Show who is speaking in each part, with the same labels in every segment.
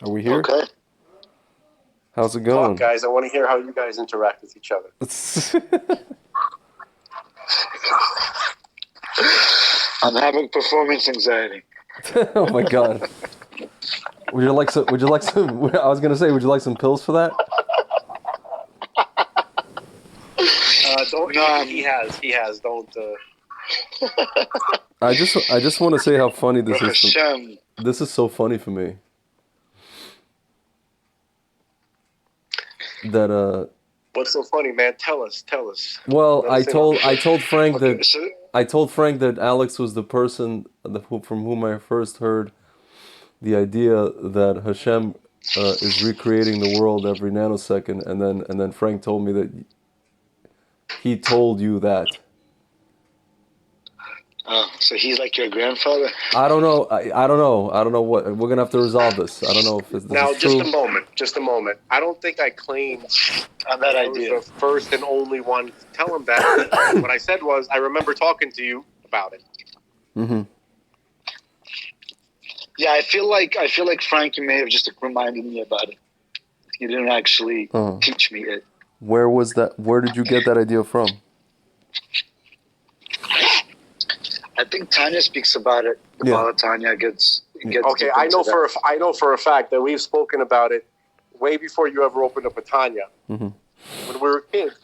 Speaker 1: Are we here?
Speaker 2: Okay.
Speaker 1: How's it going?
Speaker 3: Talk, guys. I want to hear how you guys interact with each other.
Speaker 2: I'm having performance anxiety.
Speaker 1: Oh my god. Would you like some? I was gonna say, would you like some pills for that?
Speaker 3: Don't.
Speaker 2: No,
Speaker 3: He has. Don't.
Speaker 1: I just want to say how funny this is.
Speaker 2: Hashem.
Speaker 1: This is so funny for me. That
Speaker 3: What's so funny, man? Tell us.
Speaker 1: Well,
Speaker 3: Let
Speaker 1: I
Speaker 3: us in
Speaker 1: told
Speaker 3: on it.
Speaker 1: Frank
Speaker 2: Okay,
Speaker 1: that
Speaker 2: so
Speaker 1: Alex was the person from whom I first heard the idea that Hashem is recreating the world every nanosecond, and then Frank told me that he told you that.
Speaker 2: so he's like your grandfather?
Speaker 1: I don't know. I don't know. I don't know what we're gonna have to resolve this. I don't know if this
Speaker 3: Now,
Speaker 1: is true.
Speaker 3: just a moment. I don't think I claimed
Speaker 2: On that
Speaker 3: I was
Speaker 2: idea.
Speaker 3: the first and only one to tell him that. What I said was, I remember talking to you about it.
Speaker 1: Mm-hmm.
Speaker 2: Yeah, I feel like Frankie may have just reminded me about it. He didn't actually teach me it.
Speaker 1: Where was that? Where did you get that idea from?
Speaker 2: I think Tanya speaks about it. The
Speaker 1: Yeah.
Speaker 2: Baal Tanya gets
Speaker 3: Okay,
Speaker 2: deep
Speaker 3: I
Speaker 2: into
Speaker 3: know
Speaker 2: that.
Speaker 3: I know for a fact that we've spoken about it way before you ever opened up with Tanya.
Speaker 1: Mm-hmm.
Speaker 3: When we were kids,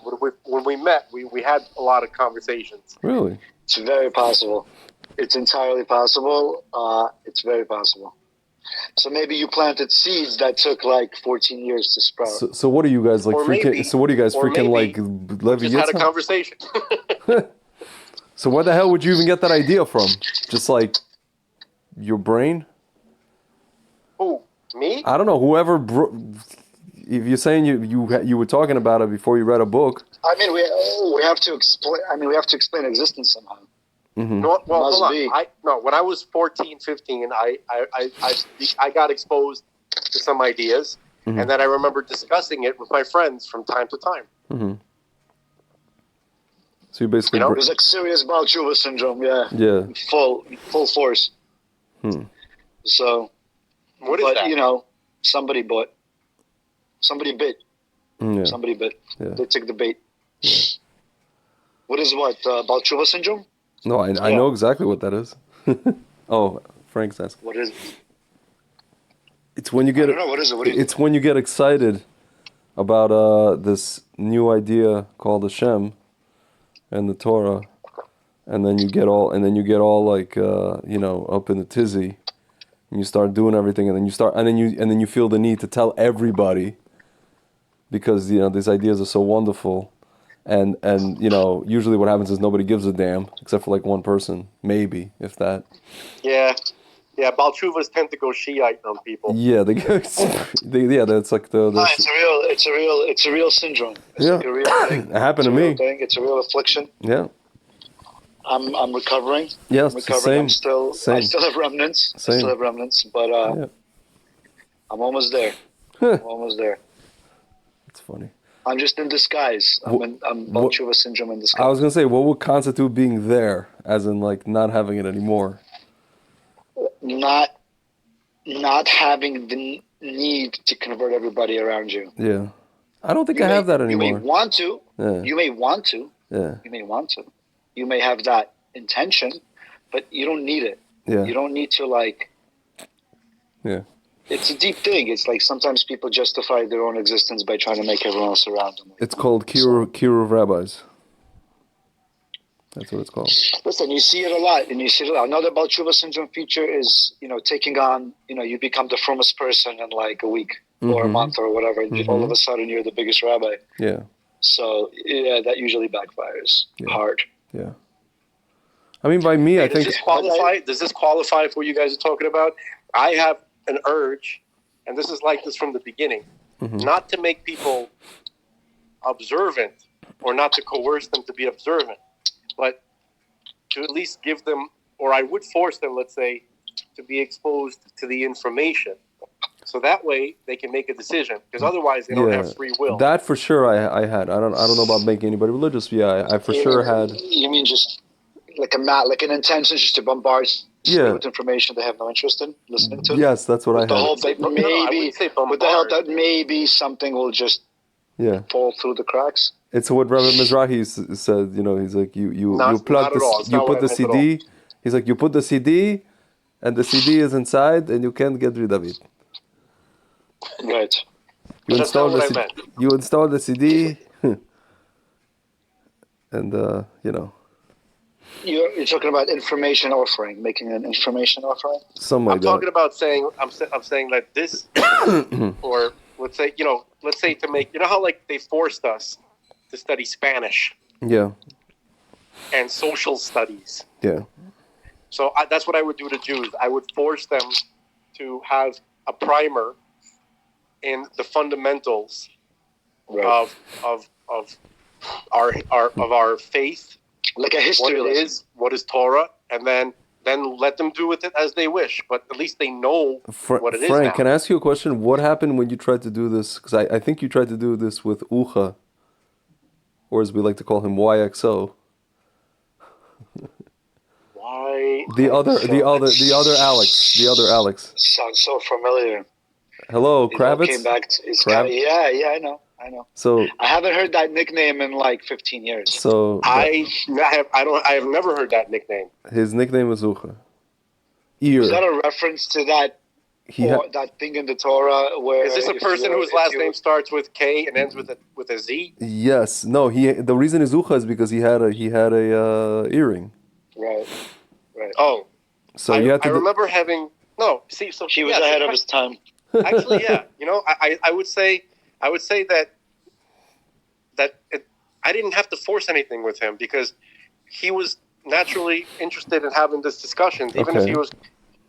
Speaker 3: when we met, we had a lot of conversations.
Speaker 1: Really?
Speaker 2: It's very possible. It's entirely possible. It's very possible. So maybe you planted seeds that took like 14 years to sprout.
Speaker 1: So what are you guys like
Speaker 3: Or
Speaker 1: freaking?
Speaker 3: maybe-
Speaker 1: So what are you guys
Speaker 3: or
Speaker 1: freaking
Speaker 3: maybe
Speaker 1: like? Levi
Speaker 3: Just had a
Speaker 1: Yitzhak?
Speaker 3: conversation.
Speaker 1: So where the hell would you even get that idea from? Just like your brain?
Speaker 3: Who? Me?
Speaker 1: I don't know. Whoever. If you're saying you were talking about it before you read a book.
Speaker 2: I mean, we have to explain. I mean, we have to explain existence somehow.
Speaker 1: Mm-hmm.
Speaker 3: No, well,
Speaker 2: Must
Speaker 3: hold on.
Speaker 2: be.
Speaker 3: When I was 14, 15, I got exposed to some ideas,
Speaker 1: Mhm.
Speaker 3: and then I remember discussing it with my friends from time to time.
Speaker 1: Mm-hmm. So you basically.
Speaker 3: You know?
Speaker 2: It was like serious Baal Tshuva syndrome. Yeah.
Speaker 1: Yeah.
Speaker 2: Full force.
Speaker 1: Hmm.
Speaker 2: So,
Speaker 3: What is
Speaker 2: but
Speaker 3: that?
Speaker 2: you know, somebody bit.
Speaker 1: Yeah.
Speaker 2: Somebody bit.
Speaker 1: Yeah.
Speaker 2: They took the bait. What is Baal Tshuva syndrome?
Speaker 1: No, I know exactly what that is. Oh, Frank's asking.
Speaker 2: What is?
Speaker 1: It's when you
Speaker 2: I
Speaker 1: get.
Speaker 2: don't know. What is it? What is it?
Speaker 1: It's when you get excited about this new idea called Hashem and the Torah, and then you get all like up in the tizzy, and you start doing everything, and then you feel the need to tell everybody because these ideas are so wonderful, and usually what happens is nobody gives a damn except for like one person, maybe if that.
Speaker 3: Yeah. Baal Tshuvas tend to go Shiite on people.
Speaker 1: Yeah, that's like the.
Speaker 2: No, it's a real syndrome. It's
Speaker 1: Yeah.
Speaker 2: like a real thing.
Speaker 1: It happened to
Speaker 2: It's a real
Speaker 1: me.
Speaker 2: thing. It's a real affliction.
Speaker 1: Yeah.
Speaker 2: I'm recovering.
Speaker 1: Yeah,
Speaker 2: I'm
Speaker 1: it's the
Speaker 2: recovering.
Speaker 1: same.
Speaker 2: I
Speaker 1: Same.
Speaker 2: still have remnants.
Speaker 1: Same.
Speaker 2: But
Speaker 1: Yeah.
Speaker 2: I'm almost there. I'm almost there.
Speaker 1: It's funny.
Speaker 2: I'm just in disguise. I'm Baal Tshuva syndrome in disguise.
Speaker 1: I was gonna say, what would constitute being there, as in like not having it anymore?
Speaker 2: Not having the need to convert everybody around you.
Speaker 1: Yeah, I don't think I have that
Speaker 2: You may
Speaker 1: anymore.
Speaker 2: want to.
Speaker 1: Yeah,
Speaker 2: You may want to.
Speaker 1: yeah,
Speaker 2: You may want to. You may have that intention, but you don't need it.
Speaker 1: yeah,
Speaker 2: You don't need to like.
Speaker 1: yeah.
Speaker 2: It's a deep thing. It's like sometimes people justify their own existence by trying to make everyone else around them.
Speaker 1: It's called cure of rabbis. That's what it's called.
Speaker 2: Listen, you see it a lot, and you see it a lot. Another Baal Tshuva syndrome feature is, taking on, you become the firmest person in like a week or a
Speaker 1: Mhm.
Speaker 2: month or whatever. All of a sudden, you're the biggest rabbi.
Speaker 1: Yeah,
Speaker 2: So, yeah, that usually backfires hard.
Speaker 1: yeah. I mean, by me, I
Speaker 3: Does
Speaker 1: think.
Speaker 3: this qualify for what you guys are talking about? I have an urge, and this is like this from the beginning,
Speaker 1: Mhm.
Speaker 3: not to make people observant or not to coerce them to be observant, but to at least give them, or I would force them, let's say, to be exposed to the information. So that way they can make a decision, because otherwise they don't have free will.
Speaker 1: That for sure I had. I don't know about making anybody religious. Yeah, I for sure had.
Speaker 2: You mean just like an intention just to bombard
Speaker 1: Yeah.
Speaker 2: with information they have no interest in listening to.
Speaker 1: Yes, that's what
Speaker 2: With the
Speaker 1: I
Speaker 2: hope
Speaker 1: had.
Speaker 2: that
Speaker 3: No, I
Speaker 2: maybe,
Speaker 3: wouldn't say
Speaker 2: with the hope
Speaker 3: bombard.
Speaker 2: that maybe something will just
Speaker 1: Yeah.
Speaker 2: fall through the cracks.
Speaker 1: It's what Rabbi Mizrahi said. You know, he's like, you plug
Speaker 3: Not at all. It's
Speaker 1: you
Speaker 3: not what
Speaker 1: put
Speaker 3: I
Speaker 1: the
Speaker 3: meant at all.
Speaker 1: CD. He's like, you put the CD, and the CD is inside, and you can't get rid of it.
Speaker 2: Right.
Speaker 1: You
Speaker 3: That's not
Speaker 1: install the
Speaker 3: what I
Speaker 1: CD,
Speaker 3: meant.
Speaker 1: you install the CD, and you know,
Speaker 2: You're talking about information offering, making an information offering.
Speaker 1: something
Speaker 3: I'm
Speaker 1: like
Speaker 3: talking
Speaker 1: that.
Speaker 3: about saying I'm saying that this, or let's say to make, you know how like they forced us to study Spanish
Speaker 1: Yeah,
Speaker 3: and social studies.
Speaker 1: yeah,
Speaker 3: So that's what I would do to Jews. I would force them to have a primer in the fundamentals
Speaker 2: Right.
Speaker 3: of our faith,
Speaker 2: Like a
Speaker 3: what
Speaker 2: history
Speaker 3: it
Speaker 2: lesson.
Speaker 3: is, what is Torah, and then let them do with it as they wish. But at least they know what it is
Speaker 1: Frank,
Speaker 3: now.
Speaker 1: can I ask you a question? What happened when you tried to do this? Because I think you tried to do this with Ucha, or as we like to call him, YXO.
Speaker 3: Why?
Speaker 1: The other Alex.
Speaker 2: Sounds so familiar.
Speaker 1: Hello,
Speaker 2: It all
Speaker 1: Kravitz.
Speaker 2: came back to,
Speaker 1: Krav-
Speaker 2: yeah, I know.
Speaker 1: So,
Speaker 2: I haven't heard that nickname in like 15 years.
Speaker 1: so
Speaker 3: I have never heard that nickname.
Speaker 1: his nickname is Ucha.
Speaker 2: Is that
Speaker 1: Ear.
Speaker 2: a reference to that that thing in the Torah where
Speaker 3: Is this a person whose last name starts with K and ends with a Z?
Speaker 1: Yes. No. The reason is Ucha is because he had a earring.
Speaker 2: Right.
Speaker 3: Oh,
Speaker 1: So you had to.
Speaker 3: I remember having no. See, so
Speaker 2: He was ahead of his time.
Speaker 3: Actually, yeah. You know, I would say that I didn't have to force anything with him because he was naturally interested in having this discussion, even if
Speaker 1: Okay.
Speaker 3: he was,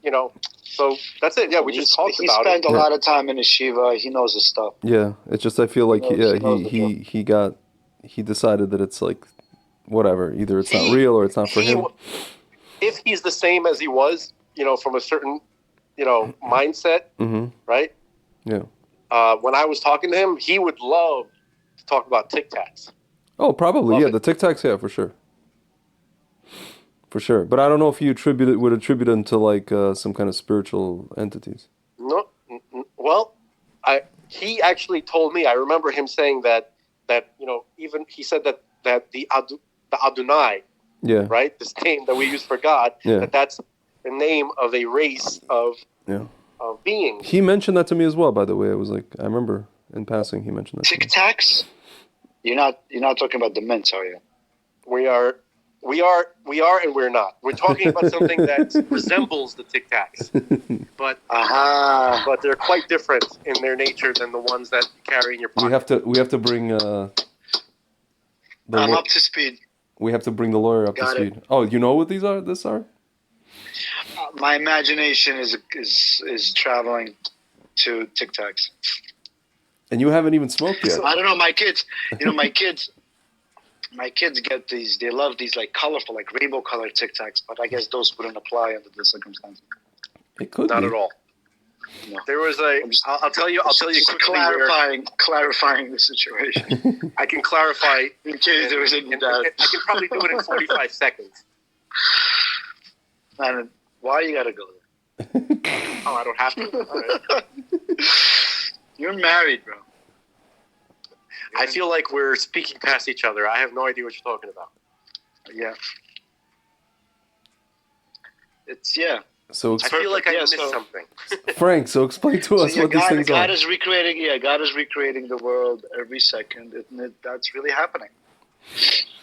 Speaker 3: you know. So that's it. Yeah, we just talked
Speaker 2: He
Speaker 3: about
Speaker 2: spent
Speaker 3: it.
Speaker 2: a lot of time in yeshiva. He knows his stuff.
Speaker 1: Yeah. It's just I feel like
Speaker 2: He knows the
Speaker 1: he decided that it's like whatever. Either it's not real or it's not for him.
Speaker 3: If he's the same as he was, you know, from a certain, you know, mindset,
Speaker 1: Mm-hmm.
Speaker 3: right?
Speaker 1: Yeah.
Speaker 3: When I was talking to him, he would love to talk about Tic Tacs.
Speaker 1: Oh, probably.
Speaker 3: Love
Speaker 1: Yeah.
Speaker 3: it.
Speaker 1: The Tic Tacs. Yeah, for sure. For sure. But I don't know if you would attribute them to like some kind of spiritual entities.
Speaker 3: No, well, he actually told me. I remember him saying that you know, even he said that the Adonai,
Speaker 1: Yeah.
Speaker 3: right, this name that we use for God,
Speaker 1: Yeah.
Speaker 3: that's the name of a race of beings.
Speaker 1: He mentioned that to me as well, by the way. I was like, I remember in passing he mentioned that to me.
Speaker 2: Tic Tacs? You're not talking about the mints, are you?
Speaker 3: We are, and we're not. We're talking about something that resembles the Tic Tacs, but they're quite different in their nature than the ones that you carry in your pocket.
Speaker 1: We have to bring
Speaker 2: I'm up to speed.
Speaker 1: we have to bring the lawyer up to
Speaker 2: Got it.
Speaker 1: speed. Oh, you know what these are? This are?
Speaker 2: My imagination is traveling to Tic Tacs.
Speaker 1: And you haven't even smoked yet.
Speaker 2: I don't know, my kids. You know, my kids get these. They love these like colorful, like rainbow colored Tic Tacs. But I guess those wouldn't apply under the circumstances.
Speaker 1: It could
Speaker 3: Not
Speaker 1: be.
Speaker 3: at all.
Speaker 2: No.
Speaker 3: There was I'll tell you quickly.
Speaker 2: Clarifying the situation.
Speaker 3: I can clarify.
Speaker 2: In case there was any doubt.
Speaker 3: I can probably do it in 45 seconds.
Speaker 2: Man, why you gotta go there?
Speaker 3: Oh, I don't have to. All right.
Speaker 2: You're married, bro.
Speaker 3: I feel like we're speaking past each other. I have no idea what you're talking about.
Speaker 2: Yeah.
Speaker 1: So
Speaker 3: I feel like I missed
Speaker 2: so-
Speaker 3: something.
Speaker 1: Frank, so explain to us what these things
Speaker 2: God
Speaker 1: are.
Speaker 2: is recreating. Yeah, God is recreating the world every second. That's really happening.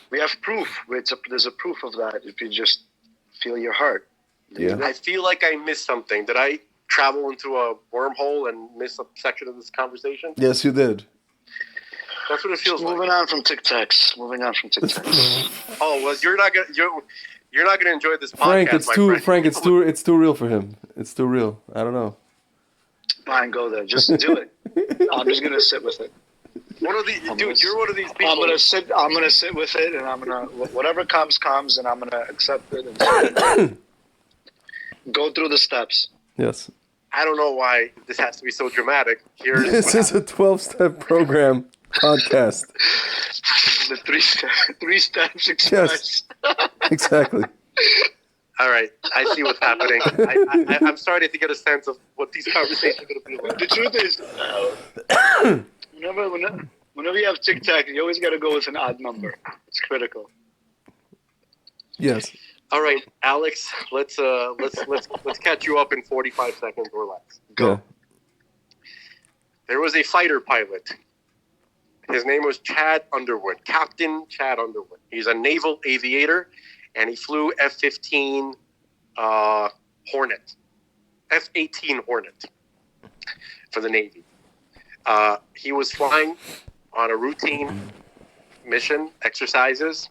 Speaker 2: We have proof. There's a proof of that if you just feel your heart.
Speaker 1: Yeah.
Speaker 3: I feel like I missed something. Did I travel into a wormhole and miss a section of this conversation?
Speaker 1: Yes, you did.
Speaker 3: That's what it feels like.
Speaker 2: Moving on from Tic Tacs.
Speaker 3: Oh well, you're not gonna enjoy this podcast,
Speaker 1: Frank, it's too real for him. It's too real. I don't know.
Speaker 2: Fine, go there. Just do it. I'm just gonna sit with it.
Speaker 3: You're one of these people.
Speaker 2: I'm gonna sit with it, and I'm gonna whatever comes, and I'm gonna accept it and go through the steps.
Speaker 1: Yes.
Speaker 3: I don't know why this has to be so dramatic.
Speaker 1: This is a 12-step program podcast.
Speaker 2: The three steps express.
Speaker 1: Yes. Exactly.
Speaker 3: All right, I see what's happening. I'm starting to get a sense of what these conversations are going to be like.
Speaker 2: The truth is, whenever you have TikTok, you always got to go with an odd number. It's critical.
Speaker 1: Yes.
Speaker 3: All right, Alex, let's catch you up in 45 seconds or less.
Speaker 2: Go.
Speaker 1: Yeah.
Speaker 3: There was a fighter pilot. His name was Chad Underwood, Captain Chad Underwood. He's a naval aviator, and he flew F-15 Hornet, F-18 Hornet for the Navy. He was flying on a routine mission, exercises,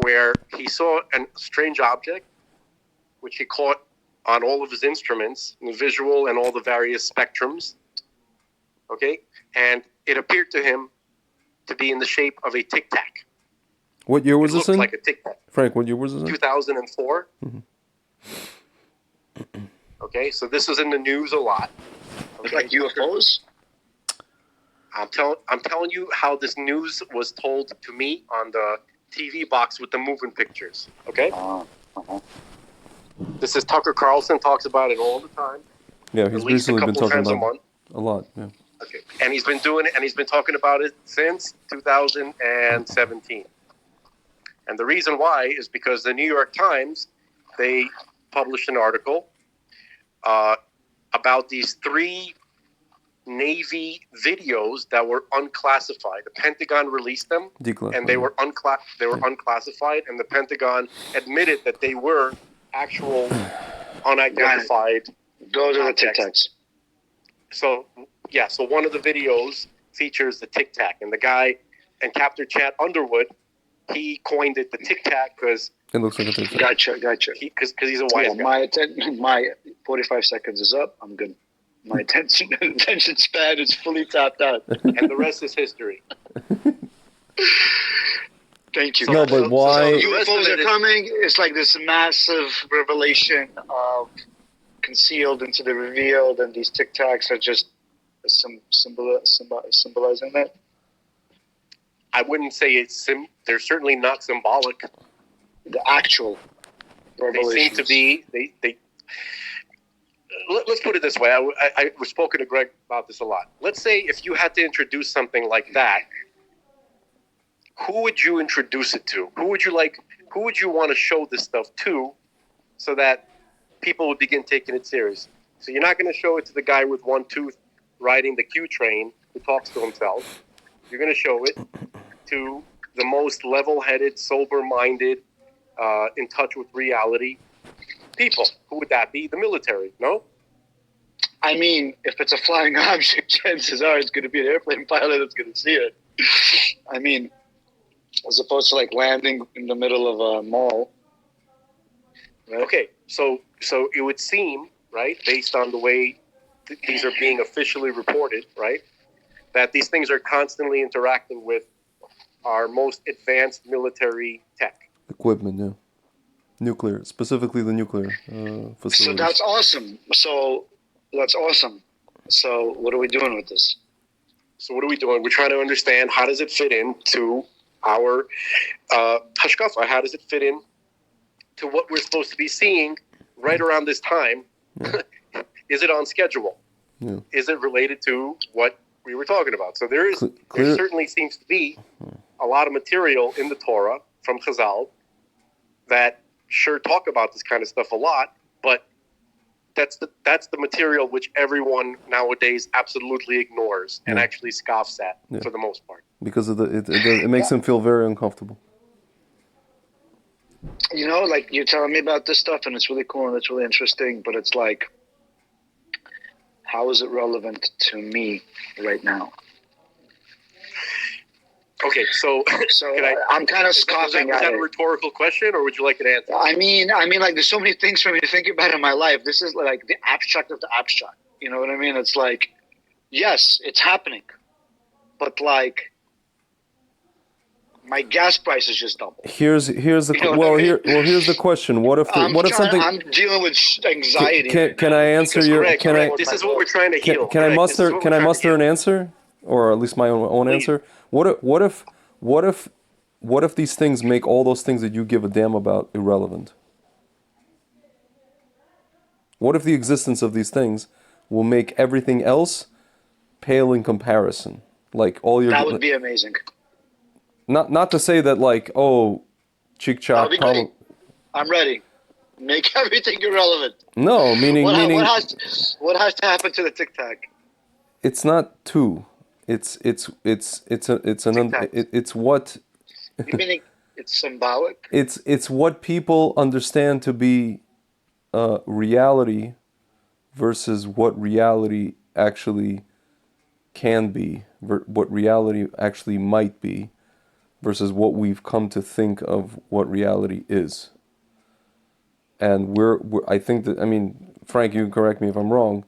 Speaker 3: where he saw a strange object, which he caught on all of his instruments, the visual and all the various spectrums. Okay? And it appeared to him to be in the shape of a Tic Tac.
Speaker 1: What year was this in?
Speaker 3: It looked like a Tic Tac.
Speaker 1: Frank, what year was this in?
Speaker 3: 2004.
Speaker 1: Mhm.
Speaker 3: Okay, so this was in the news a lot.
Speaker 2: It's like UFOs?
Speaker 3: I'm telling you how this news was told to me on the TV box with the moving pictures. Okay? This is Tucker Carlson talks about it all the time.
Speaker 1: Yeah, he's
Speaker 3: at least a
Speaker 1: recently been
Speaker 3: couple
Speaker 1: talking
Speaker 3: times a
Speaker 1: about
Speaker 3: month.
Speaker 1: it a lot. Yeah.
Speaker 3: Okay. And he's been doing it, and he's been talking about it since 2017. And the reason why is because the New York Times, they published an article about these 3 Navy videos that were unclassified. The Pentagon released them, and they were unclassified, and the Pentagon admitted that they were actual unidentified.
Speaker 2: Those are the Tic Tacs.
Speaker 3: So, yeah, so one of the videos features the Tic Tac, and the guy, and Captain Chad Underwood, he coined it the Tic Tac because
Speaker 1: it looks like a Tic Tac.
Speaker 2: Gotcha.
Speaker 3: Because he's a wise guy.
Speaker 2: My 45 seconds is up. I'm good. My attention span is fully tapped out.
Speaker 3: And the rest is history.
Speaker 2: Thank you.
Speaker 1: No, but why?
Speaker 2: So UFOs are coming. It's like this massive revelation of concealed into the revealed, and these Tic Tacs are just symbolizing that.
Speaker 3: I wouldn't say it's they're certainly not symbolic.
Speaker 2: The actual revelations.
Speaker 3: They seem to be. Let's put it this way. I was spoken to Greg about this a lot. Let's say if you had to introduce something like that, who would you introduce it to? Who would you want to show this stuff to, so that people would begin taking it serious? So you're not going to show it to the guy with one tooth riding the Q train who talks to himself. You're going to show it to the most level-headed, sober-minded, in touch with reality people. Who would that be? The military, no?
Speaker 2: I mean, if it's a flying object, chances are it's going to be an airplane pilot that's going to see it. I mean, as opposed to like landing in the middle of a mall. Right?
Speaker 3: Okay, so it would seem, right, based on the way these are being officially reported, right, that these things are constantly interacting with our most advanced military tech.
Speaker 1: Equipment, yeah. Nuclear, specifically the nuclear facilities.
Speaker 2: So that's awesome. So what are we doing with this?
Speaker 3: So what are we doing? We're trying to understand, how does it fit into our hashkafa? How does it fit in to what we're supposed to be seeing right around this time? Yeah. Is it on schedule?
Speaker 1: Yeah.
Speaker 3: Is it related to what we were talking about? So there certainly seems to be a lot of material in the Torah from Chazal that sure talk about this kind of stuff a lot, but that's the material which everyone nowadays absolutely ignores and actually scoffs at for the most part.
Speaker 1: Because of it makes them feel very uncomfortable.
Speaker 2: You know, like you're telling me about this stuff, and it's really cool and it's really interesting, but it's like, how is it relevant to me right now? Okay, so I'm kind of scoffing at it. Is that a rhetorical question, or would you like an answer? I mean, like there's so many things for me to think about in my life. This is like the abstract of the abstract. You know what I mean? It's like, yes, it's happening, but like my gas price is just double.
Speaker 1: Here's the question. What if something?
Speaker 2: I'm dealing with anxiety.
Speaker 1: Can I answer your?
Speaker 3: This is what we're trying to heal.
Speaker 1: Can I muster an answer, or at least my own answer? What if these things make all those things that you give a damn about irrelevant? What if the existence of these things will make everything else pale in comparison? Like all your...
Speaker 2: That would be amazing.
Speaker 1: Not to say that like, oh, Chick
Speaker 2: That would
Speaker 1: Chop
Speaker 2: be
Speaker 1: probably...
Speaker 2: great. I'm ready. Make everything irrelevant.
Speaker 1: No, meaning...
Speaker 2: What has to happen to the Tic Tac?
Speaker 1: It's not two. It's what...
Speaker 2: You mean it's symbolic?
Speaker 1: It's what people understand to be reality versus what reality actually can be, what reality actually might be, versus what we've come to think of what reality is. And I think that, I mean, Frank, you can correct me if I'm wrong.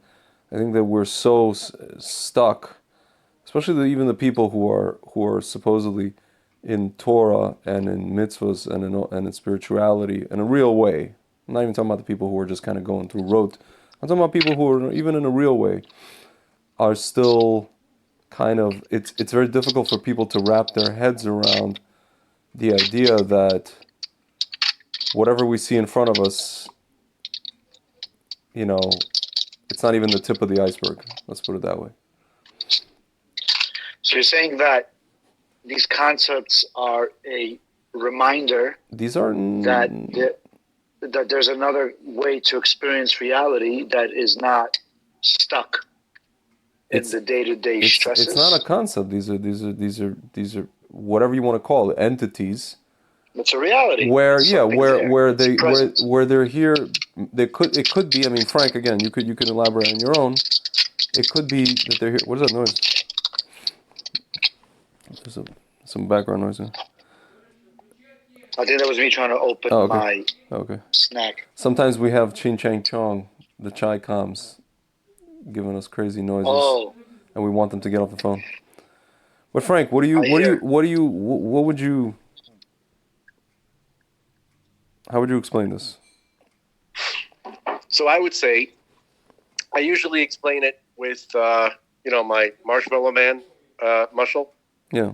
Speaker 1: I think that we're so stuck, especially even the people who are supposedly in Torah and in mitzvahs and in spirituality in a real way. I'm not even talking about the people who are just kind of going through rote. I'm talking about people who are, even in a real way, are still kind of, it's very difficult for people to wrap their heads around the idea that whatever we see in front of us, you know, it's not even the tip of the iceberg. Let's put it that way.
Speaker 2: So you're saying that these concepts are a reminder that there's another way to experience reality that is not stuck in the day-to-day stresses.
Speaker 1: It's not a concept. These are whatever you want to call it, entities.
Speaker 2: It's a reality.
Speaker 1: Where they're here. It could be. I mean, Frank, again, you could elaborate on your own. It could be that they're here. What is that noise? There's some background noise.
Speaker 2: I think that was me trying to open my snack.
Speaker 1: Sometimes we have Chin Chang Chong, the chai coms, giving us crazy noises.
Speaker 2: Oh.
Speaker 1: And we want them to get off the phone. But Frank, how would you explain this?
Speaker 3: So I would say, I usually explain it with, my Marshmallow Man muscle.
Speaker 1: Yeah.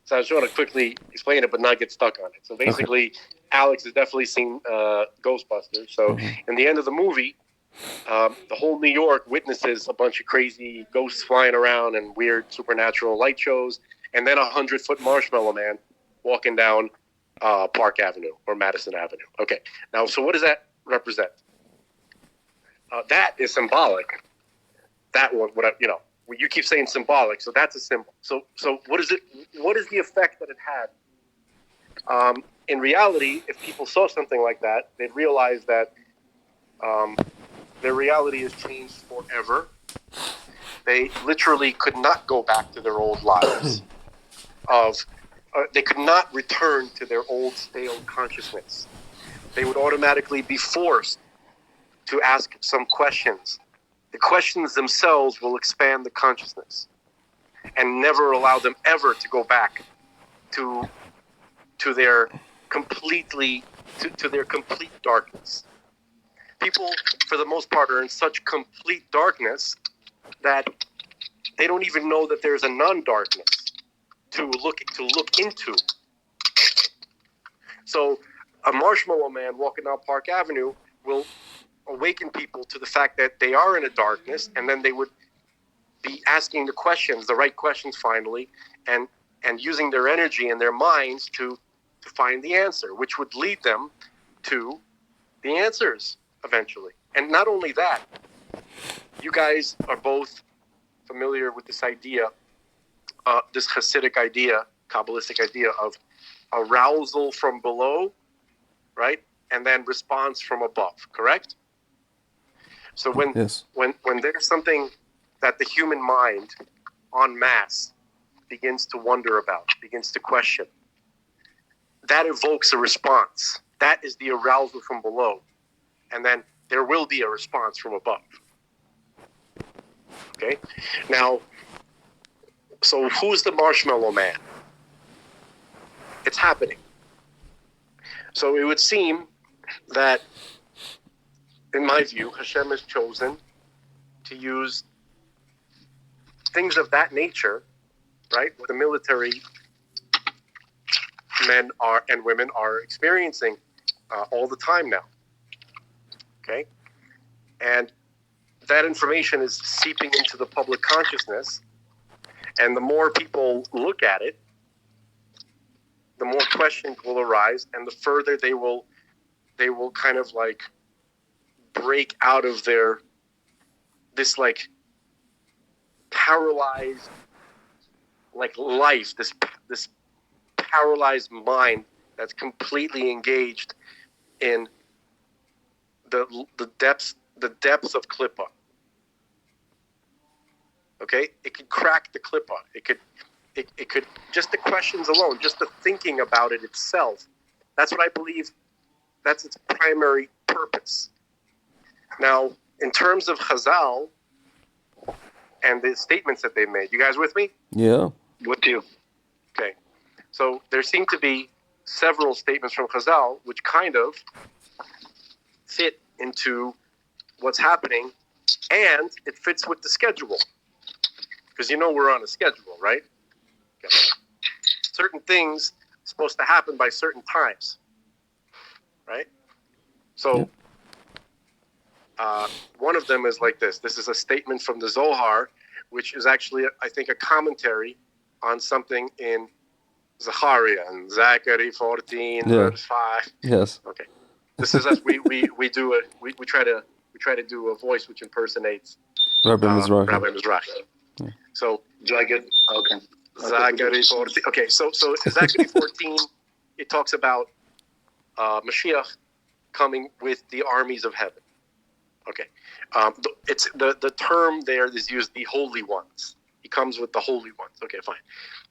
Speaker 3: So I just want to quickly explain it, but not get stuck on it. So basically, Alex has definitely seen Ghostbusters. So in the end of the movie, the whole New York witnesses a bunch of crazy ghosts flying around and weird supernatural light shows, and then 100-foot Marshmallow Man walking down Park Avenue or Madison Avenue. Okay, now, so what does that represent? That is symbolic. That one, you keep saying symbolic, so that's a symbol. So what is it? What is the effect that it had? In reality, if people saw something like that, they'd realize that their reality has changed forever. They literally could not go back to their old lives. They could not return to their old stale consciousness. They would automatically be forced to ask some questions. The questions themselves will expand the consciousness and never allow them ever to go back to their complete darkness. People, for the most part, are in such complete darkness that they don't even know that there's a non-darkness to look into. So a Marshmallow Man walking down Park Avenue will awaken people to the fact that they are in a darkness, and then they would be asking the right questions finally, and using their energy and their minds to find the answer, which would lead them to the answers eventually. And not only that, you guys are both familiar with this idea, this Hasidic idea, Kabbalistic idea of arousal from below, right? And then response from above, correct? So when there's something that the human mind en masse begins to wonder about, begins to question, that evokes a response. That is the arousal from below. And then there will be a response from above. Okay? Now, so who's the Marshmallow Man? It's happening. So it would seem that, in my view, Hashem has chosen to use things of that nature, right? What the military men and women are experiencing all the time now. Okay? And that information is seeping into the public consciousness. And the more people look at it, the more questions will arise, and the further they will kind of like break out of this like paralyzed like life, this paralyzed mind that's completely engaged in the depths of Klippa. Okay, it could crack the Klippa. It could just the questions alone, just the thinking about it itself. That's what I believe. That's its primary purpose. Now, in terms of Chazal and the statements that they made, you guys with me?
Speaker 1: Yeah.
Speaker 2: With you.
Speaker 3: Okay. So there seem to be several statements from Chazal which kind of fit into what's happening, and it fits with the schedule. Because we're on a schedule, right? Okay. Certain things are supposed to happen by certain times, right? So one of them is like this. This is a statement from the Zohar, which is actually, I think, a commentary on something in Zechariah and Zechariah 14, verse 5.
Speaker 1: Yes.
Speaker 3: Okay. This is us. We do it. We try to do a voice which impersonates
Speaker 1: Rabbi Mizrahi.
Speaker 3: Rabbi Mizrahi.
Speaker 1: Yeah.
Speaker 3: So
Speaker 2: do I get okay?
Speaker 3: Zechariah 14. Okay. So Zechariah 14, it talks about Mashiach coming with the armies of heaven. Okay. It's the term there is used, the holy ones. He comes with the holy ones. Okay, fine.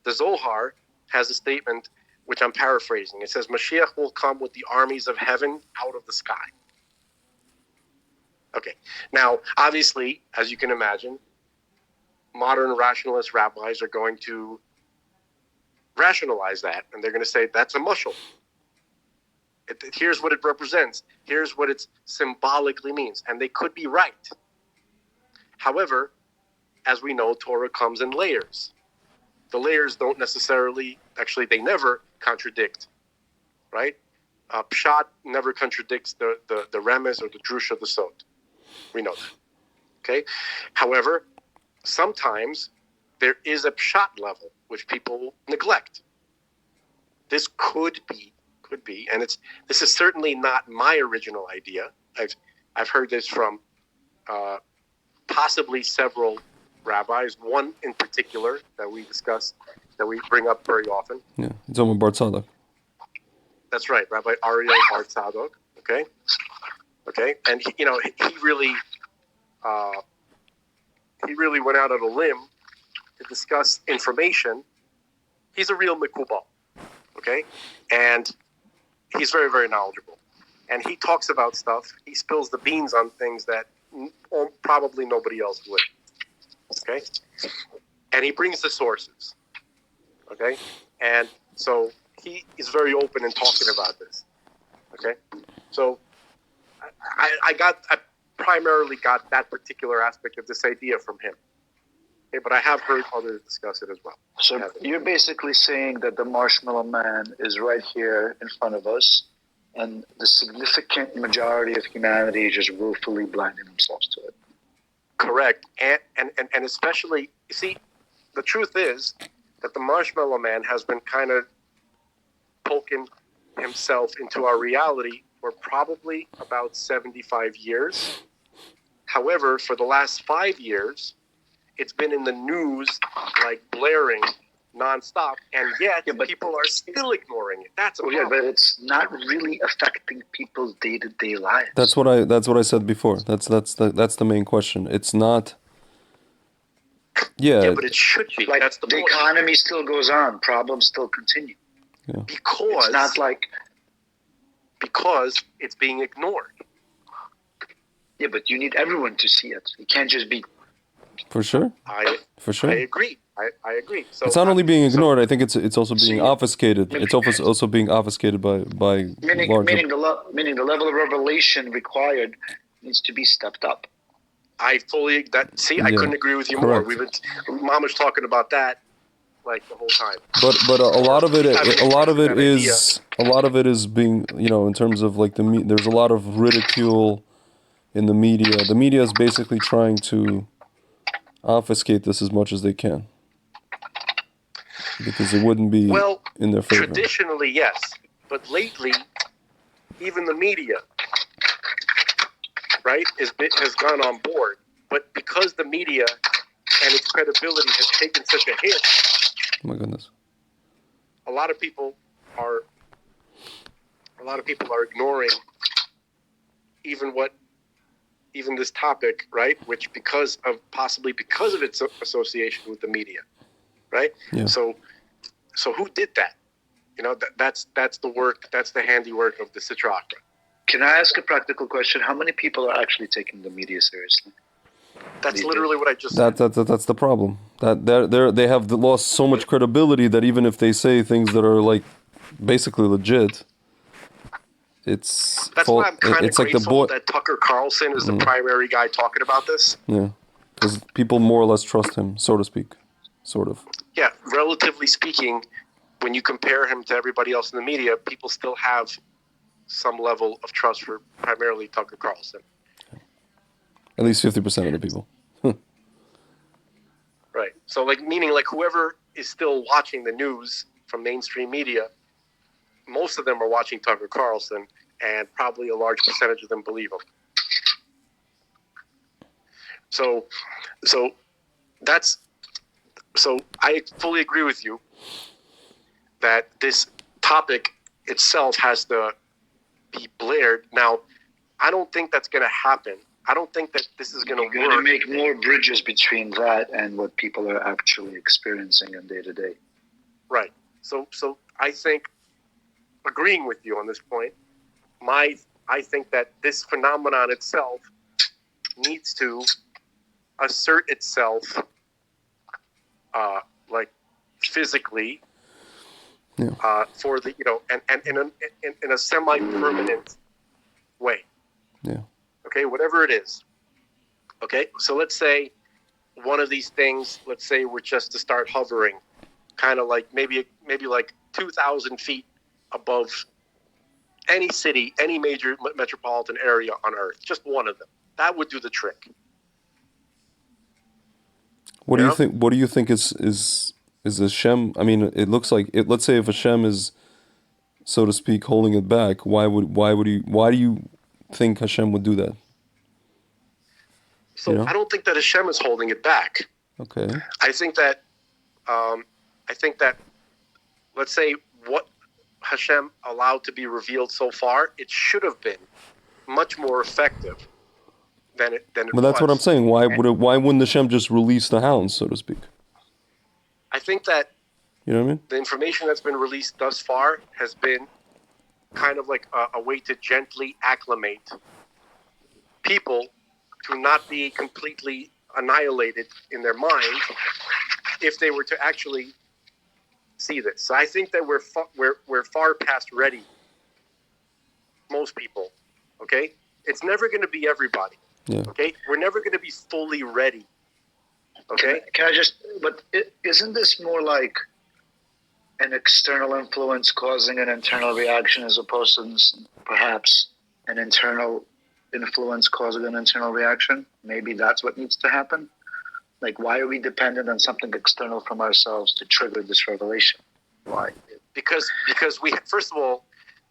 Speaker 3: The Zohar has a statement which I'm paraphrasing. It says, Mashiach will come with the armies of heaven out of the sky. Okay. Now, obviously, as you can imagine, modern rationalist rabbis are going to rationalize that, and they're going to say, that's a mushal. Here's what it represents. Here's what it symbolically means. And they could be right. However, as we know, Torah comes in layers. The layers don't necessarily, actually, they never contradict, right? Pshat never contradicts the remez or the drush of the sod. We know that, okay? However, sometimes there is a pshat level which people neglect. This could be, and this is certainly not my original idea. I've heard this from possibly several rabbis, one in particular that we discuss, that we bring up very often.
Speaker 1: Yeah, it's on Bar Tzadok.
Speaker 3: That's right, Rabbi Ariel Bar Tzadok. Okay, and he really went out on a limb to discuss information. He's a real mikubal, okay, and he's very, very knowledgeable, and he talks about stuff. He spills the beans on things that probably nobody else would. Okay, and he brings the sources. Okay, and so he is very open in talking about this. Okay, so I primarily got that particular aspect of this idea from him. Okay, but I have heard others discuss it as well.
Speaker 2: So you're basically saying that the Marshmallow Man is right here in front of us, and the significant majority of humanity is just willfully blinding themselves to it.
Speaker 3: Correct, and especially, you see, the truth is that the Marshmallow Man has been kind of poking himself into our reality for probably about 75 years. However, for the last 5 years, it's been in the news, like blaring nonstop, and yet people are still ignoring it. That's a problem.
Speaker 2: Yeah, but it's not really affecting people's day-to-day lives.
Speaker 1: That's what I said before. That's the main question. It's not. Yeah,
Speaker 3: but it should be.
Speaker 2: Like,
Speaker 3: that's the point.
Speaker 2: Economy still goes on. Problems still continue.
Speaker 1: Yeah.
Speaker 3: Because
Speaker 2: it's not like.
Speaker 3: Because it's being ignored.
Speaker 2: Yeah, but you need everyone to see it. It can't just be.
Speaker 1: For sure. I
Speaker 3: agree. I agree. So
Speaker 1: it's not only being ignored. I think it's also being obfuscated. It's also being obfuscated by
Speaker 2: meaning the level of revelation required needs to be stepped up.
Speaker 3: I couldn't agree with you more. We've been Mama's talking about that like the whole time.
Speaker 1: But a lot of it is being, in terms of like there's a lot of ridicule in the media. The media is basically trying to obfuscate this as much as they can because it wouldn't be in their favor.
Speaker 3: Traditionally, yes, but lately, even the media, right, has gone on board. But because the media and its credibility has taken such a hit,
Speaker 1: oh my goodness,
Speaker 3: a lot of people are ignoring even this topic, right? Which possibly because of its association with the media, right?
Speaker 1: Yeah.
Speaker 3: So who did that? That's the work. That's the handiwork of the Sitra.
Speaker 2: Can I ask a practical question? How many people are actually taking the media seriously?
Speaker 3: That's literally what I just said.
Speaker 1: That's the problem. That they have lost so much credibility that even if they say things that are like basically legit, that's
Speaker 3: why I'm kind of grateful that Tucker Carlson is the primary guy talking about this.
Speaker 1: Yeah, because people more or less trust him, so to speak, sort of.
Speaker 3: Yeah, relatively speaking, when you compare him to everybody else in the media, people still have some level of trust for primarily Tucker Carlson.
Speaker 1: At least 50% of the people.
Speaker 3: Right. So, meaning whoever is still watching the news from mainstream media, most of them are watching Tucker Carlson, and probably a large percentage of them believe him. So I fully agree with you that this topic itself has to be blared. Now, I don't think that's going to happen. I don't think that this is going to work.
Speaker 2: You're going to make more bridges between that and what people are actually experiencing in day to day.
Speaker 3: Right. So I think, agreeing with you on this point, I think that this phenomenon itself needs to assert itself, physically, for the and in a semi-permanent way.
Speaker 1: Yeah.
Speaker 3: Okay, whatever it is. Okay, so let's say one of these things, let's say we're just to start hovering, kind of like maybe 2,000 feet above any city, any major metropolitan area on Earth, just one of them. That would do the trick.
Speaker 1: What do you think? What do you think is Hashem? I mean, it looks like it. Let's say if Hashem is, so to speak, holding it back, why do you think Hashem would do that?
Speaker 3: So I don't think that Hashem is holding it back.
Speaker 1: Okay.
Speaker 3: I think that let's say what Hashem allowed to be revealed so far, it should have been much more effective than it was.
Speaker 1: But that's what I'm saying. Why wouldn't Hashem just release the hounds, so to speak?
Speaker 3: I think that
Speaker 1: you know what I mean?
Speaker 3: The information that's been released thus far has been kind of like a way to gently acclimate people to not be completely annihilated in their mind if they were to actually see this. So I think that we're far past ready. Most people, okay? It's never going to be everybody.
Speaker 1: Yeah.
Speaker 3: Okay? We're never going to be fully ready. Okay?
Speaker 2: But isn't this more like an external influence causing an internal reaction as opposed to perhaps an internal influence causing an internal reaction? Maybe that's what needs to happen. Like, why are we dependent on something external from ourselves to trigger this revelation? Why?
Speaker 3: Because we, first of all,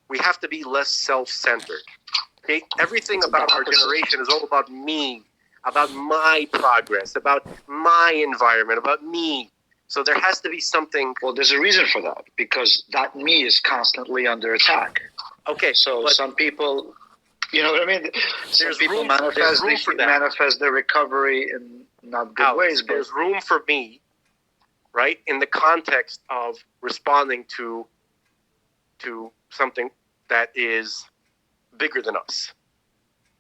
Speaker 3: we have to be less self-centered. Okay? Everything about our generation is all about me, about my progress, about my environment, about me. So there has to be something.
Speaker 2: Well, there's a reason for that, because that me is constantly under attack.
Speaker 3: Okay.
Speaker 2: So some people, you know what I mean? Some people manifest their recovery in not good ways. But
Speaker 3: there's room for me, right, in the context of responding to something that is bigger than us.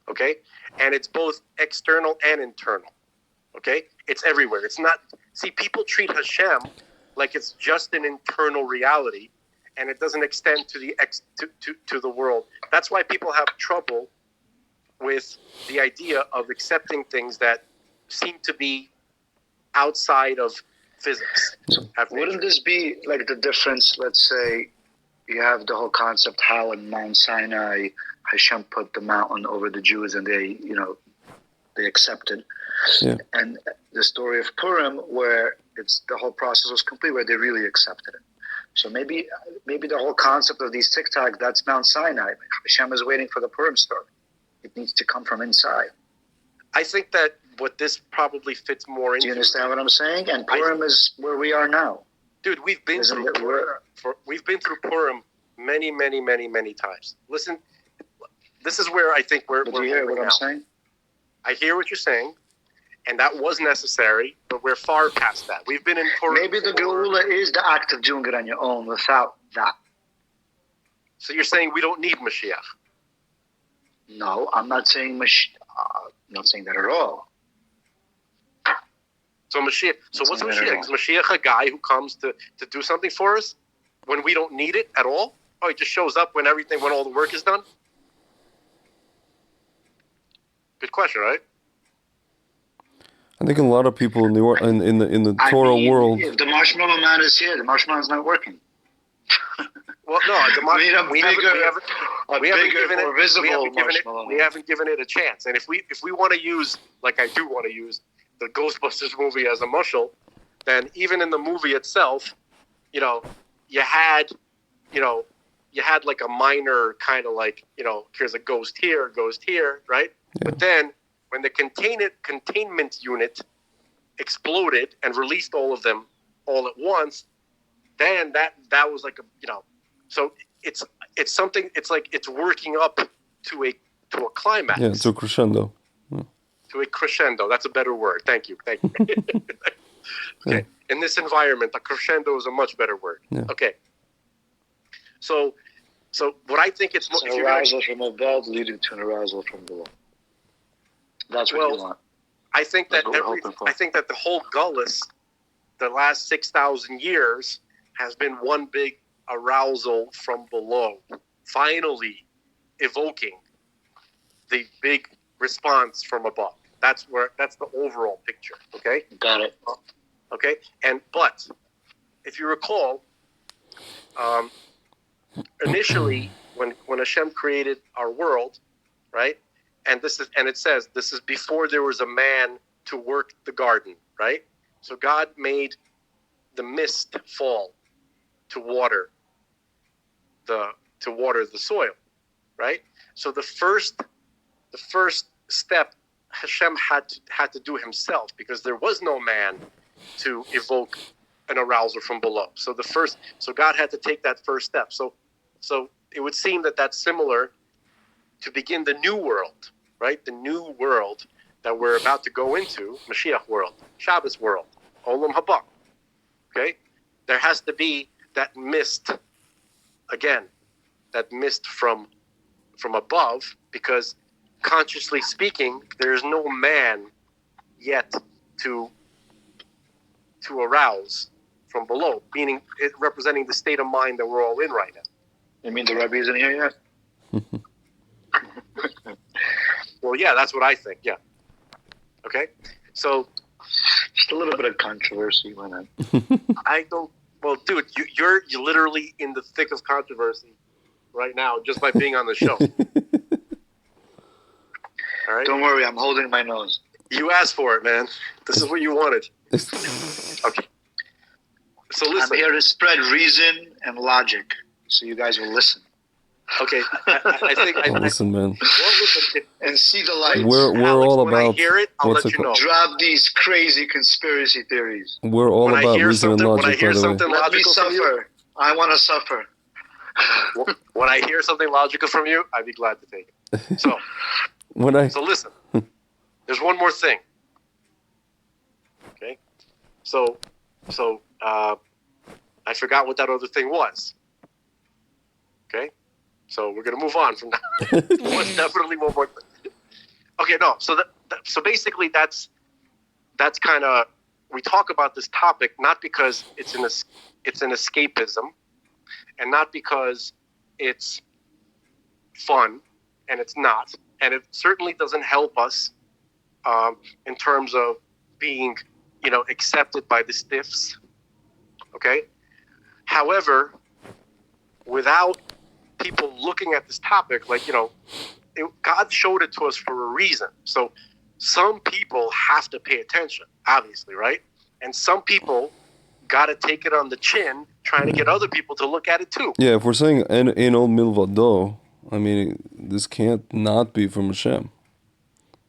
Speaker 3: Okay? And it's both external and internal. Okay? It's everywhere. It's not. See, people treat Hashem like it's just an internal reality, and it doesn't extend to the world. That's why people have trouble with the idea of accepting things that seem to be outside of physics.
Speaker 2: Wouldn't this be like the difference? Let's say you have the whole concept how in Mount Sinai Hashem put the mountain over the Jews, and they accepted.
Speaker 1: Yeah.
Speaker 2: And the story of Purim, where the whole process was complete, where they really accepted it. So maybe the whole concept of these TikTok, that's Mount Sinai. Hashem is waiting for the Purim story. It needs to come from inside.
Speaker 3: I think that what this probably fits more into.
Speaker 2: Do you understand what I'm saying? And Purim is where we are now.
Speaker 3: Dude, we've been through Purim many, many, many, many times. Listen, this is where I think we're.
Speaker 2: Do you hear what I'm saying?
Speaker 3: I hear what you're saying, and that was necessary, but we're far past that. We've been in Purim.
Speaker 2: Maybe the Geula is the act of doing it on your own without that.
Speaker 3: So you're saying we don't need Mashiach?
Speaker 2: No, I'm not saying not saying that at all.
Speaker 3: So Mashiach. So what's Mashiach? Is Mashiach a guy who comes to do something for us when we don't need it at all? Oh, he just shows up when all the work is done? Good question, right?
Speaker 1: I think a lot of people in the Torah world.
Speaker 2: If the Marshmallow Man is here, the Marshmallow's not working.
Speaker 3: Well, no, we haven't given it a chance. And if we want to use, like I do want to use, the Ghostbusters movie as a mushal, then even in the movie itself, you had like a minor kind of like, here's a ghost here, right? Yeah. But then when the containment unit exploded and released all of them all at once, then that was like so it's something, it's like it's working up to a climax.
Speaker 1: Yeah, to a crescendo. Yeah.
Speaker 3: To a crescendo. That's a better word. Thank you. Okay. Yeah. In this environment, a crescendo is a much better word. Yeah. Okay. So what I think it's
Speaker 2: an arousal from above leading to an arousal from below. That's what you want.
Speaker 3: I think that the whole gullus, the last 6,000 years, has been one big arousal from below, finally evoking the big response from above. That's the overall picture. Okay.
Speaker 2: Got it.
Speaker 3: Okay. But if you recall, initially when Hashem created our world, right? And it says this is before there was a man to work the garden, right? So God made the mist fall to water the soil, right? So the first step Hashem had to do himself, because there was no man to evoke an arousal from below. So God had to take that first step. So it would seem that that's similar to begin the new world, right? The new world that we're about to go into, Mashiach world, Shabbos world, Olam Haba. Okay? There has to be that mist, again, that mist from above, because consciously speaking, there is no man yet to arouse from below, meaning it representing the state of mind that we're all in right now.
Speaker 2: You mean the Rebbe isn't here yet?
Speaker 3: Well, yeah, that's what I think. Yeah. Okay. So,
Speaker 2: just a little bit of controversy went on.
Speaker 3: I don't. Well, dude, you're literally in the thick of controversy right now just by being on the show. All right.
Speaker 2: Don't worry, I'm holding my nose.
Speaker 3: You asked for it, man. This is what you wanted. Okay. So listen.
Speaker 2: I'm here to spread reason and logic, so you guys will listen.
Speaker 3: Okay, I think.
Speaker 1: Listen, man.
Speaker 3: Well, listen,
Speaker 2: and see the light.
Speaker 1: We're
Speaker 3: Alex,
Speaker 1: all
Speaker 3: when
Speaker 1: about.
Speaker 3: I hear it, I'll let you know.
Speaker 2: Drop these crazy conspiracy theories.
Speaker 1: We're all about reason and logic.
Speaker 3: When I hear something
Speaker 2: let
Speaker 3: logical
Speaker 2: me suffer.
Speaker 3: from you,
Speaker 2: I want to suffer.
Speaker 3: When I hear something logical from you, I'd be glad to take it. So, so listen. There's one more thing. Okay, so I forgot what that other thing was. Okay. So we're gonna move on from that. There's definitely one more thing. Okay, no. So so basically, that's kind of, we talk about this topic not because it's an escapism, and not because it's fun, and it's not, and it certainly doesn't help us in terms of being, accepted by the stiffs. Okay. However, without people looking at this topic, like, God showed it to us for a reason. So some people have to pay attention, obviously, right? And some people got to take it on the chin, trying to get other people to look at it too.
Speaker 1: Yeah, if we're saying ein ol milvado, I mean, this can't not be from Hashem.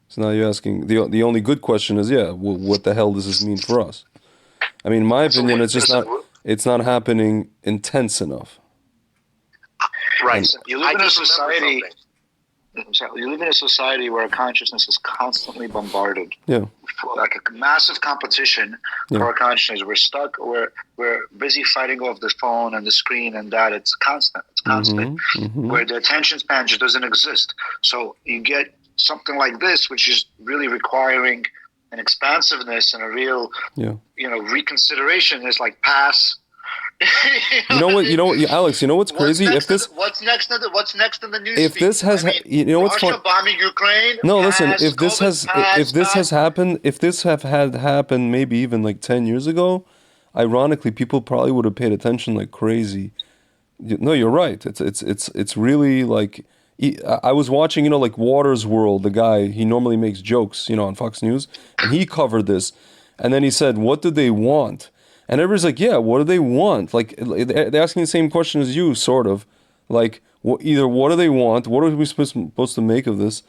Speaker 1: So now you're asking, the only good question is, what the hell does this mean for us? I mean, in my opinion, it's not happening intense enough.
Speaker 3: Right.
Speaker 2: You live in a society. You live in a society where consciousness is constantly bombarded.
Speaker 1: Yeah.
Speaker 2: Like a massive competition for our consciousness. We're stuck. We're busy fighting off the phone and the screen and that. It's constant. It's constant. Where the attention span just doesn't exist. So you get something like this, which is really requiring an expansiveness and a real, reconsideration. Is like pass.
Speaker 1: You know what, Alex? You know what's crazy?
Speaker 2: What's next in the news?
Speaker 1: If this has, what's
Speaker 2: Russia bombing Ukraine.
Speaker 1: No, listen. If this has happened, maybe even like 10 years ago, ironically, people probably would have paid attention like crazy. No, you're right. It's really like. I was watching, like Waters World, the guy. He normally makes jokes, on Fox News, and he covered this, and then he said, "What do they want?" And everybody's like, yeah, what do they want? Like, they're asking the same question as you, sort of. Like, either what do they want? What are we supposed to make of this?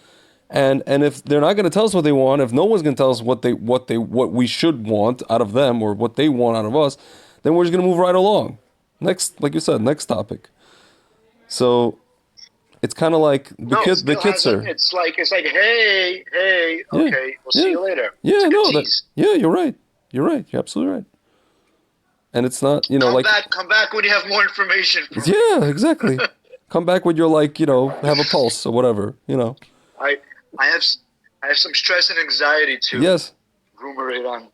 Speaker 1: And if they're not going to tell us what they want, if no one's going to tell us what we should want out of them or what they want out of us, then we're just going to move right along. Next, like you said, next topic. So it's kind of like the kids are.
Speaker 2: It's like, hey, okay, we'll see you later.
Speaker 1: Yeah, you're right. You're absolutely right. And it's not,
Speaker 2: come back when you have more information.
Speaker 1: Yeah, exactly. Come back when you're like, have a pulse or whatever,
Speaker 2: I have some stress and anxiety too.
Speaker 1: Yes.
Speaker 2: Ruminate on.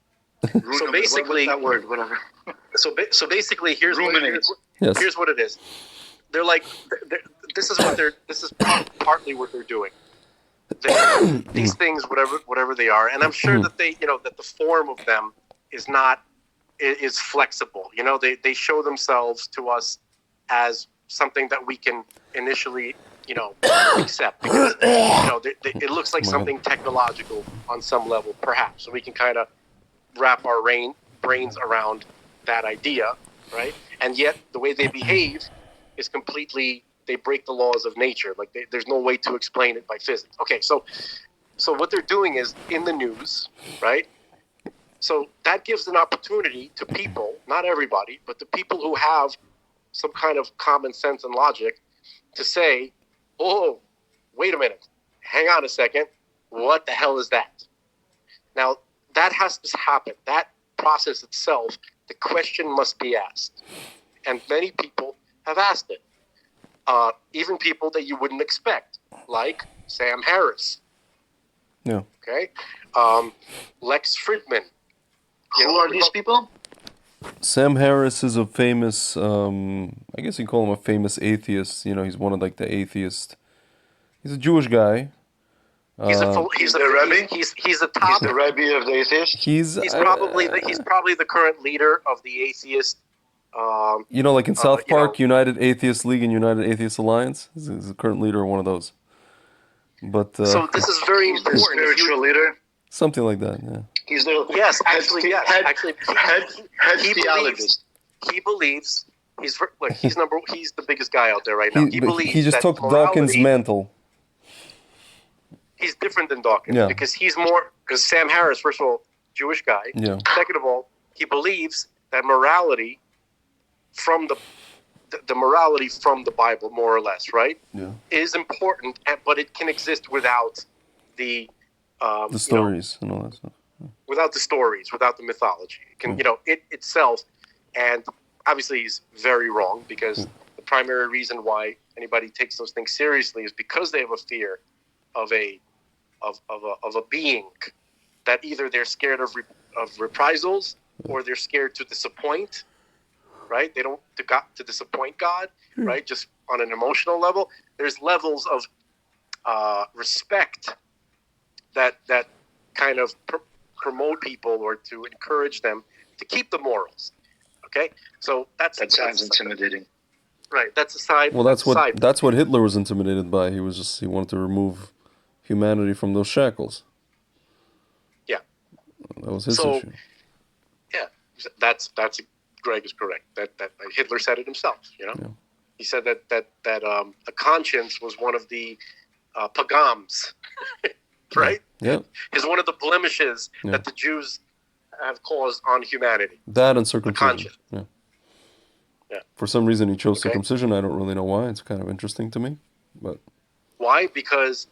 Speaker 3: So basically,
Speaker 2: that word, whatever.
Speaker 3: So basically, here's what it is. They're like, this is partly what they're doing. These things, whatever they are, and I'm sure that that the form of them is flexible. They show themselves to us as something that we can initially, accept because, it looks like something technological on some level, perhaps. So we can kind of wrap our brains around that idea, right? And yet the way they behave is completely, they break the laws of nature. Like there's no way to explain it by physics. Okay, so what they're doing is in the news, right? So that gives an opportunity to people, not everybody, but the people who have some kind of common sense and logic to say, oh, wait a minute, hang on a second, what the hell is that? Now, that has to happen. That process itself, the question must be asked. And many people have asked it. Even people that you wouldn't expect, like Sam Harris.
Speaker 1: Yeah.
Speaker 3: Okay? Lex Fridman.
Speaker 2: Who are these people?
Speaker 1: Sam Harris is a famous, I guess you call him a famous atheist. He's one of like the atheists. He's a Jewish guy.
Speaker 3: He's the Rebbe. He's the top.
Speaker 2: He's the Rebbe of the atheists.
Speaker 3: He's probably the current leader of the atheist.
Speaker 1: Like in South Park, United Atheist League and United Atheist Alliance. He's the current leader of one of those. But
Speaker 3: so this is very important.
Speaker 2: Spiritual leader.
Speaker 1: Something like that. Yeah.
Speaker 2: He's the head theologist.
Speaker 3: He believes he's the biggest guy out there right now.
Speaker 1: He just took Dawkins' mantle.
Speaker 3: He's different than Dawkins because because Sam Harris, first of all, Jewish guy.
Speaker 1: Yeah.
Speaker 3: Second of all, he believes that morality from the morality from the Bible, more or less, right?
Speaker 1: Yeah.
Speaker 3: Is important, but it can exist without the
Speaker 1: stories and all that stuff.
Speaker 3: Without the stories, without the mythology. It can, it itself, and obviously he's very wrong because the primary reason why anybody takes those things seriously is because they have a fear of a being that either they're scared of reprisals or they're scared to disappoint, right? They don't to disappoint God, right? Just on an emotional level. There's levels of respect that kind of promote people or to encourage them to keep the morals. Okay, so that
Speaker 2: sounds intimidating.
Speaker 3: Right. That's a side.
Speaker 1: Well, that's what Hitler was intimidated by. He wanted to remove humanity from those shackles.
Speaker 3: Yeah.
Speaker 1: That was his issue.
Speaker 3: Yeah. That's Greg is correct. That Hitler said it himself. You know.
Speaker 1: Yeah.
Speaker 3: He said that the conscience was one of the pagams, right?
Speaker 1: Yeah.
Speaker 3: Is one of the blemishes that the Jews have caused on humanity.
Speaker 1: That and circumcision.
Speaker 3: The conscience.
Speaker 1: Yeah.
Speaker 3: Yeah.
Speaker 1: For some reason, he chose circumcision. I don't really know why. It's kind of interesting to me, but
Speaker 3: why? Because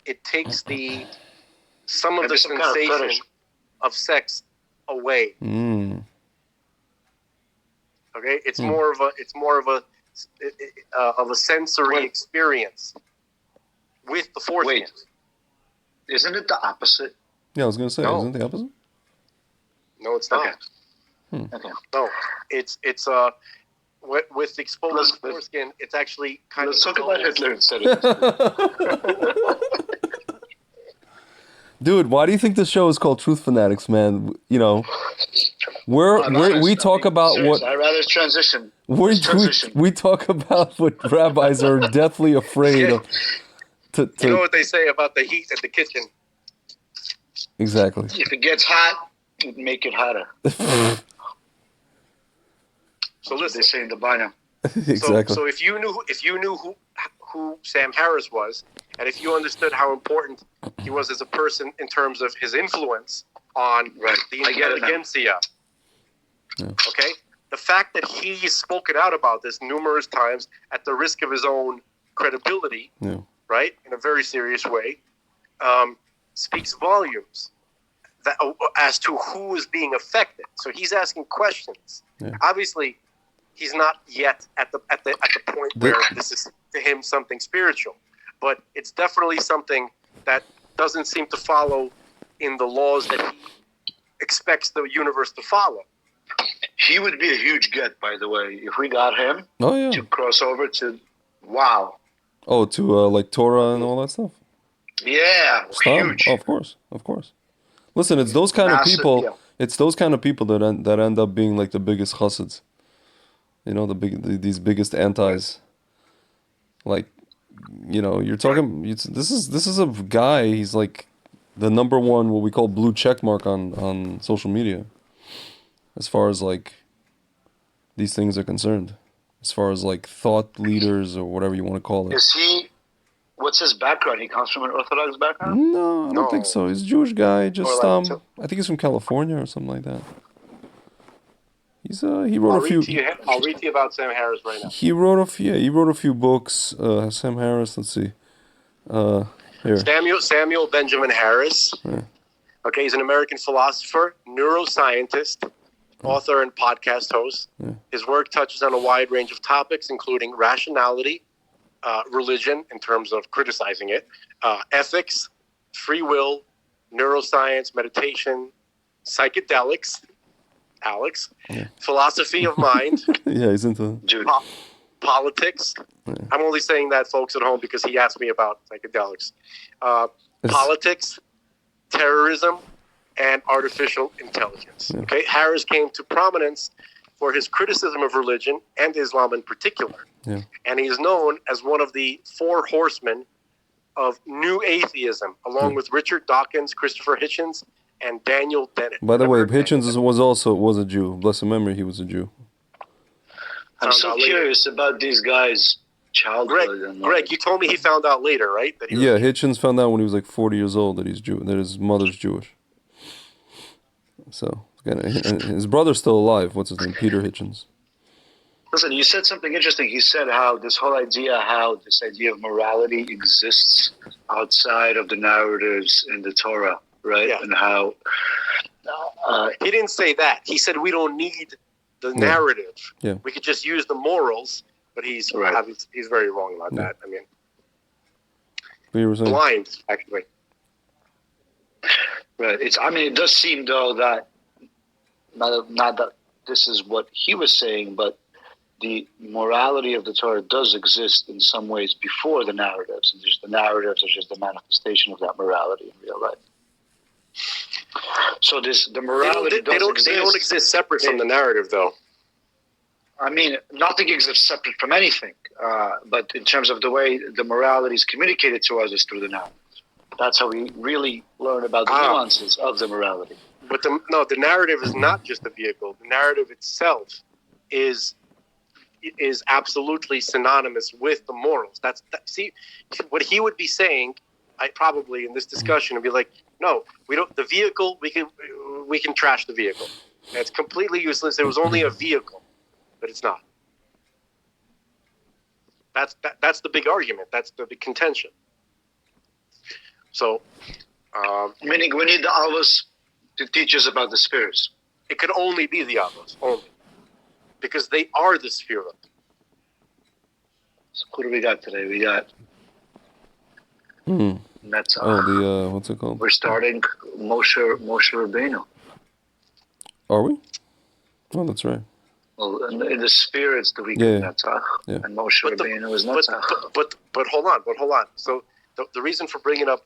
Speaker 3: it takes some of the sensation of sex away.
Speaker 1: Mm.
Speaker 3: Okay, it's more of a sensory experience with the foreskin.
Speaker 2: Wait, isn't it the opposite?
Speaker 1: Yeah, I was going to say, isn't it the opposite?
Speaker 3: No, it's not.
Speaker 2: Okay. Okay.
Speaker 3: No, it's with exposed foreskin. It's actually kind of.
Speaker 2: Let's talk about Hitler instead of this.
Speaker 1: Dude, why do you think this show is called Truth Fanatics, man? You know, we talk about what.
Speaker 2: I'd rather transition.
Speaker 1: We talk about what rabbis are deathly afraid of.
Speaker 3: You know what they say about the heat at the kitchen?
Speaker 1: Exactly.
Speaker 2: If it gets hot, make it hotter.
Speaker 3: So listen,
Speaker 2: they say in the Bible.
Speaker 1: Exactly.
Speaker 3: So if you knew who Sam Harris was, and if you understood how important he was as a person in terms of his influence on the intelligentsia, okay, the fact that he's spoken out about this numerous times at the risk of his own credibility, right, in a very serious way, speaks volumes as to who is being affected. So he's asking questions. Yeah. Obviously, he's not yet at the point where this is to him something spiritual, but it's definitely something that doesn't seem to follow in the laws that he expects the universe to follow.
Speaker 2: He would be a huge get, by the way, if we got him
Speaker 1: to
Speaker 2: cross over to
Speaker 1: to like Torah and all that stuff.
Speaker 2: Yeah, huge.
Speaker 1: Oh, of course. Listen, it's those kind of people. Yeah. It's those kind of people that end up being like the biggest chassids. You know, these biggest antis. Like, you know, you're talking. This is a guy. He's like the number one, what we call blue check mark on social media, as far as like these things are concerned. As far as like thought leaders or whatever you want to call it.
Speaker 2: Is he? What's his background? He comes from an Orthodox background?
Speaker 1: No, I don't think so. He's a Jewish guy. Just I think he's from California or something like that. He wrote a few.
Speaker 3: I'll read to you about Sam Harris right now.
Speaker 1: He wrote a few books. Sam Harris. Let's see. Here.
Speaker 3: Samuel Benjamin Harris. Yeah. Okay, he's an American philosopher, neuroscientist, author, and podcast host. Yeah. His work touches on a wide range of topics, including rationality, religion in terms of criticizing it, ethics, free will, neuroscience, meditation, psychedelics, philosophy of mind.
Speaker 1: Yeah, he's into
Speaker 3: politics. Yeah. I'm only saying that, folks at home, because he asked me about psychedelics. Politics, terrorism, and artificial intelligence. Yeah. Okay, Harris came to prominence for his criticism of religion and Islam in particular. Yeah. And he is known as one of the four horsemen of New Atheism, along with Richard Dawkins, Christopher Hitchens, and Daniel Dennett.
Speaker 1: By the way, Hitchens was a Jew. Bless his memory, he was a Jew.
Speaker 2: I'm so curious about these guys' childhood.
Speaker 3: Greg, you told me he found out later, right? That
Speaker 1: Hitchens found out when he was like 40 years old that he's Jew, that his mother's Jewish. So, and his brother's still alive. What's his name? Peter Hitchens.
Speaker 2: Listen, you said something interesting. You said how this idea of morality exists outside of the narratives in the Torah, right? Yeah. And how...
Speaker 3: he didn't say that. He said we don't need the narrative. Yeah. We could just use the morals, but he's very wrong about that. I mean...
Speaker 1: You were saying?
Speaker 3: Blind, actually.
Speaker 2: Right. It does seem, though, that not that this is what he was saying, but the morality of the Torah does exist in some ways before the narratives, and the narratives are just the manifestation of that morality in real life. So the morality
Speaker 3: they don't exist separate from the narrative, though.
Speaker 2: I mean, nothing is separate from anything. But in terms of the way the morality is communicated to us is through the narrative. That's how we really learn about the nuances of the morality.
Speaker 3: But the narrative is not just a vehicle. The narrative itself is absolutely synonymous with the morals. See, what he would be saying, I probably in this discussion would be like, no, we don't. The vehicle, we can trash the vehicle. It's completely useless. It was only a vehicle, but it's not. That's the big argument. That's the big contention. So,
Speaker 2: meaning we need the Avos to teach us about the spirits.
Speaker 3: It could only be the Avos, only. Because they are the Sphira.
Speaker 2: So who do we got today? We got... That's,
Speaker 1: what's it called?
Speaker 2: We're starting Moshe Rabbeinu.
Speaker 1: Are we? Oh, that's right.
Speaker 2: Well, in the spirits, the week of Netzach. Yeah. And Moshe Rabbeinu is Netzach.
Speaker 3: But hold on. So the reason for bringing up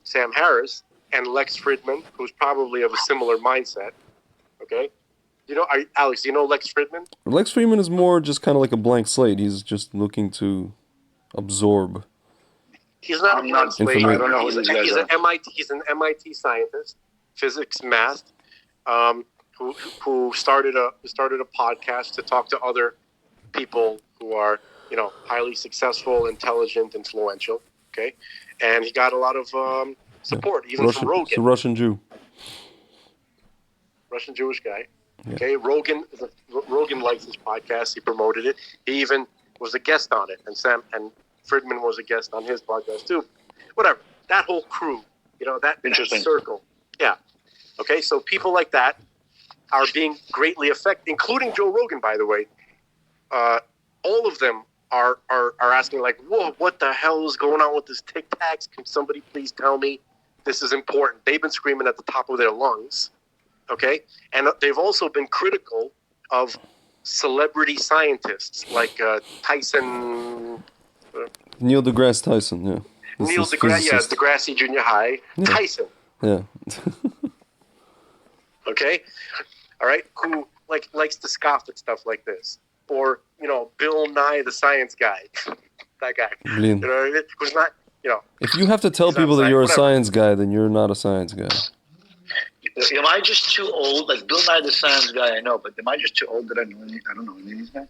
Speaker 3: Sam Harris and Lex Fridman, who's probably of a similar mindset, okay? Alex, do you know Lex Fridman?
Speaker 1: Lex Fridman is more just kind of like a blank slate. He's just looking to absorb.
Speaker 3: He's not a blank slate.
Speaker 2: I don't know who these guys are.
Speaker 3: He's an MIT scientist, physics, math, who started a podcast to talk to other people who are, highly successful, intelligent, influential. Okay, and he got a lot of support, even from Rogan.
Speaker 1: It's a Russian Jew.
Speaker 3: Russian Jewish guy. Okay, Rogan likes his podcast. He promoted it. He even was a guest on it, and Fridman was a guest on his podcast too. Whatever, that whole crew, that circle. Yeah. Okay, so people like that are being greatly affected, including Joe Rogan, by the way. All of them are asking like, whoa, what the hell is going on with this Tic Tacs? Can somebody please tell me this is important? They've been screaming at the top of their lungs. Okay, and they've also been critical of celebrity scientists like Tyson.
Speaker 1: Neil deGrasse Tyson, yeah.
Speaker 3: Neil deGrasse, Degrassi Junior High. Yeah. Tyson.
Speaker 1: Yeah.
Speaker 3: Okay, all right. Who likes to scoff at stuff like this, or Bill Nye the Science Guy, that guy.
Speaker 1: Brilliant.
Speaker 3: You know what I mean? Who's not,
Speaker 1: If you have to tell people that you're a science guy, then you're not a science guy.
Speaker 2: Am I just too old? Like Bill Nye the Science Guy, I know, but am I just too old that I don't know any of these guys?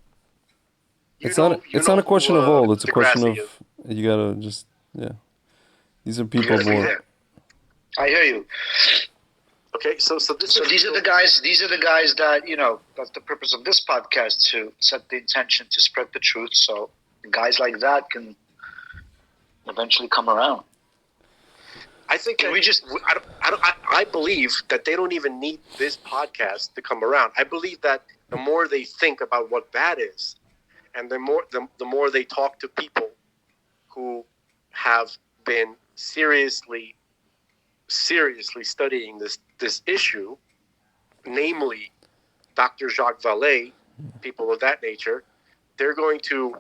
Speaker 1: It's not a question of old. It's a question of you gotta just These are people born.
Speaker 2: I hear you.
Speaker 3: Okay, so
Speaker 2: these are the guys. These are the guys that That's the purpose of this podcast, to set the intention to spread the truth, so guys like that can eventually come around.
Speaker 3: I think I believe that they don't even need this podcast to come around. I believe that the more they think about what bad is, and the more they talk to people who have been seriously studying this issue, namely Dr. Jacques Vallée, people of that nature, they're going to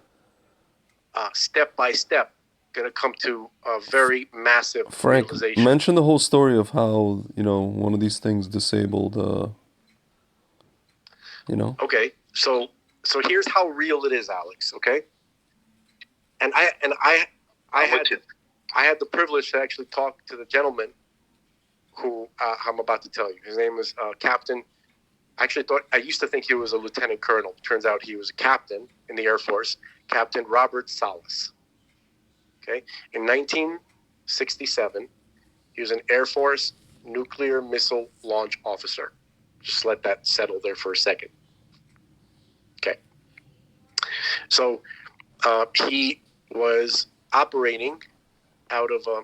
Speaker 3: step by step going to come to a very massive realization.
Speaker 1: Mention the whole story of how one of these things disabled.
Speaker 3: Okay, so here's how real it is, Alex. Okay, and I had the privilege to actually talk to the gentleman who I'm about to tell you. His name is Captain. I used to think he was a lieutenant colonel. Turns out he was a captain in the Air Force, Captain Robert Salas. Okay, in 1967, he was an Air Force nuclear missile launch officer. Just let that settle there for a second. Okay, so he was operating out of a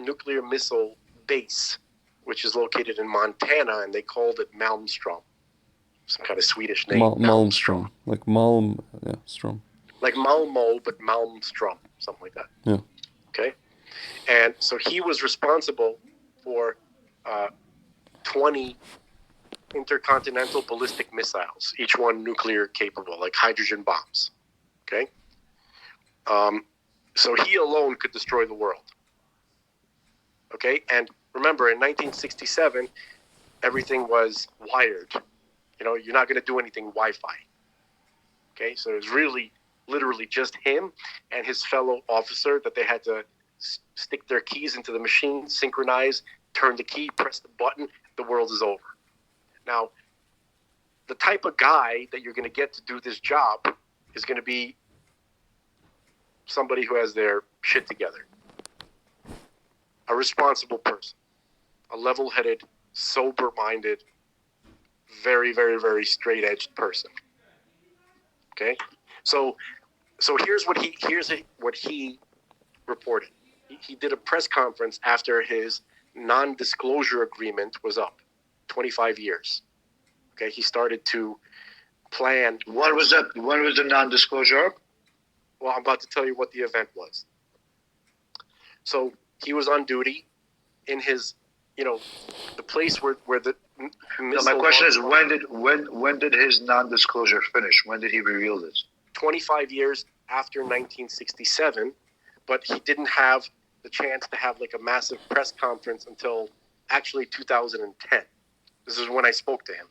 Speaker 3: nuclear missile base, which is located in Montana, and they called it Malmstrom. Some kind of Swedish name.
Speaker 1: Malmstrom. Like Strom.
Speaker 3: Like Malmo, but Malmstrom. Something like that.
Speaker 1: Yeah.
Speaker 3: Okay. And so he was responsible for 20 intercontinental ballistic missiles, each one nuclear capable, like hydrogen bombs. Okay. So he alone could destroy the world. Okay. And remember, in 1967, everything was wired. You're not going to do anything Wi-Fi. Okay, so it was really, literally just him and his fellow officer that they had to stick their keys into the machine, synchronize, turn the key, press the button, the world is over. Now, the type of guy that you're going to get to do this job is going to be somebody who has their shit together. A responsible person. A level-headed, sober-minded, very, very, very straight-edged person. Okay? So here's what he reported. He did a press conference after his non-disclosure agreement was up, 25 years. Okay, he started to plan.
Speaker 2: When was the non-disclosure?
Speaker 3: Well, I'm about to tell you what the event was. So he was on duty in his, the place where the.
Speaker 2: No, my question is, when did his non-disclosure finish? When did he reveal this?
Speaker 3: 25 years after 1967, but he didn't have the chance to have like a massive press conference until actually 2010. This is when I spoke to him.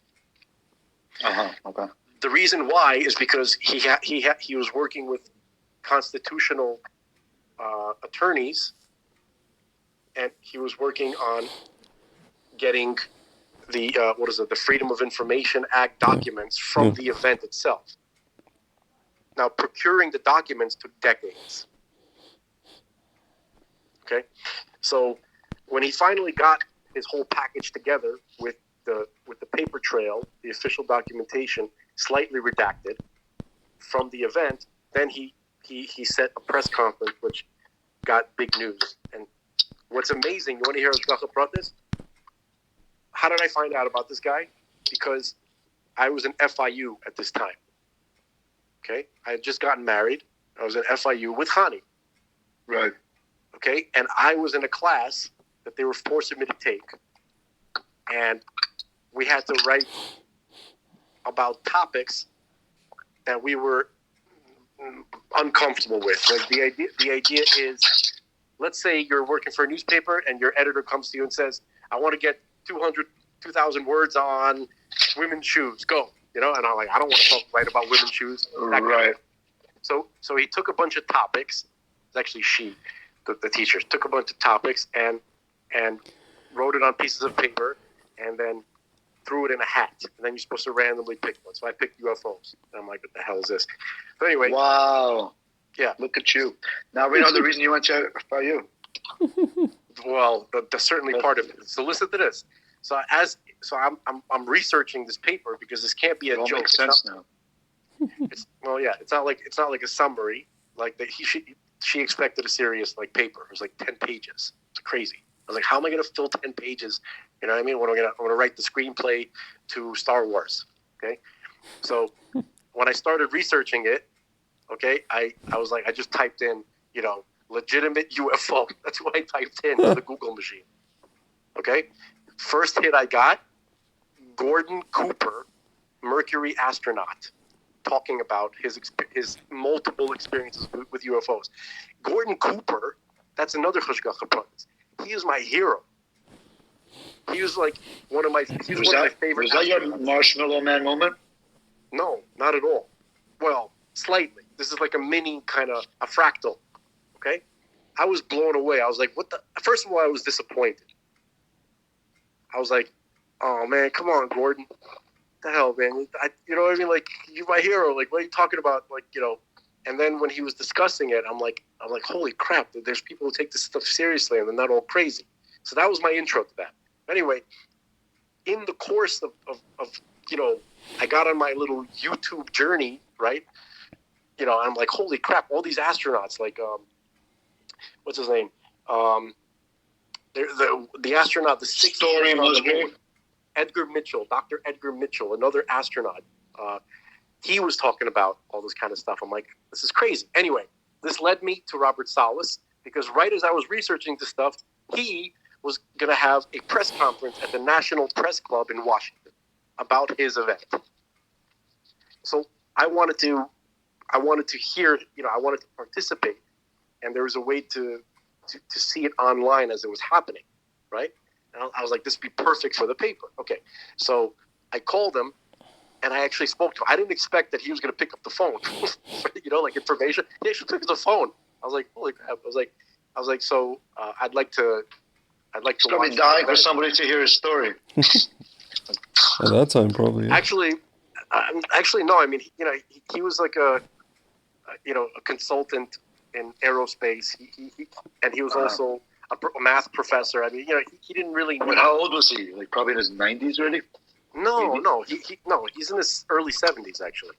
Speaker 2: Okay.
Speaker 3: The reason why is because he was working with constitutional attorneys, and he was working on getting the the Freedom of Information Act documents from the event itself. Now, procuring the documents took decades. Okay, so when he finally got his whole package together with the paper trail, the official documentation, slightly redacted from the event, then he set a press conference which got big news. And what's amazing, you want to hear about this? How did I find out about this guy? Because I was in FIU at this time. Okay, I had just gotten married. I was in FIU with Hani.
Speaker 2: Right.
Speaker 3: Okay, and I was in a class that they were forcing me to take, and we had to write about topics that we were uncomfortable with. Like the idea is, let's say you're working for a newspaper and your editor comes to you and says, "I want to get 2,000 words on women's shoes. Go." And I'm like, I don't want to write about women's shoes.
Speaker 2: Right.
Speaker 3: So he took a bunch of topics. It's actually the teacher took a bunch of topics and wrote it on pieces of paper and then threw it in a hat. And then you're supposed to randomly pick one. So I picked UFOs. And I'm like, what the hell is this? But anyway.
Speaker 2: Wow.
Speaker 3: Yeah.
Speaker 2: Look at you. Now we know the reason you went to FIU.
Speaker 3: Well, that's certainly part of it. So listen to this. So I'm researching this paper because this can't be a joke.
Speaker 2: Makes sense now.
Speaker 3: It's not like a summary. Like she expected a serious paper. It was like 10 pages. It's crazy. I was like, how am I going to fill 10 pages? You know what I mean? I'm going to write the screenplay to Star Wars. Okay. So when I started researching it, okay, I was like, I just typed in, legitimate UFO. That's what I typed in to the Google machine. Okay. First hit I got, Gordon Cooper, Mercury astronaut, talking about his multiple experiences with UFOs. Gordon Cooper, that's another Hashgacha Pratis. He is my hero. He was like one of my favorite.
Speaker 2: Was that your Marshmallow Man moment?
Speaker 3: No, not at all. Well, slightly. This is like a mini kind of a fractal. Okay? I was blown away. I was like, what the? First of all, I was disappointed. I was like, oh man, come on, Gordon. What the hell, man? You know what I mean? Like, you're my hero. Like, what are you talking about? And then when he was discussing it, I'm like, holy crap, there's people who take this stuff seriously and they're not all crazy. So that was my intro to that. Anyway, in the course of I got on my little YouTube journey, right? And I'm like, holy crap, all these astronauts, what's his name? The astronaut, the sixth
Speaker 2: story
Speaker 3: man on the
Speaker 2: moon,
Speaker 3: moon, Dr. Edgar Mitchell, another astronaut. He was talking about all this kind of stuff. I'm like, this is crazy. Anyway, this led me to Robert Salas because right as I was researching this stuff, he was going to have a press conference at the National Press Club in Washington about his event. So I wanted to hear, I wanted to participate, and there was a way to see it online as it was happening, right? And I was like, this would be perfect for the paper. Okay, so I called him, And I actually spoke to him. I didn't expect that he was going to pick up the phone, like information. He actually took the phone. I was like, holy crap! I was like, so I'd like to.
Speaker 2: He's probably dying for somebody to hear his story.
Speaker 1: At that time, probably. Yeah.
Speaker 3: Actually, no. I mean, he was like a consultant in aerospace. And he was also a math professor. I mean, he didn't really.
Speaker 2: I mean, how old was he? Like probably in his 90s already.
Speaker 3: No. He's in his early 70s actually.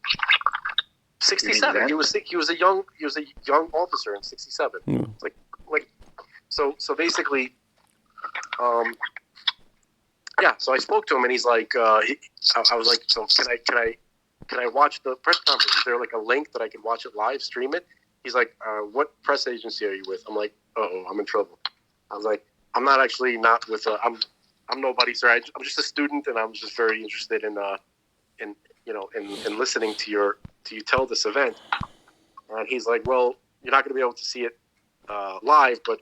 Speaker 3: 67. He was a young officer in 67.
Speaker 1: Mm.
Speaker 3: So basically, So I spoke to him and he's like, I was like, so can I watch the press conference? Is there like a link that I can watch it live, stream it? He's like, what press agency are you with? I'm like, I'm in trouble. I was like, I'm not with I'm nobody, sir. I'm just a student, and I'm just very interested in listening to you tell this event. And he's like, well, you're not going to be able to see it live, but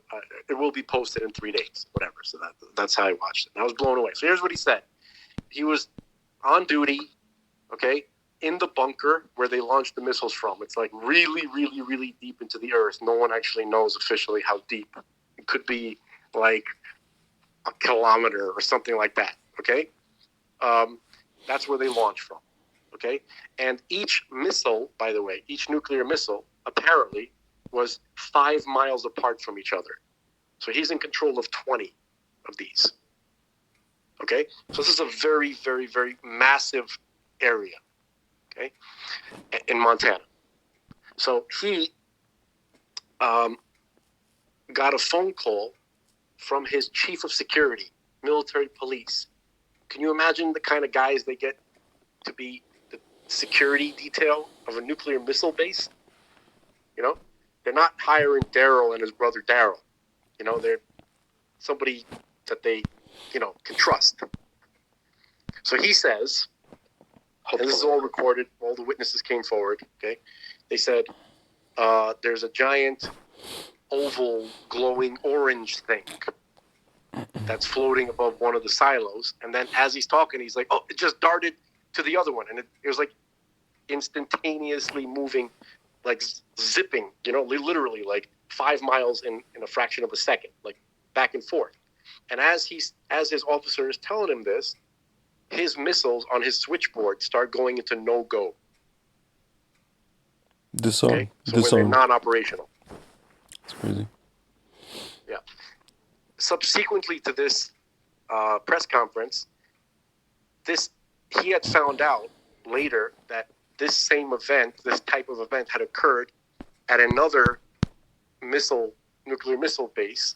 Speaker 3: it will be posted in 3 days, whatever. So that's how I watched it. And I was blown away. So here's what he said. He was on duty, okay, in the bunker where they launched the missiles from. It's like really, really, really deep into the earth. No one actually knows officially how deep. It could be like a kilometer or something like that, okay? That's where they launch from, okay? And each missile, by the way, each nuclear missile, apparently, was 5 miles apart from each other. So he's in control of 20 of these, okay? So this is a very, very, very massive area, okay, in Montana. So he got a phone call from his chief of security, military police. Can you imagine the kind of guys they get to be the security detail of a nuclear missile base? They're not hiring Daryl and his brother Daryl. They're somebody that they, can trust. So he says, and this is all recorded, all the witnesses came forward, okay? They said, there's a giant oval glowing orange thing that's floating above one of the silos. And then as he's talking, he's like, it just darted to the other one. And it was like instantaneously moving, like zipping, literally like 5 miles in a fraction of a second, like back and forth. And as his officer is telling him this, his missiles on his switchboard start going into no-go.
Speaker 1: Disarm.
Speaker 3: Okay? So when they're non-operational.
Speaker 1: That's crazy.
Speaker 3: Yeah. Subsequently to this press conference, he had found out later that this same event, this type of event, had occurred at another nuclear missile base,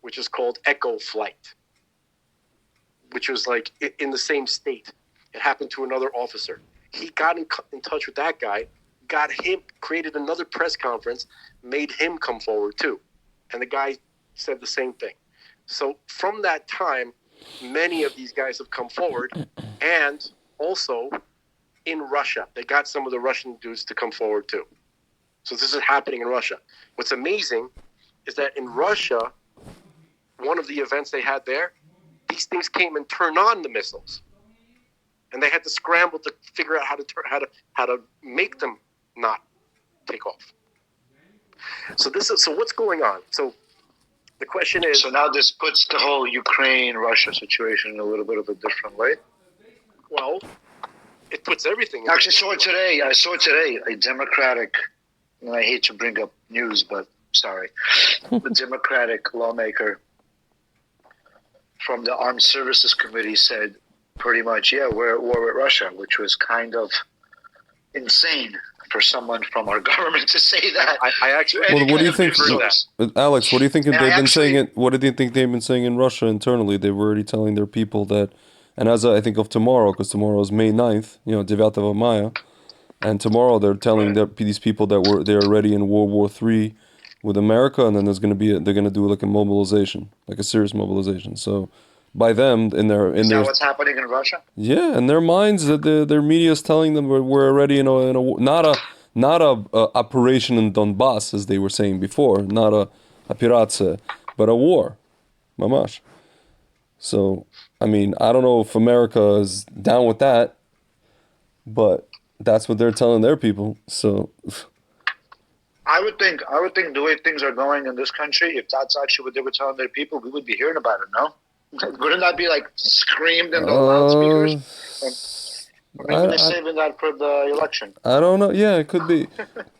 Speaker 3: which is called Echo Flight, which was like in the same state. It happened to another officer. He got in touch with that guy, got him, created another press conference, made him come forward too. And the guy said the same thing. So from that time, many of these guys have come forward. And also in Russia, they got some of the Russian dudes to come forward too. So this is happening in Russia. What's amazing is that in Russia, one of the events they had there, these things came and turned on the missiles, and they had to scramble to figure out how to make them not take off. So what's going on? So the question is.
Speaker 2: So now this puts the whole Ukraine-Russia situation in a little bit of a different light.
Speaker 3: Well, it puts everything.
Speaker 2: Actually, I saw today a Democratic. And I hate to bring up news, but sorry, a Democratic lawmaker from the Armed Services Committee said pretty much, we're at war with Russia, which was kind of insane for someone from our government to say that.
Speaker 3: I actually.
Speaker 1: Well, what do you think, Alex? What do you think they've been saying? What do you think they've been saying in Russia internally? They were already telling their people that, and as I think of tomorrow, because tomorrow is May 9th, 9 Maya, and tomorrow they're telling these people that they're already in World War III with America, and then they're going to do like a mobilization, like a serious mobilization. So by them in their
Speaker 2: is that what's happening in Russia?
Speaker 1: Yeah, in their minds, that their media is telling them we're already in a not a operation in Donbass as they were saying before, not a operация, but a war, mamash. So I mean, I don't know if America is down with that. but that's what they're telling their people. So
Speaker 2: I would think the way things are going in this country, if that's actually what they were telling their people, we would be hearing about it, no? Wouldn't that be like screamed in the loudspeakers? Or maybe they're saving that for the election.
Speaker 1: I don't know. Yeah, it could be.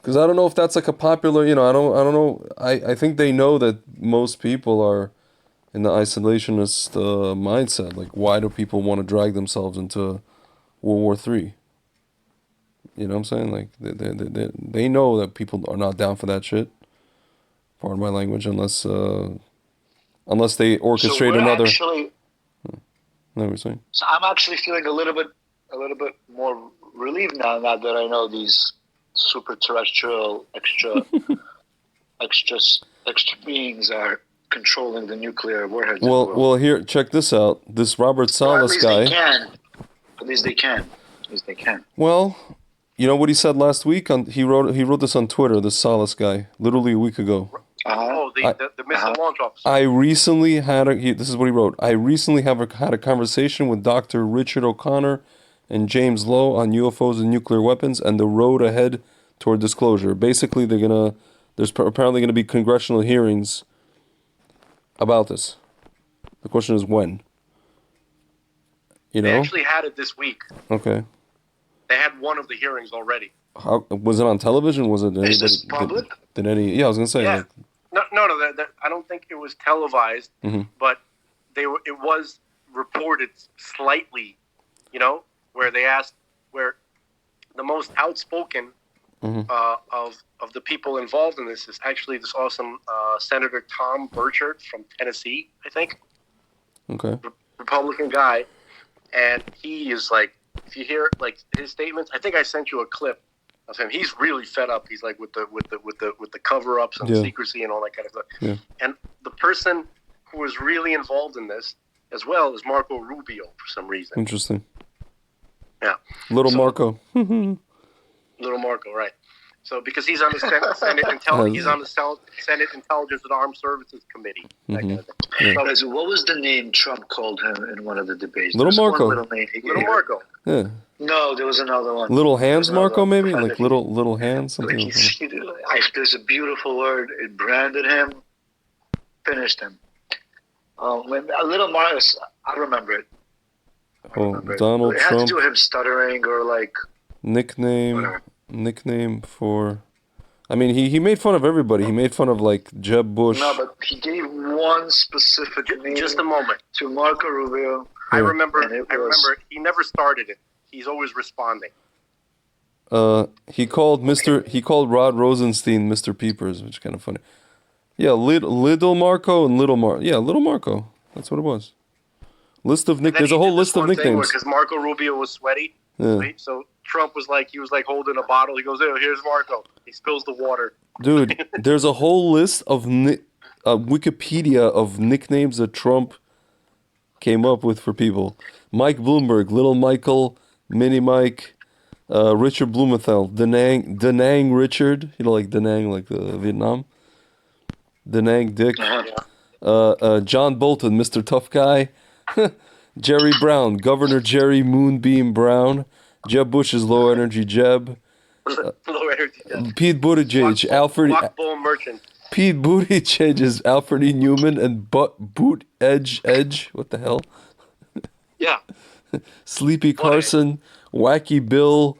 Speaker 1: Because I don't know if that's like a popular, I don't know. I think they know that most people are in the isolationist mindset. Like, why do people want to drag themselves into World War III? You know what I'm saying? Like, they know that people are not down for that shit. Pardon my language, unless they orchestrate another. No, we're saying.
Speaker 2: So I'm actually feeling a little bit more relieved now that I know these super terrestrial extra beings are controlling the nuclear warheads.
Speaker 1: Well, here, check this out. This Robert Salas guy.
Speaker 2: At least they can.
Speaker 1: Well, you know what he said last week? He wrote this on Twitter. This Salas guy, literally a week ago.
Speaker 3: The missile launch officer.
Speaker 1: I recently had this is what he wrote. I recently had a conversation with Dr. Richard O'Connor and James Lowe on UFOs and nuclear weapons and the road ahead toward disclosure. Basically, there's apparently gonna be congressional hearings about this. The question is when.
Speaker 3: They actually had it this week.
Speaker 1: Okay.
Speaker 3: They had one of the hearings already.
Speaker 1: How was it on television? Was it?
Speaker 2: Is this public?
Speaker 1: Did any? Yeah, I was gonna say.
Speaker 3: Yeah. No. I don't think it was televised, but it was reported slightly. Where they asked, where the most outspoken of the people involved in this is actually this awesome Senator Tom Burchard from Tennessee, I think.
Speaker 1: Okay.
Speaker 3: Republican guy, and he is like, if you hear like his statements, I think I sent you a clip of him. He's really fed up. He's like with the cover-ups and secrecy and all that kind of stuff.
Speaker 1: Yeah.
Speaker 3: And the person who was really involved in this as well is Marco Rubio for some reason.
Speaker 1: Interesting.
Speaker 3: Yeah.
Speaker 1: Little Marco.
Speaker 3: Little Marco, right? So because he's on the Senate Intelligence and Armed Services Committee. That kind of thing.
Speaker 2: Yeah. So what was the name Trump called him in one of the debates?
Speaker 1: Little Marco.
Speaker 3: Little Marco.
Speaker 1: Yeah.
Speaker 2: No, there was another one.
Speaker 1: Little Hands Marco, maybe? Like little hands? Something
Speaker 2: there's a beautiful word. It branded him, finished him. When Little Marcus, I remember it.
Speaker 1: Donald
Speaker 2: it
Speaker 1: Trump.
Speaker 2: It had to do with him stuttering or like...
Speaker 1: Nickname for... I mean, he made fun of everybody. He made fun of, like, Jeb Bush.
Speaker 2: No, but he gave one specific name.
Speaker 3: Just a moment.
Speaker 2: To Marco Rubio.
Speaker 1: Yeah.
Speaker 3: I remember he never started it. He's always responding.
Speaker 1: He called Rod Rosenstein Mr. Peepers, which is kind of funny. Yeah, Little Marco and Little Marco. Yeah, Little Marco. That's what it was. List of nicknames. There's a whole list of nicknames.
Speaker 3: Because Marco Rubio was sweaty.
Speaker 1: Yeah.
Speaker 3: Right? So Trump was like holding a bottle. He goes, "Oh, here's Marco." He spills the water.
Speaker 1: Dude, there's a whole list of Wikipedia of nicknames that Trump came up with for people. Mike Bloomberg, Little Michael, Mini Mike, Richard Blumenthal, Da Nang Richard. Like Da Nang, like the Vietnam. Da Nang Dick. John Bolton, Mr. Tough Guy. Jerry Brown, Governor Jerry Moonbeam Brown. Jeb Bush's Low Energy Jeb.
Speaker 3: Low Energy Jeb.
Speaker 1: Pete Buttigieg, Alfred.
Speaker 3: Bull Merchant.
Speaker 1: Pete Buttigieg is Alfred E. Newman and Boot Edge. What the hell?
Speaker 3: Yeah.
Speaker 1: Sleepy Carson, Wacky Bill,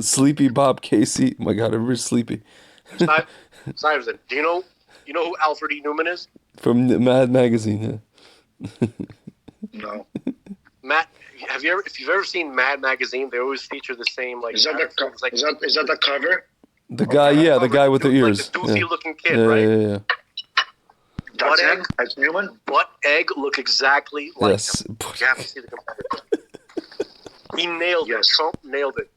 Speaker 1: Sleepy Bob Casey. Oh my God, everybody's sleepy.
Speaker 3: Stuyvesant, do you know who Alfred E. Newman is?
Speaker 1: From Mad Magazine. Yeah.
Speaker 3: No. Matt, if you've ever seen Mad Magazine, they always feature the same like.
Speaker 2: Is that the cover?
Speaker 1: The guy, the guy with the ears.
Speaker 3: Like the doofy-looking kid, right?
Speaker 1: Yeah.
Speaker 2: Butt Egg? That's Newman?
Speaker 3: Butt Egg look exactly like him. You have to see the comparison. He nailed it. Trump nailed it.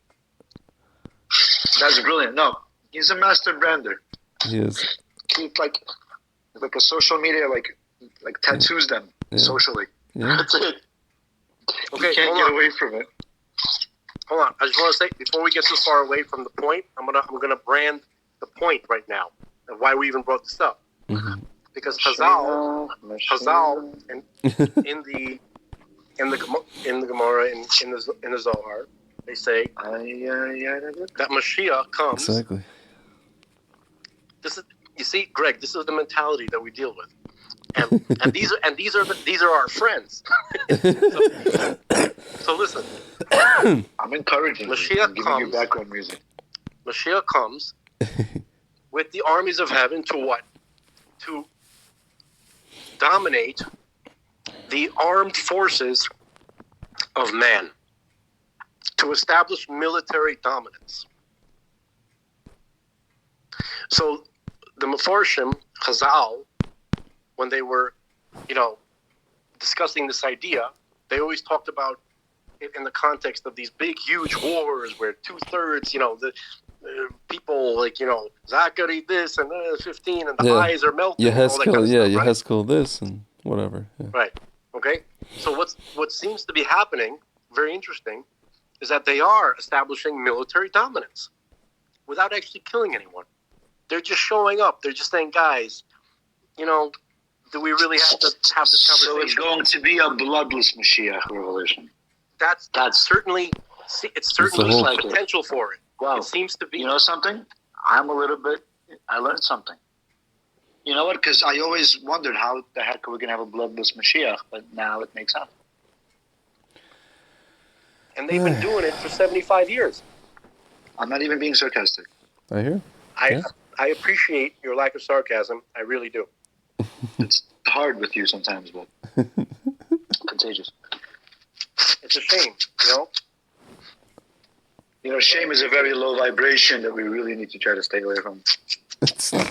Speaker 2: That's brilliant. No, he's a master brander.
Speaker 1: He is.
Speaker 2: He like a social media, like tattoos them socially.
Speaker 1: Yeah.
Speaker 2: That's it.
Speaker 3: Okay,
Speaker 2: you can't get away from it.
Speaker 3: Hold on. I just want to say, before we get too far away from the point, I'm gonna brand the point right now of why we even brought this up.
Speaker 1: Mm-hmm.
Speaker 3: Because Chazal, in the Gemara in the Zohar, They say that Mashiach comes.
Speaker 1: Exactly.
Speaker 3: You see, Greg, this is the mentality that we deal with, and these are our friends. so listen,
Speaker 2: I'm encouraging.
Speaker 3: Mashiach
Speaker 2: giving
Speaker 3: comes.
Speaker 2: You background music.
Speaker 3: Mashiach comes with the armies of heaven to what? To dominate the armed forces of man, to establish military dominance. So the Mefarshim, Chazal, when they were, discussing this idea, they always talked about it in the context of these big, huge wars where 2/3, the people Zachary this and 15 and the eyes are melting.
Speaker 1: Yehezkel this and whatever. Yeah.
Speaker 3: Right. Okay. So what seems to be happening, very interesting, is that they are establishing military dominance without actually killing anyone. They're just showing up. They're just saying, guys, do we really have to have this conversation?
Speaker 2: So it's going to be a bloodless Mashiach revolution.
Speaker 3: That's certainly, it's certainly potential for it.
Speaker 2: Wow.
Speaker 3: It seems to be.
Speaker 2: You know something? I learned something. You know what? Because I always wondered how the heck we're going to have a bloodless Mashiach, but now it makes sense.
Speaker 3: And they've been doing it for 75 years.
Speaker 2: I'm not even being sarcastic.
Speaker 1: I hear.
Speaker 3: I appreciate your lack of sarcasm. I really do.
Speaker 2: It's hard with you sometimes, but contagious.
Speaker 3: It's a shame,
Speaker 2: shame is a very low vibration that we really need to try to stay away from.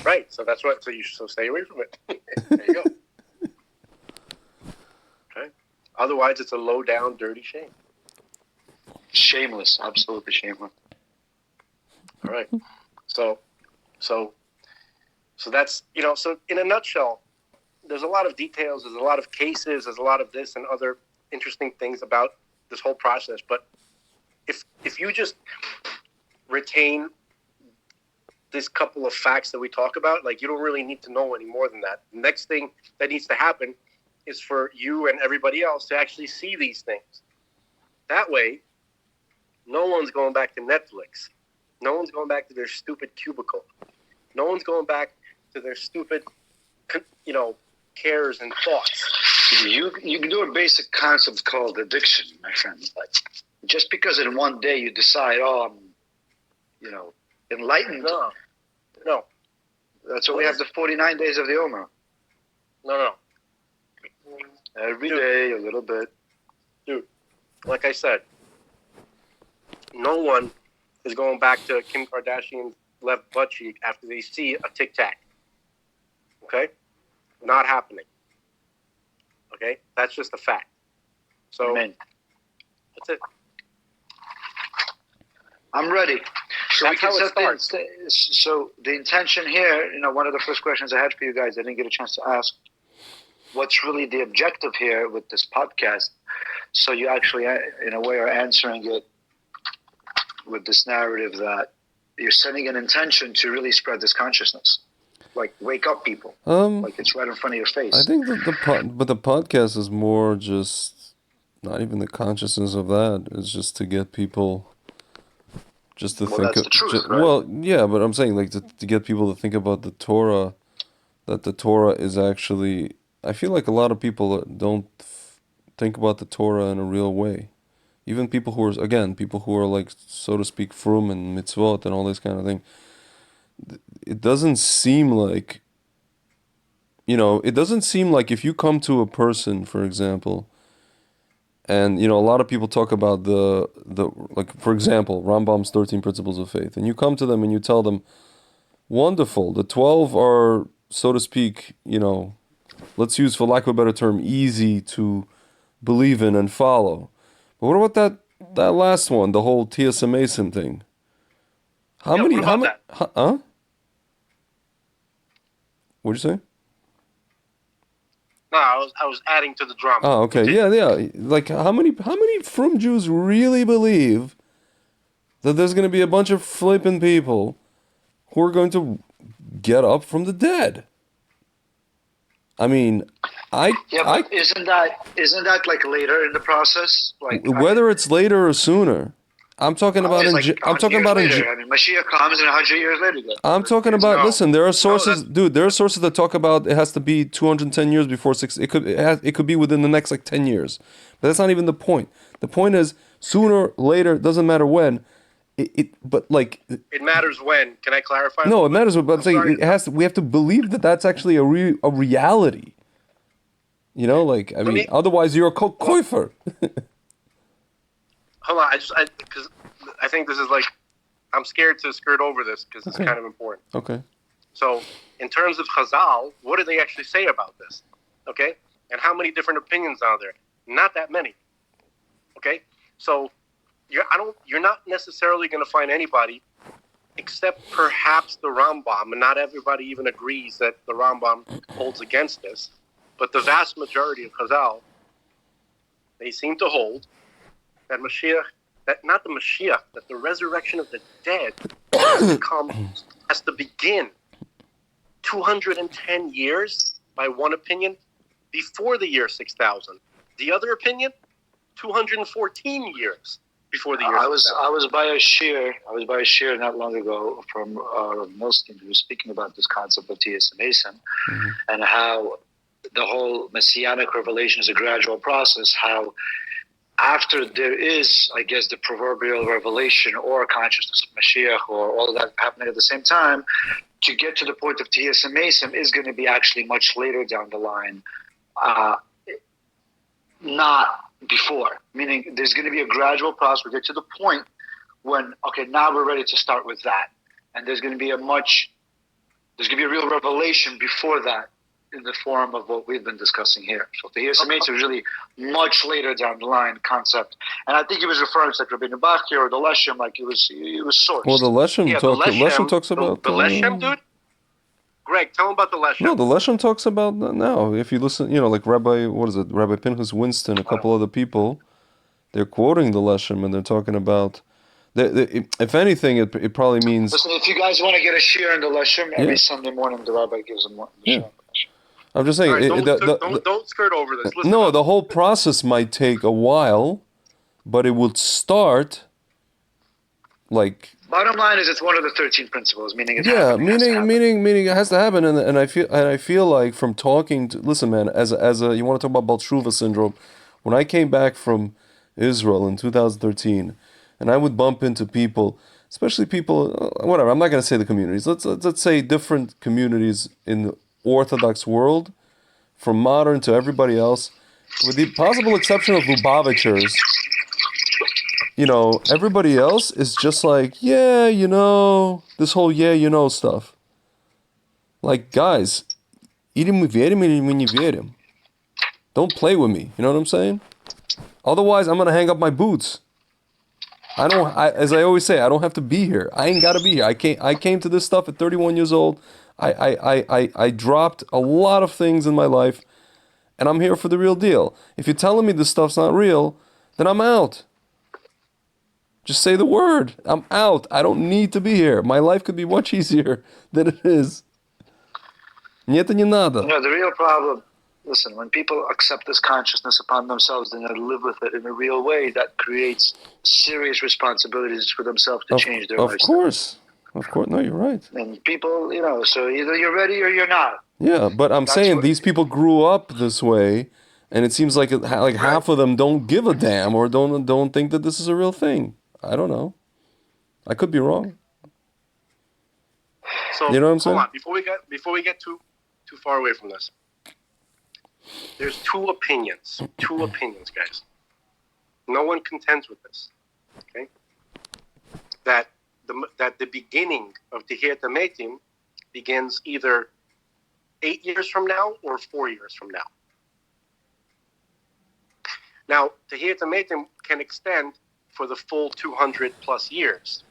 Speaker 3: Right. So that's what. So stay away from it. There you go. Okay. Otherwise, it's a low down, dirty shame.
Speaker 2: Shameless, absolutely shameless.
Speaker 3: All right. So that's So in a nutshell, there's a lot of details. There's a lot of cases. There's a lot of this and other interesting things about this whole process. But if you just retain this couple of facts that we talk about, you don't really need to know any more than that. The next thing that needs to happen is for you and everybody else to actually see these things. That way, no one's going back to Netflix. No one's going back to their stupid cubicle. No one's going back to their stupid, cares and thoughts.
Speaker 2: You can do a basic concept called addiction, my friend. Just because in one day you decide, I'm, enlightened.
Speaker 3: No.
Speaker 2: That's why we have the 49 days of the Omer.
Speaker 3: No.
Speaker 2: Every day, a little bit.
Speaker 3: Dude, like I said, no one is going back to Kim Kardashian's left butt cheek after they see a Tic Tac. Okay? Not happening. Okay? That's just a fact. So,
Speaker 2: Amen.
Speaker 3: That's it.
Speaker 2: I'm ready. So
Speaker 3: That's how it starts.
Speaker 2: So the intention here, one of the first questions I had for you guys, I didn't get a chance to ask, what's really the objective here with this podcast? So you actually, in a way, are answering it with this narrative that you're setting an intention to really spread this consciousness. Wake up people. It's right in front of your face.
Speaker 1: I think that the podcast is more just not even the consciousness of that. It's just to get people just to think
Speaker 2: that's
Speaker 1: of
Speaker 2: the truth, right?
Speaker 1: Well, yeah, but I'm saying to get people to think about the Torah, that the Torah is actually, I feel like a lot of people don't think about the Torah in a real way. Even people who are so to speak frum and mitzvot and all this kind of thing. It doesn't seem like, if you come to a person, for example, and, a lot of people talk about for example, Rambam's 13 Principles of Faith, and you come to them and you tell them, wonderful, the 12 are, so to speak, let's use, for lack of a better term, easy to believe in and follow. But what about that last one, the whole T.S. Mason thing? How many? What'd you say?
Speaker 3: No, I was adding to the drama.
Speaker 1: Oh, okay. Yeah. How many frum Jews really believe that there's going to be a bunch of flipping people who are going to get up from the dead? I mean,
Speaker 2: isn't that later in the process?
Speaker 1: Whether it's later or sooner, I'm talking about I'm talking about
Speaker 2: later. I mean, Mashiach comes and 100 years later.
Speaker 1: I'm talking about. Listen, there are sources, dude. There are sources that talk about it has to be 210 years before 6. It could be within the next like 10 years, but that's not even the point. The point is sooner, later, doesn't matter when. But like.
Speaker 3: It matters when. Can I clarify?
Speaker 1: No, it matters. But I'm saying it has to. We have to believe that that's actually a reality. You know, like I mean, otherwise you're a koifer.
Speaker 3: Hold on, because I think this is like, I'm scared to skirt over this because it's kind of important.
Speaker 1: Okay.
Speaker 3: So, in terms of Chazal, what do they actually say about this? Okay? And how many different opinions are there? Not that many. Okay? So, you're not necessarily going to find anybody, except perhaps the Rambam, and not everybody even agrees that the Rambam holds against this, but the vast majority of Chazal, they seem to hold that Mashiach, not the Mashiach, that the resurrection of the dead has to begin 210 years, by one opinion, before the year 6000. The other opinion, 214 years before the year 6000.
Speaker 2: I was by a shir not long ago from Milstein, who was speaking about this concept of T.S. Mason, and how the whole messianic revelation is a gradual process, how after there is, I guess, the proverbial revelation or consciousness of Mashiach or all of that happening at the same time, to get to the point of T.S. Mason is going to be actually much later down the line, not before. Meaning there's going to be a gradual process. We get to the point when, okay, now we're ready to start with that. And there's going to be a real revelation before that, in the form of what we've been discussing here. So the T.S. was really much later down the line concept. And I think he was referring to like Rabbi Nebuchadnezzar or the Leshem, like it was sourced.
Speaker 1: Well, the Leshem, talks about...
Speaker 3: The Leshem, dude? Greg, tell him about the Leshem.
Speaker 1: No, the Leshem talks about now. If you listen, like Rabbi Pinchas Winston, a couple other people, they're quoting the Leshem and they're talking about... if anything, it probably means...
Speaker 2: Listen, if you guys want to get a share in the Leshem, every Sunday morning the rabbi gives them one.
Speaker 1: I'm just saying...
Speaker 3: Right, don't skirt over this. Listen
Speaker 1: the whole process might take a while, but it would start like...
Speaker 2: Bottom line is it's one of the 13 principles, meaning it
Speaker 1: meaning it has to happen, and I feel like from talking to... Listen, man, as a you want to talk about Baal Tshuva syndrome, when I came back from Israel in 2013, and I would bump into people, especially people, whatever, I'm not going to say the communities, let's say different communities in the Orthodox world, from modern to everybody else, with the possible exception of Lubavitchers, everybody else is just like, this whole stuff. Like, guys, don't play with me, you know what I'm saying? Otherwise, I'm going to hang up my boots. As I always say, I don't have to be here. I ain't got to be here. I came to this stuff at 31 years old. I dropped a lot of things in my life, and I'm here for the real deal. If you're telling me this stuff's not real, then I'm out. Just say the word. I'm out. I don't need to be here. My life could be much easier than it is. Нет, не надо.
Speaker 2: The real problem, listen, when people accept this consciousness upon themselves and they live with it in a real way, that creates serious responsibilities for themselves to change their lifestyle.
Speaker 1: Of course. No, you're right.
Speaker 2: And people, so either you're ready or you're not.
Speaker 1: Yeah, but I'm saying these people grew up this way, and it seems like half of them don't give a damn or don't think that this is a real thing. I don't know. I could be wrong.
Speaker 3: So,
Speaker 1: you know what I'm saying?
Speaker 3: Hold on. Before we get too far away from this, there's two opinions, guys. No one contends with this. Okay, that the beginning of Tehiyat HaMetim begins either 8 years from now or 4 years from now. Now, Tehiyat HaMetim can extend for the full 200 plus years.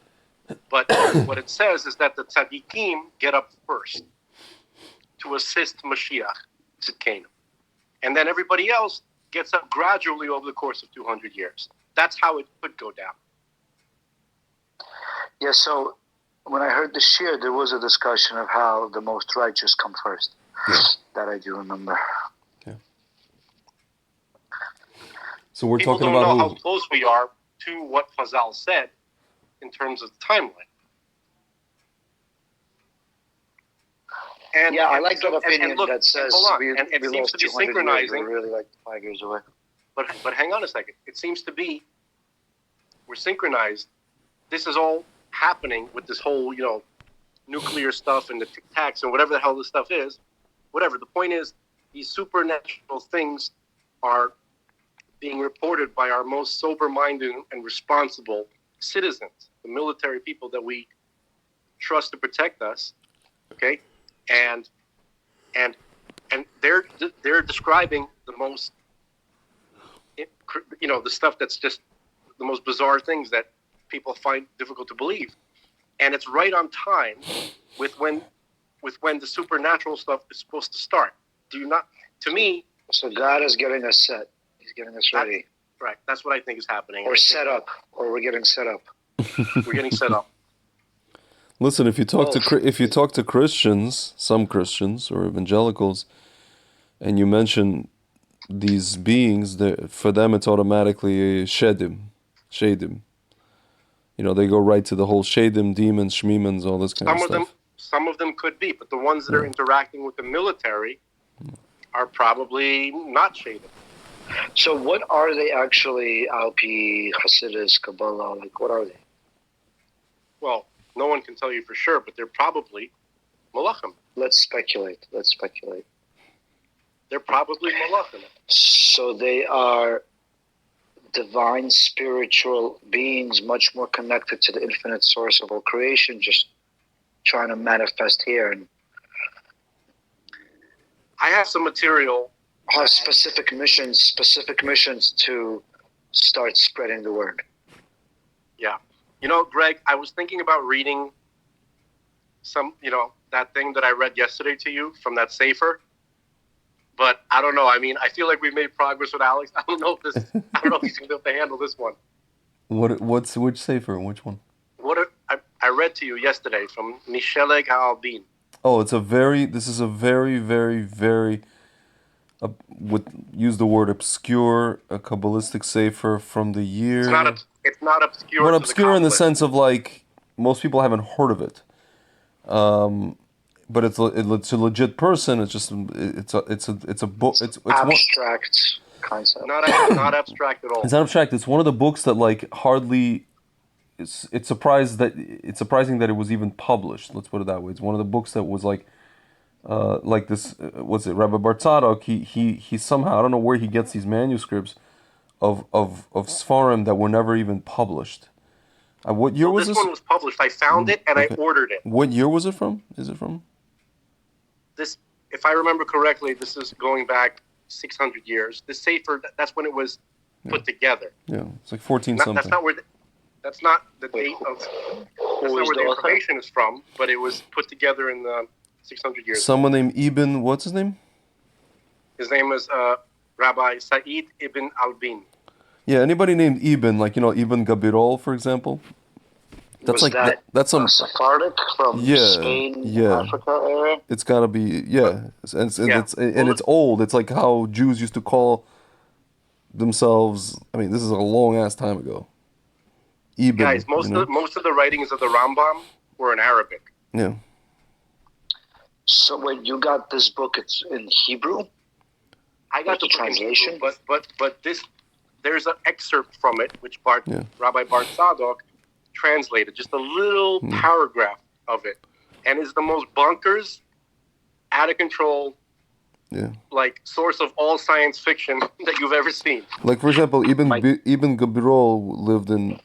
Speaker 3: But what it says is that the tzaddikim get up first to assist Mashiach, Tzidkenu. And then everybody else gets up gradually over the course of 200 years. That's how it could go down.
Speaker 2: Yeah, so when I heard the shir, there was a discussion of how the most righteous come first. Yeah. That I do remember.
Speaker 1: Yeah. So we're
Speaker 3: People
Speaker 1: talking
Speaker 3: don't
Speaker 1: about
Speaker 3: know how close we are to what Chazal said, in terms of the timeline. And,
Speaker 2: I like that opinion that says
Speaker 3: it seems to be synchronizing.
Speaker 2: We're really like 5 years away.
Speaker 3: But hang on a second. It seems to be we're synchronized. This is all happening with this whole, nuclear stuff and the Tic Tacs and whatever the hell this stuff is. Whatever. The point is, these supernatural things are being reported by our most sober-minded and responsible citizens, the military people that we trust to protect us. Okay, and they're describing the most, the stuff that's just the most bizarre things that people find difficult to believe, and it's right on time with when the supernatural stuff is supposed to start. Do you not? To me,
Speaker 2: so God is getting us set. He's getting us ready.
Speaker 3: Right. That's what I think is happening.
Speaker 2: Or set up. Or we're getting set up.
Speaker 3: We're getting set up.
Speaker 1: Listen, if you talk to Christians, some Christians or evangelicals, and you mention these beings, for them it's automatically shadim. They go right to the whole shadim, demons, shmimans, all this kind of stuff.
Speaker 3: Some of them could be, but the ones that are interacting with the military are probably not shadim.
Speaker 2: So what are they actually, Alpi, Hasidus, Kabbalah, what are they?
Speaker 3: Well, no one can tell you for sure, but they're probably malachim.
Speaker 2: Let's speculate.
Speaker 3: They're probably malachim.
Speaker 2: So they are divine spiritual beings, much more connected to the infinite source of all creation, just trying to manifest here. And
Speaker 3: I have some material.
Speaker 2: Have specific missions to start spreading the word.
Speaker 3: Yeah. Greg, I was thinking about reading some, that thing that I read yesterday to you from that Sefer. But I don't know. I mean, I feel like we've made progress with Alex. I don't know if he's going to be able to handle this one.
Speaker 1: Which Sefer? Which one?
Speaker 3: I read to you yesterday from Misheleg HaAlbin.
Speaker 1: Oh, this is a very, very, very, use the word obscure, a Kabbalistic Sefer from the year.
Speaker 3: It's not obscure.
Speaker 1: But obscure in the sense of most people haven't heard of it. But it's a legit person. It's just it's a book. It's
Speaker 2: abstract concept.
Speaker 3: Not abstract at all.
Speaker 1: It's not abstract. It's one of the books that hardly. It's surprising that it was even published. Let's put it that way. It's one of the books that was like this. What's it? Rabbi Baal Tshuva. He somehow, I don't know where he gets these manuscripts of Sfarim that were never even published. What year was this?
Speaker 3: This one was published. I found it and I ordered it.
Speaker 1: What year was it from? Is it from?
Speaker 3: This, if I remember correctly, this is going back 600 years. This Sefer, that's when it was put together.
Speaker 1: Yeah, it's like 14 something.
Speaker 3: That's not the date of. That's not where the information is from, but it was put together in the 600 years.
Speaker 1: Someone named Ibn, what's his name?
Speaker 3: His name is Rabbi Said Ibn Albin.
Speaker 1: Yeah, anybody named Ibn, Ibn Gabirol, for example. That's that's some
Speaker 2: Sephardic from Spain, Africa area.
Speaker 1: It's got to be it's old. It's like how Jews used to call themselves. I mean, this is a long ass time ago. Ibn,
Speaker 3: guys, most of the writings of the Rambam were in Arabic.
Speaker 1: Yeah.
Speaker 2: So when you got this book, it's in Hebrew.
Speaker 3: I got the translation, Hebrew, but there's an excerpt from it, which Rabbi Bar Tzadok translated, just a little paragraph of it, and is the most bonkers, out of control, source of all science fiction that you've ever seen.
Speaker 1: Like, for example, Ibn Gabirol lived in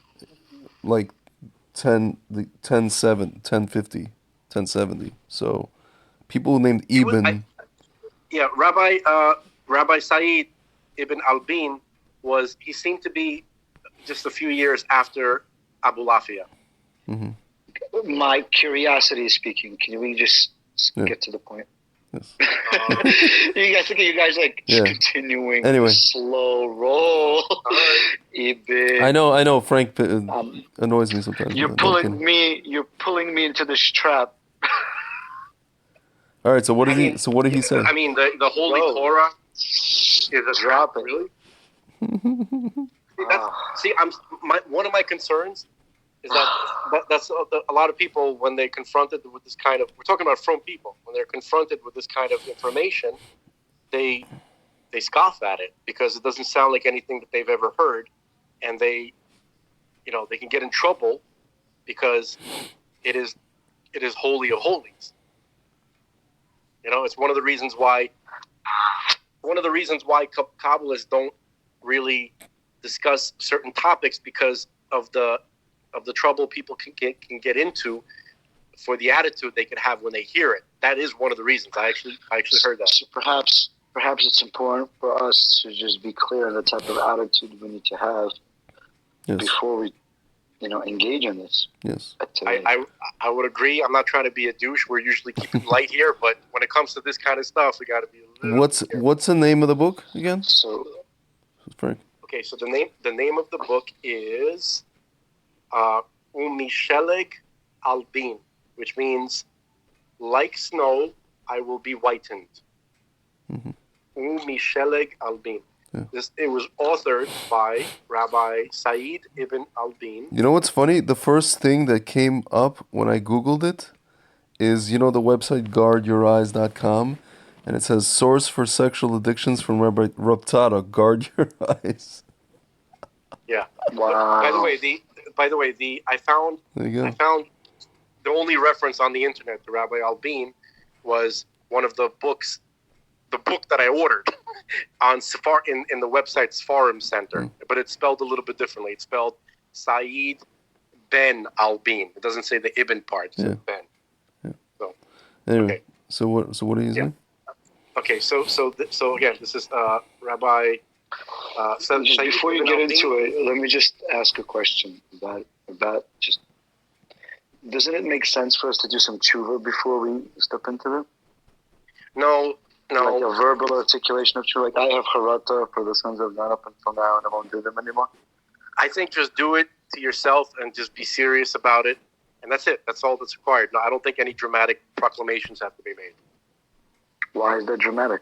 Speaker 1: 1070. So people named Ibn.
Speaker 3: Rabbi Said Ibn Albin he seemed to be just a few years after Abu Lafia.
Speaker 1: Mm-hmm.
Speaker 2: My curiosity is speaking. Can we just get to the point?
Speaker 1: Yes.
Speaker 2: You guys continuing
Speaker 1: anyway.
Speaker 2: Slow roll. Ibn.
Speaker 1: I know. Frank annoys me sometimes.
Speaker 2: You're pulling me into this trap.
Speaker 1: All right. So what did he say?
Speaker 3: I mean, the Holy Torah is a drop. Really? One of my concerns is that's a lot of people, when they're confronted with this kind of, we're talking about from people, when they're confronted with this kind of information, they scoff at it because it doesn't sound like anything that they've ever heard, and they can get in trouble because it is holy of holies. It's one of the reasons why Kabbalists don't really discuss certain topics, because of the trouble people can get into for the attitude they could have when they hear it. That is one of the reasons. I actually heard that.
Speaker 2: So perhaps it's important for us to just be clear on the type of attitude we need to have before we engage in this.
Speaker 1: Yes.
Speaker 3: I would agree. I'm not trying to be a douche. We're usually keeping light here, but when it comes to this kind of stuff, we got to be a little
Speaker 1: What's the name of the book again?
Speaker 2: So
Speaker 1: Frank.
Speaker 3: Okay, so the name of the book is Umisheleg Albin, which means like snow, I will be whitened.
Speaker 1: Mm-hmm.
Speaker 3: Umisheleg Albin.
Speaker 1: Yeah.
Speaker 3: It was authored by Rabbi Said ibn Albin.
Speaker 1: You know what's funny? The first thing that came up when I Googled it is, the website guardyoureyes.com, and it says source for sexual addictions from Rabbi Raptata, guard your eyes.
Speaker 3: Yeah.
Speaker 2: Wow.
Speaker 3: By the way, I found the only reference on the internet to Rabbi Albin was one of the books, the book that I ordered on in the website's Forum Center, but it's spelled a little bit differently. It's spelled Said Ben Albin. It doesn't say the Ibn part. It says Ben.
Speaker 1: Yeah.
Speaker 3: So
Speaker 1: anyway,
Speaker 3: okay.
Speaker 1: So what are you saying?
Speaker 3: Okay, so again, this is Rabbi.
Speaker 2: Just before you get into it, let me just ask a question about just. Doesn't it make sense for us to do some tshuva before we step into it?
Speaker 3: No.
Speaker 2: Like a verbal articulation of tshuva. Like I have harata for the sins I've done up until now, and I won't do them anymore.
Speaker 3: I think just do it to yourself and just be serious about it, and that's it. That's all that's required. No, I don't think any dramatic proclamations have to be made.
Speaker 2: Why is that dramatic?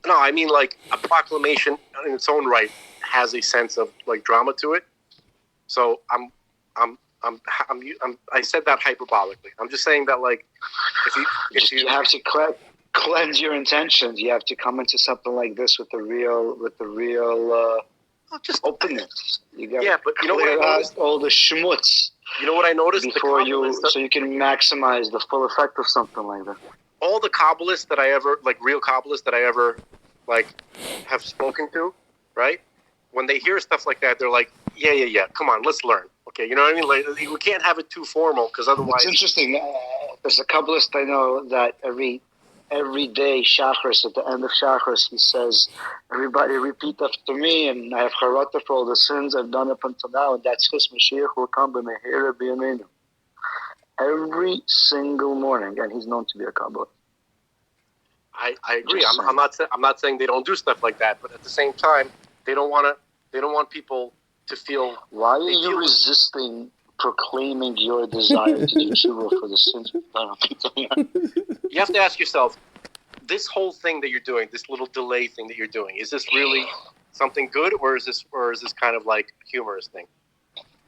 Speaker 3: No, I mean like a proclamation in its own right has a sense of like drama to it. So I said that hyperbolically. I'm just saying that like if you
Speaker 2: have to cleanse your intentions, you have to come into something like this with the real just openness.
Speaker 3: But you know what I noticed?
Speaker 2: All the schmutz.
Speaker 3: You know what I noticed?
Speaker 2: Before so you can maximize the full effect of something like that.
Speaker 3: All the Kabbalists that I ever, like real Kabbalists that I ever, like, have spoken to, right? When they hear stuff like that, they're like, yeah, come on, let's learn. Okay, you know what I mean? Like, we can't have it too formal, because otherwise...
Speaker 2: It's interesting. There's a Kabbalist I know that every day, Shachris, at the end of Shachris, he says, everybody repeat after me, and I have charata for all the sins I've done up until now, and that's Chus Mashiach will come b'mehira b'yameinu. Every single morning, and he's known to be a Kabbalist.
Speaker 3: I agree. I'm not saying they don't do stuff like that, but at the same time, they don't want people to feel.
Speaker 2: Why are you resisting proclaiming your desire to do tshuva for the sins?
Speaker 3: You have to ask yourself, this whole thing that you're doing, this little delay thing that you're doing, is this really something good, or is this kind of like a humorous thing?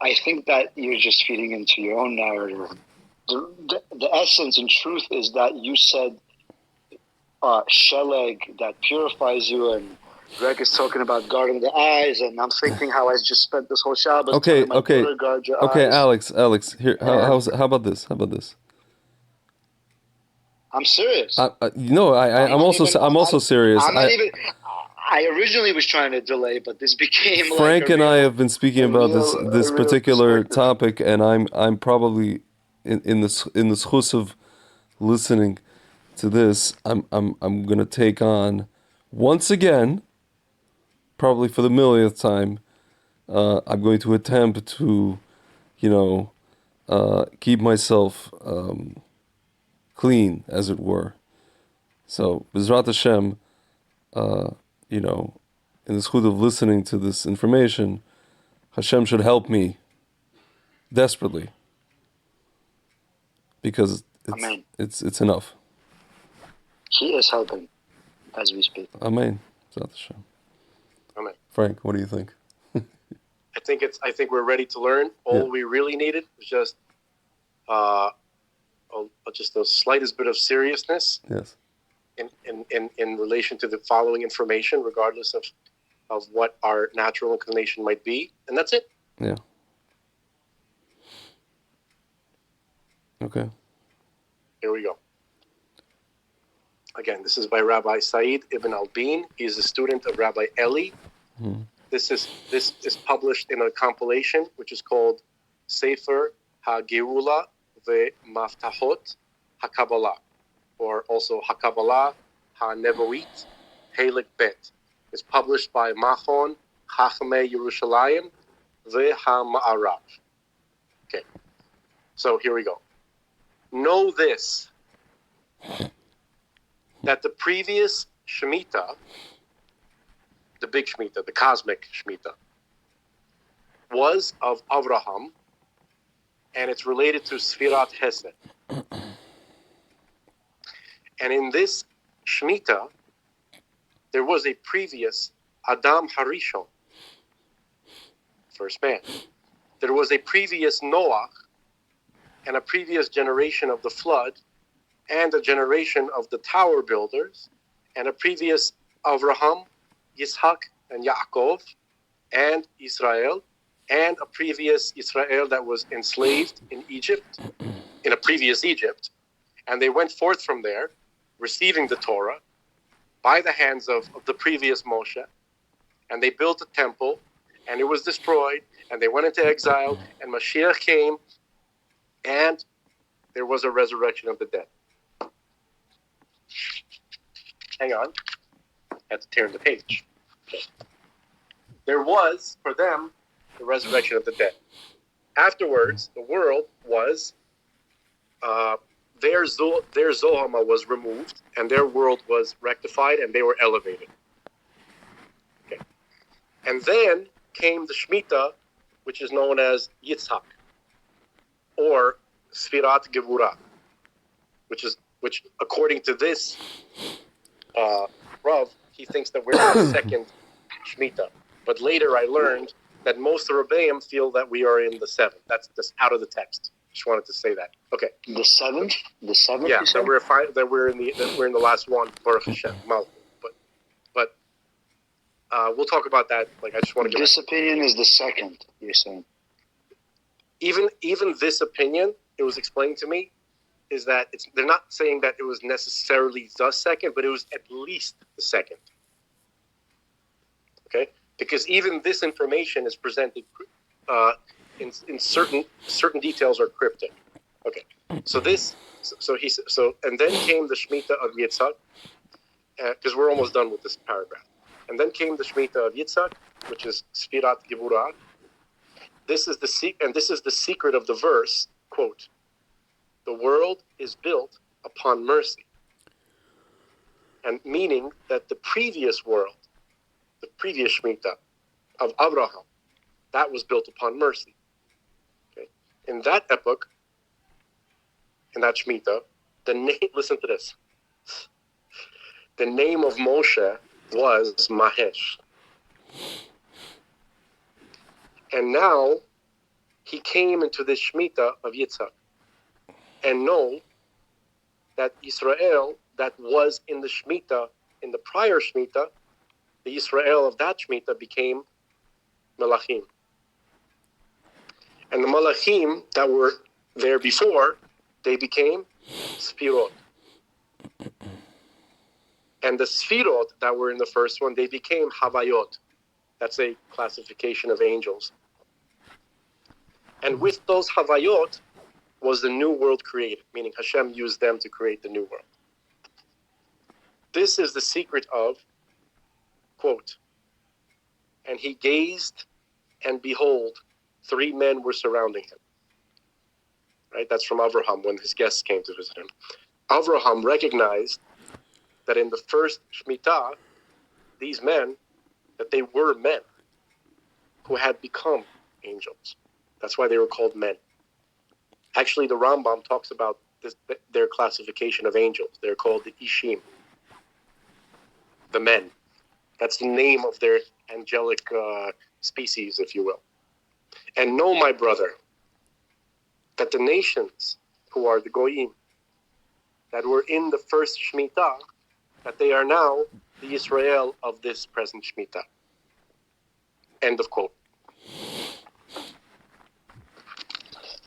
Speaker 2: I think that you're just feeding into your own narrative. The essence and truth is that you said sheleg that purifies you, and Greg is talking about guarding the eyes, and I'm thinking how I just spent this whole Shabbat
Speaker 1: okay,
Speaker 2: guard your eyes.
Speaker 1: Alex, here, how about this?
Speaker 2: I'm serious.
Speaker 1: I'm also serious.
Speaker 2: I originally was trying to delay, but this became
Speaker 1: Frank and I have been speaking about this particular topic, and I'm probably in the schus of listening to this. I'm gonna take on once again, probably for the millionth time. I'm going to attempt to, keep myself clean, as it were. So, B'ezrat Hashem, in the schut of listening to this information, Hashem should help me desperately, because it's enough.
Speaker 2: He is helping as we speak.
Speaker 1: Amen. B'ezrat Hashem.
Speaker 3: Amen.
Speaker 1: Frank, what do you think?
Speaker 3: I think we're ready to learn. All we really needed was just the slightest bit of seriousness.
Speaker 1: Yes.
Speaker 3: In relation to the following information, regardless of what our natural inclination might be, and that's it.
Speaker 1: Yeah. Okay.
Speaker 3: Here we go. Again, this is by Rabbi Said ibn Albin. He is a student of Rabbi Eli.
Speaker 1: Mm-hmm.
Speaker 3: This is published in a compilation which is called Sefer HaGeula ve'Maftahot HaKabbalah, or also HaKabbalah HaNevoit Helik Bet. It's published by Machon Chachmei Yerushalayim ve'HaMa'arav. Okay, so here we go. Know this, that the previous Shemitah, the big Shemitah, the cosmic Shemitah, was of Avraham, and it's related to Sfirat Hesed. And in this Shemitah, there was a previous Adam Harishon, first man. There was a previous Noah, and a previous generation of the flood, and a generation of the tower builders, and a previous Avraham, Yitzhak, and Yaakov, and Israel, and a previous Israel that was enslaved in Egypt, in a previous Egypt, and they went forth from there, receiving the Torah by the hands of the previous Moshe, and they built a temple, and it was destroyed, and they went into exile, and Mashiach came, and there was a resurrection of the dead. Hang on. I had to turn the page. Okay. There was, for them, the resurrection of the dead. Afterwards, the world was, their Zohama was removed, and their world was rectified, and they were elevated. Okay. And then came the Shemitah, which is known as Yitzhak, or Sfirat Gevurah, which according to this Rav, he thinks that we're in the second Shemitah. But later I learned that most Rebbeim feel that we are in the seventh. That's just out of the text. Just wanted to say that. Okay.
Speaker 2: The seventh.
Speaker 3: Yeah, that we're in the last one. Baruch Hashem. But we'll talk about that. Like, I just want to.
Speaker 2: This opinion is the second. You're saying.
Speaker 3: Even this opinion, it was explained to me, is that they're not saying that it was necessarily the second, but it was at least the second. Okay, because even this information is presented in certain details are cryptic. Okay, and then came the Shemitah of Yitzhak, because we're almost done with this paragraph. And then came the Shemitah of Yitzhak, which is Sfirat Gevurah. This is the secret of the verse, quote, "The world is built upon mercy." And meaning that the previous world, the previous Shemitah of Abraham, that was built upon mercy. Okay? In that epoch, in that Shemitah, listen to this. The name of Moshe was Mahesh. And now, he came into this Shemitah of Yitzhak. And know that Israel that was in the Shemitah, in the prior Shemitah, the Israel of that Shemitah became Malachim. And the Malachim that were there before, they became Sfirot. And the Sfirot that were in the first one, they became Havayot. That's a classification of angels. And with those Havayot was the new world created, meaning Hashem used them to create the new world. This is the secret of, quote, "And he gazed, and behold, 3 men were surrounding him." Right? That's from Avraham when his guests came to visit him. Avraham recognized that in the first Shemitah, these men, that they were men who had become angels. That's why they were called men. Actually, the Rambam talks about their classification of angels. They're called the Ishim, the men. That's the name of their angelic species, if you will. And know, my brother, that the nations who are the Goyim, that were in the first Shemitah, that they are now the Israel of this present Shemitah. End of quote.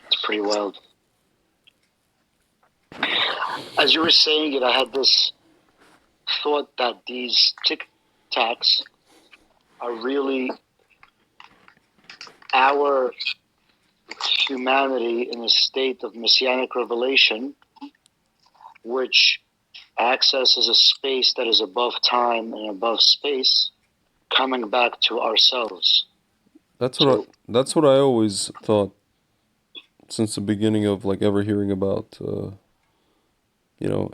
Speaker 2: It's pretty wild. As you were saying it, I had this thought that these tic-tacs are really our humanity in a state of messianic revelation, which accesses a space that is above time and above space, coming back to ourselves.
Speaker 1: That's what I always thought since the beginning of like ever hearing about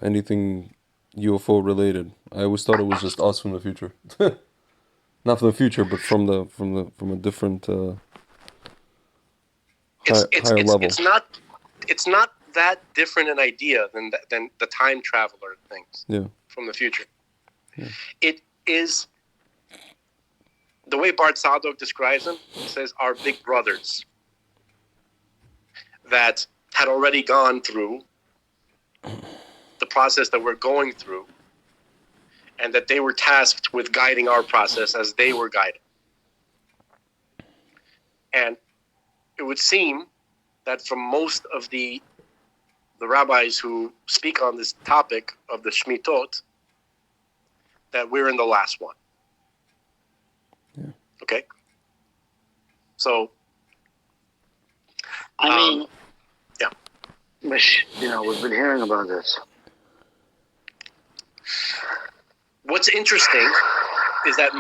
Speaker 1: anything UFO related. I always thought it was just us from the future. Not from the future, but from a different higher level.
Speaker 3: It's not that different an idea than the time traveler things.
Speaker 1: Yeah.
Speaker 3: From the future.
Speaker 1: Yeah.
Speaker 3: It is the way Bart Sadok describes them. He says our big brothers that had already gone through the process that we're going through, and that they were tasked with guiding our process as they were guided. And it would seem that from most of the rabbis who speak on this topic of the Shmitot, that we're in the last one.
Speaker 1: Yeah.
Speaker 3: Okay? So,
Speaker 2: I mean,
Speaker 3: yeah.
Speaker 2: We've been hearing about this.
Speaker 3: What's interesting is that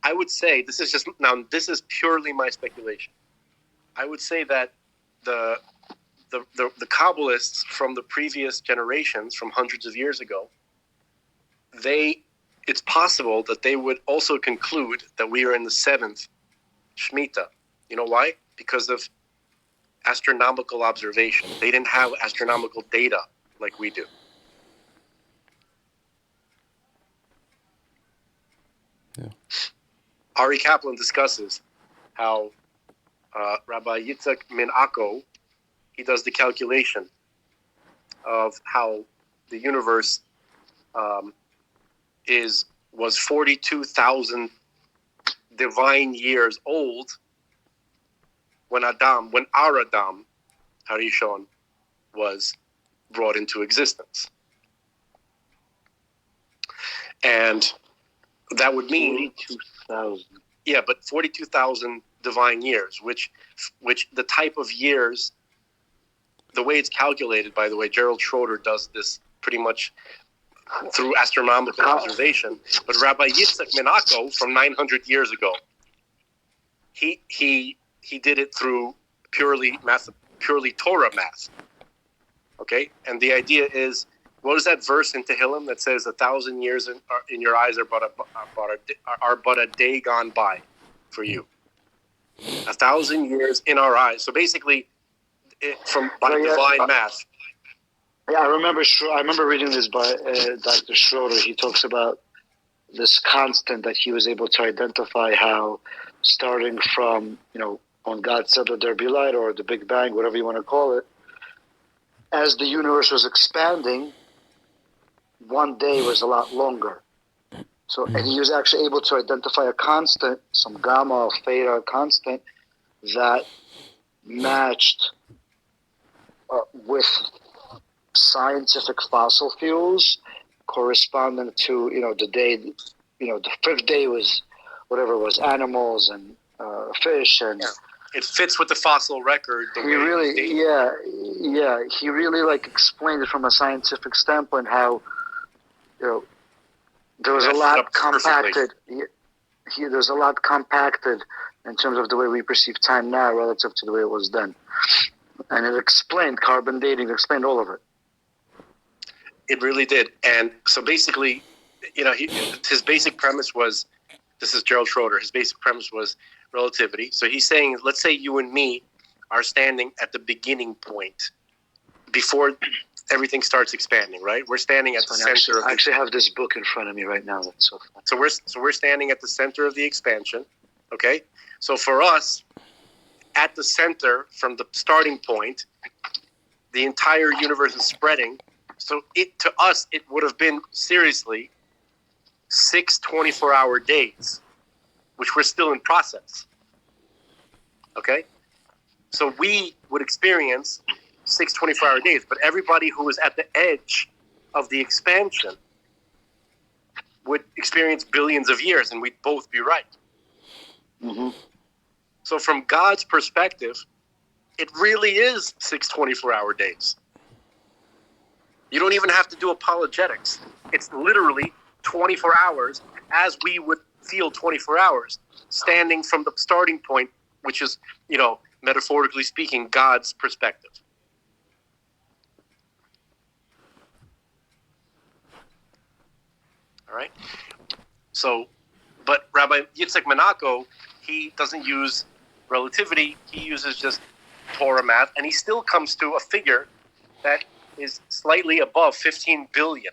Speaker 3: I would say, this is purely my speculation. I would say that the Kabbalists from the previous generations, from hundreds of years ago, it's possible that they would also conclude that we are in the seventh Shemitah. You know why? Because of astronomical observation. They didn't have astronomical data like we do.
Speaker 1: Yeah.
Speaker 3: Ari Kaplan discusses how Rabbi Yitzhak Min Akko, he does the calculation of how the universe was 42,000 divine years old when our Adam, Harishon, was brought into existence. And that would mean
Speaker 2: 42,000.
Speaker 3: Yeah, but 42,000 divine years, which the type of years, the way it's calculated, by the way, Gerald Schroeder does this pretty much through astronomical observation. But Rabbi Yitzhak Min Akko from 900 years ago, he did it through purely Torah math. Okay, and the idea is, what is that verse in Tehillim that says 1,000 years in your eyes are but a day gone by for you? 1,000 years in our eyes. So basically, by divine math.
Speaker 2: Yeah, I remember reading this by Dr. Schroeder. He talks about this constant that he was able to identify, how starting from, when God said that there be light, or the Big Bang, whatever you want to call it, as the universe was expanding, one day was a lot longer. So, and he was actually able to identify a constant, some gamma or theta constant, that matched with scientific fossil fuels corresponding to, the day, the fifth day was whatever it was, animals and fish and...
Speaker 3: Yeah. It fits with the fossil record.
Speaker 2: He really explained it from a scientific standpoint, how, there was a lot compacted. There's a lot compacted in terms of the way we perceive time now relative to the way it was then. And it explained carbon dating, it explained all of it.
Speaker 3: It really did. And so basically, his basic premise was, this is Gerald Schroeder, his basic premise was relativity. So he's saying, let's say you and me are standing at the beginning point before everything starts expanding, right? We're standing at the center of...
Speaker 2: I actually have this book in front of me right now. That's so fun.
Speaker 3: So we're standing at the center of the expansion, okay? So for us, at the center, from the starting point, the entire universe is spreading. So to us, it would have been seriously 6 24-hour days, which we're still in process. Okay? So we would experience 6 24-hour days, but everybody who is at the edge of the expansion would experience billions of years, and we'd both be right.
Speaker 2: Mm-hmm.
Speaker 3: So from God's perspective, it really is 6 24-hour days. You don't even have to do apologetics. It's literally 24 hours as we would feel 24 hours, standing from the starting point, which is, metaphorically speaking, God's perspective. All right? So, but Rabbi Yitzhak Menako, he doesn't use relativity. He uses just Torah math, and he still comes to a figure that is slightly above 15 billion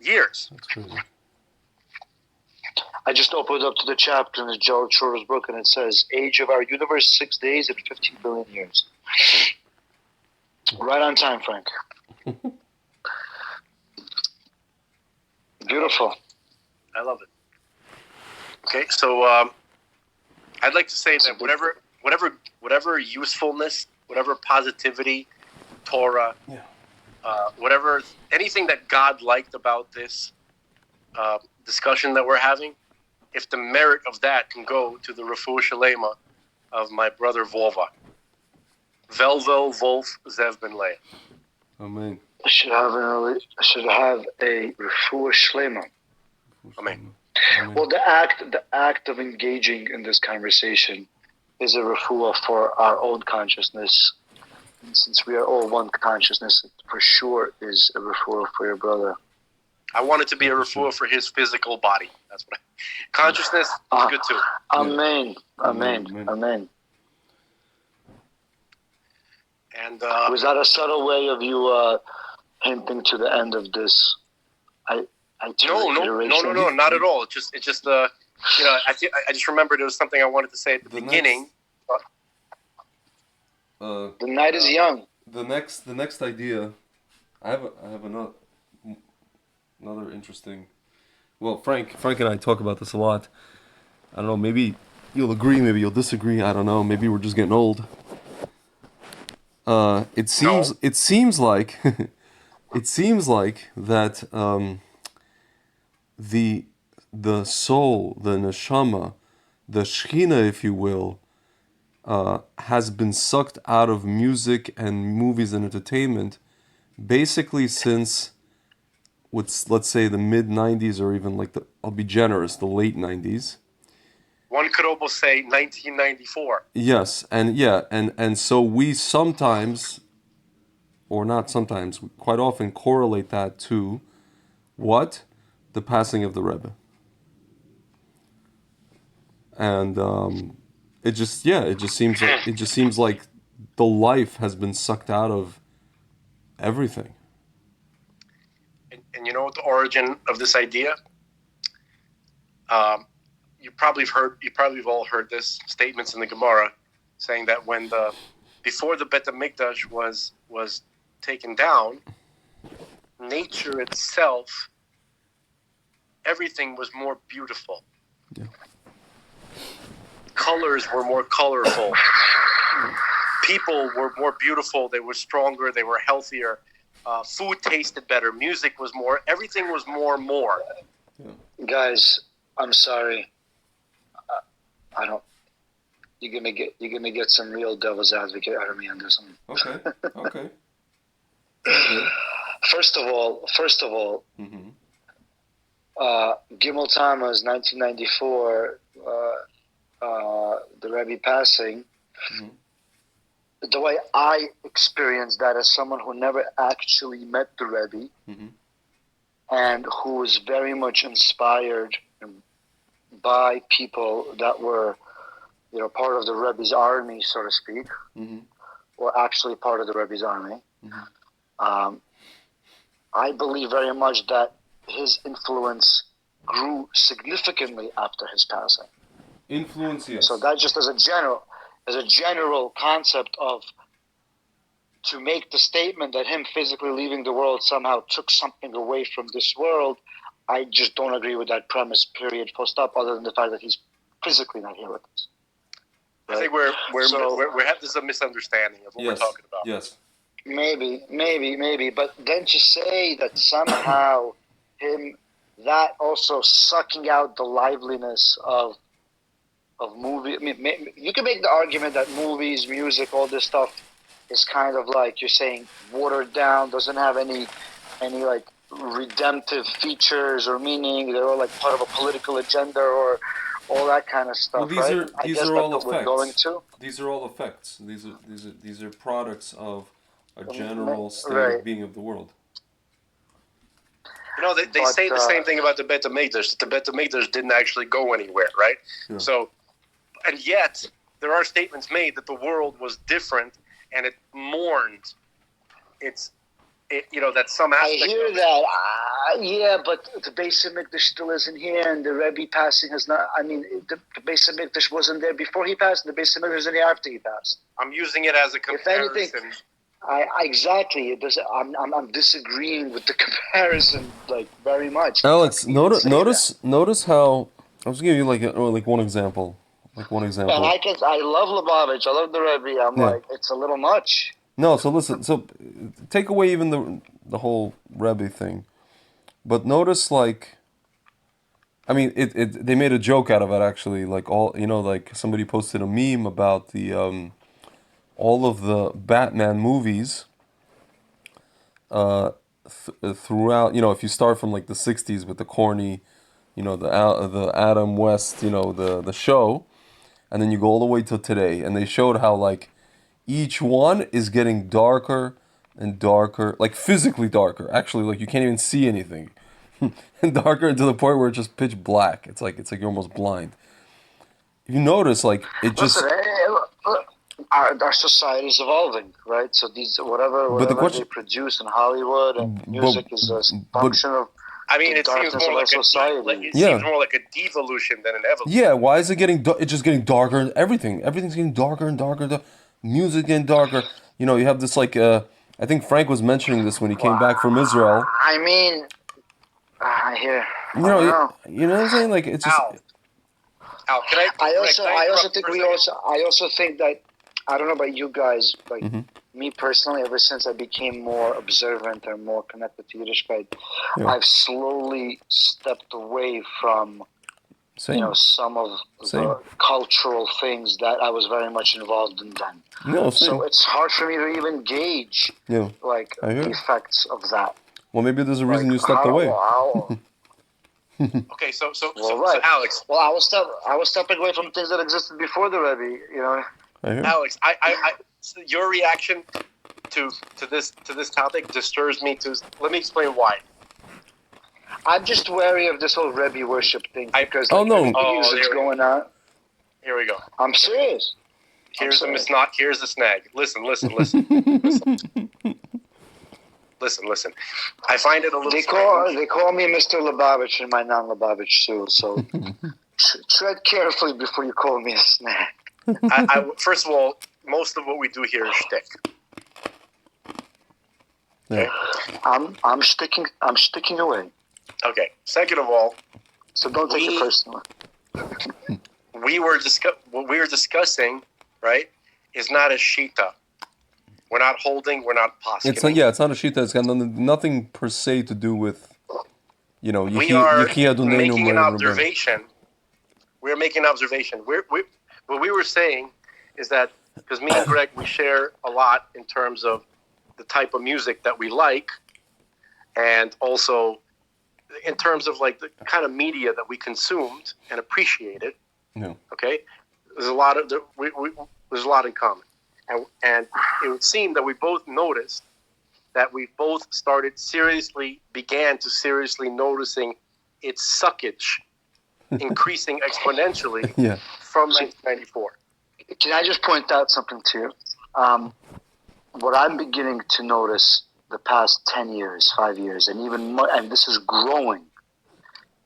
Speaker 3: years.
Speaker 1: That's crazy.
Speaker 2: I just opened up to the chapter in the George Shorter's book, and it says, age of our universe, 6 days and 15 billion years. Right on time, Frank. Beautiful.
Speaker 3: I love it. Okay, so I'd like to say that whatever usefulness, whatever positivity, Torah, whatever, anything that God liked about this discussion that we're having, if the merit of that can go to the Refuah Shalema of my brother Volva. Velvel Wolf Zev Ben Leah.
Speaker 1: Amen.
Speaker 2: I should have a refuah shlema.
Speaker 3: Amen.
Speaker 2: Well, the act of engaging in this conversation is a refuah for our own consciousness. And since we are all one consciousness, it for sure is a refuah for your brother.
Speaker 3: I want it to be a refuah for his physical body. That's what consciousness is good too.
Speaker 2: Amen. Amen. Amen.
Speaker 3: And
Speaker 2: was that a subtle way of you hinting to the end of this?
Speaker 3: No, not at all. It just I just remembered it was something I wanted to say at the beginning.
Speaker 2: The night is young.
Speaker 1: The next idea, I have another interesting. Well, Frank and I talk about this a lot. I don't know. Maybe you'll agree. Maybe you'll disagree. I don't know. Maybe we're just getting old. It seems like that the soul, the neshama, the shechina, if you will, has been sucked out of music and movies and entertainment, basically since let's say the mid '90s, or even I'll be generous, the late '90s.
Speaker 3: One could almost say 1994.
Speaker 1: Yes, and so we sometimes, or not sometimes, quite often correlate that to what? The passing of the Rebbe. And it just seems like the life has been sucked out of everything.
Speaker 3: And you know what the origin of this idea? You've probably all heard this statements in the Gemara saying that before the Bet HaMikdash was taken down, nature itself, everything was more beautiful.
Speaker 1: Yeah.
Speaker 3: Colors were more colorful. People were more beautiful. They were stronger. They were healthier. Food tasted better. Music was more. Everything was more.
Speaker 1: Yeah.
Speaker 2: Guys, I'm sorry. I don't. You're gonna get some real devil's advocate out of me on this one.
Speaker 1: Okay.
Speaker 2: First of all,
Speaker 1: mm-hmm.
Speaker 2: Gimel Tammuz 1994, the Rebbe passing.
Speaker 1: Mm-hmm.
Speaker 2: The way I experienced that as someone who never actually met the Rebbe,
Speaker 1: mm-hmm.
Speaker 2: and who was very much inspired by people that were, part of the Rebbe's army, so to speak,
Speaker 1: mm-hmm.
Speaker 2: or actually part of the Rebbe's army.
Speaker 1: Mm-hmm.
Speaker 2: I believe very much that his influence grew significantly after his passing.
Speaker 1: Influence, yes.
Speaker 2: So that just as a general, as a general concept of, to make the statement that him physically leaving the world somehow took something away from this world, I just don't agree with that premise, period, full stop, other than the fact that he's physically not here with us.
Speaker 3: Right? I think we have this is a misunderstanding of what we're talking about.
Speaker 1: Yes.
Speaker 2: Maybe. But then to say that somehow that also sucking out the liveliness of movie. I mean, you can make the argument that movies, music, all this stuff is kind of like you're saying watered down, doesn't have any like redemptive features or meaning. They're all like part of a political agenda or all that kind of stuff.
Speaker 1: Well, these are all effects.
Speaker 2: We're going to.
Speaker 1: These are all effects. These are products of a general state of being of the world.
Speaker 3: You know, they say the same thing about the Beit HaMikdash. The Beit HaMikdash didn't actually go anywhere, right? Yeah. So, and yet there are statements made that the world was different and it mourned that some aspect.
Speaker 2: I hear that. Yeah, but the Beis HaMikdash still isn't here, and the Rebbe passing has not. I mean, the Beis HaMikdash wasn't there before he passed, and the Beis HaMikdash wasn't there after he passed.
Speaker 3: I'm using it as a comparison.
Speaker 2: If anything, exactly. It does. I'm disagreeing with the comparison like very much.
Speaker 1: Alex, notice how I was giving you like one example. And
Speaker 2: I love Lubavitch. I love the Rebbe. I'm like, it's a little much.
Speaker 1: No, so listen. So take away even the whole Rebbe thing, but notice like, I mean, they made a joke out of it actually. Like like somebody posted a meme about the all of the Batman movies. Throughout, if you start from like the '60s with the corny, the Adam West, the show, and then you go all the way to today, and they showed how like each one is getting darker and darker, like physically darker. Actually, like you can't even see anything, and darker to the point where it's just pitch black. It's like you're almost blind. You notice, like it just.
Speaker 2: Listen, our society is evolving, right? So these whatever they produce in Hollywood and music is a function of.
Speaker 3: I mean, it seems more like society. Seems more like a devolution than an evolution.
Speaker 1: Yeah, why is it getting? It's just getting darker and everything. Everything's getting darker and darker. Music getting darker. You have this like. I think Frank was mentioning this when he came back from Israel.
Speaker 2: I mean, I hear.
Speaker 1: You know what I'm saying? Like it's just.
Speaker 3: Al, I
Speaker 2: also think that. I don't know about you guys, like me personally, ever since I became more observant and more connected to Yiddishkeit, I've slowly stepped away from, some of the cultural things that I was very much involved in then. So it's hard for me to even gauge, the effects of that.
Speaker 1: Well, maybe there's a reason you stepped away.
Speaker 3: Okay, so Alex.
Speaker 2: Well, I was stepping away from things that existed before the Rebbe,
Speaker 3: Alex, your reaction to this topic disturbs me. Let me explain why.
Speaker 2: I'm just wary of this whole Rebbe worship thing because
Speaker 1: it's
Speaker 2: going on.
Speaker 3: Here we go.
Speaker 2: I'm serious.
Speaker 3: Here's the snag. Listen. Listen. I find it a little.
Speaker 2: They call me Mr. Lubavitch in my non-Lubavitch too. So tread carefully before you call me a snag.
Speaker 3: First of all, most of what we do here is shtick.
Speaker 1: Okay?
Speaker 2: I'm sticking away.
Speaker 3: Okay. Second of all,
Speaker 2: so don't take it personally.
Speaker 3: What we were discussing, right, is not a shita. We're not posking.
Speaker 1: It's not a shita. It's got nothing per se to do with,
Speaker 3: we are making an observation. We're making an observation. What we were saying is that, because me and Greg, we share a lot in terms of the type of music that we like, and also in terms of like the kind of media that we consumed and appreciated.
Speaker 1: Yeah. Okay,
Speaker 3: there's a lot in common, and it would seem that we both noticed that we both began to seriously noticing its suckage increasing exponentially from 1994.
Speaker 2: Can I just point out something to you? What I'm beginning to notice the past 10 years, 5 years, and even more, and this is growing,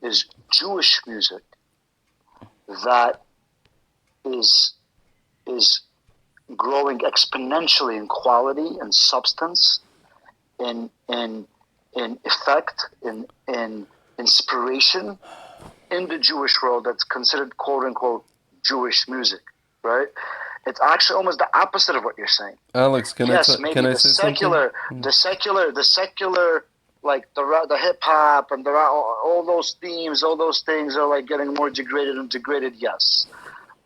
Speaker 2: is Jewish music that is growing exponentially in quality and substance, in effect, in inspiration in the Jewish world that's considered quote unquote Jewish music, right? It's actually almost the opposite of what you're saying.
Speaker 1: Alex, can I say
Speaker 2: secular,
Speaker 1: something?
Speaker 2: the secular, like the hip hop and all those themes, all those things are like getting more degraded and degraded. Yes,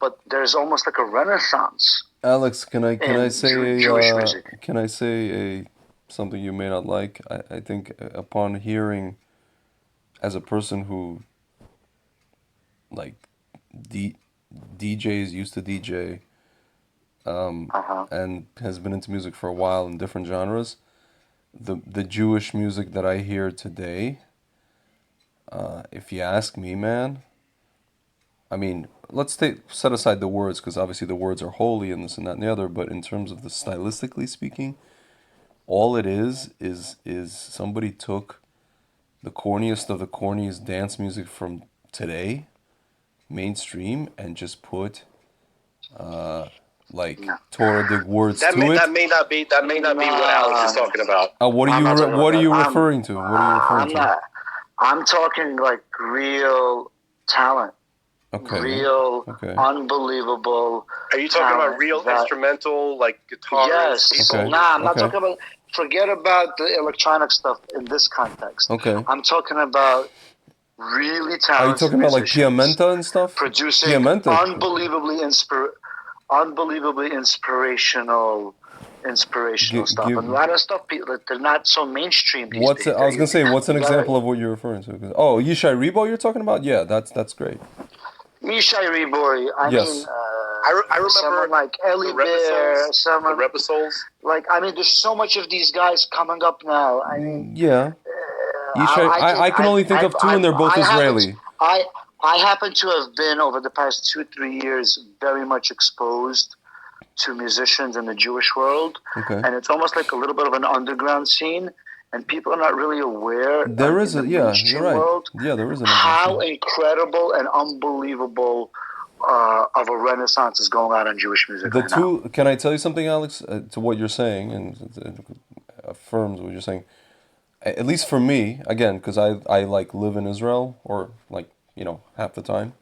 Speaker 2: but there's almost like a renaissance.
Speaker 1: Alex, can I say
Speaker 2: Jewish music?
Speaker 1: can I say something you may not like? I think upon hearing, as a person who like DJs used to DJ, and has been into music for a while in different genres, the Jewish music that I hear today, if you ask me, man, I mean, let's set aside the words, because obviously the words are holy and this and that and the other, but in terms of the stylistically speaking, all it is somebody took the corniest of the corniest dance music from today, mainstream, and just put like Torah words to it.
Speaker 3: That may not be what Alex is talking about.
Speaker 1: What are you referring to? What are you referring to?
Speaker 2: I'm talking like real talent.
Speaker 1: Okay.
Speaker 2: Real, unbelievable.
Speaker 3: Are you talking about real instrumental, like guitars?
Speaker 2: Yes.
Speaker 3: People?
Speaker 2: Nah, I'm not talking about. Forget about the electronic stuff in this context.
Speaker 1: Okay.
Speaker 2: I'm talking about really talented.
Speaker 1: Are you talking about like Piamenta and stuff?
Speaker 2: Producing unbelievably inspirational stuff. And a lot of stuff they're not so mainstream these days.
Speaker 1: I was gonna say, what's an example of what you're referring to? Oh, Yishai Rebo you're talking about? Yeah, that's great.
Speaker 2: Yishai Rebo, I mean,
Speaker 3: I remember
Speaker 2: someone like Ellie Bear, someone
Speaker 3: the Rebisouls.
Speaker 2: Like, I mean, there's so much of these guys coming up now. I mean,
Speaker 1: yeah. I can only think of two, and they're both Israeli.
Speaker 2: I happen to have been, over the past 2-3 years, very much exposed to musicians in the Jewish world.
Speaker 1: Okay.
Speaker 2: And it's almost like a little bit of an underground scene, and people are not really aware.
Speaker 1: There is a, yeah, you're right.
Speaker 2: World,
Speaker 1: yeah, there is an
Speaker 2: how incredible and unbelievable of a renaissance is going on in Jewish music right now.
Speaker 1: Can I tell you something, Alex, to what you're saying, and it affirms what you're saying? At least for me, again, because I like live in Israel, or like, half the time.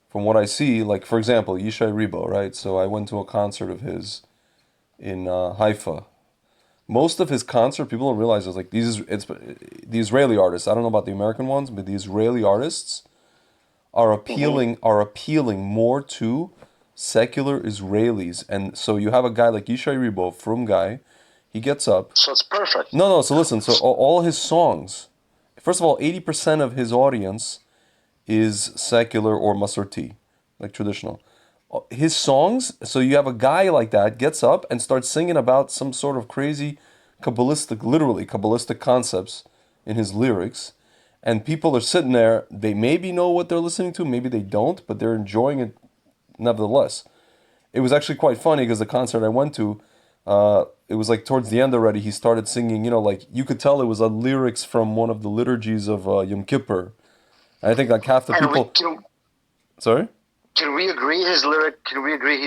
Speaker 1: From what I see, like, for example, Yishai Rebo, right? So I went to a concert of his in Haifa. Most of his concert, people don't realize, it's like the Israeli artists. I don't know about the American ones, but the Israeli artists are appealing more to secular Israelis. And so you have a guy like Yishai Rebo, from guy, he gets up.
Speaker 2: So it's perfect.
Speaker 1: No, so listen, so all his songs, first of all, 80% of his audience is secular or Masorti, like traditional. His songs, so you have a guy like that gets up and starts singing about some sort of crazy literally Kabbalistic concepts in his lyrics, and people are sitting there, they maybe know what they're listening to, maybe they don't, but they're enjoying it nevertheless. It was actually quite funny, because the concert I went to, it was like towards the end already, he started singing, like you could tell it was lyrics from one of the liturgies of Yom Kippur. I think like half the people... Sorry?
Speaker 2: Can we agree he's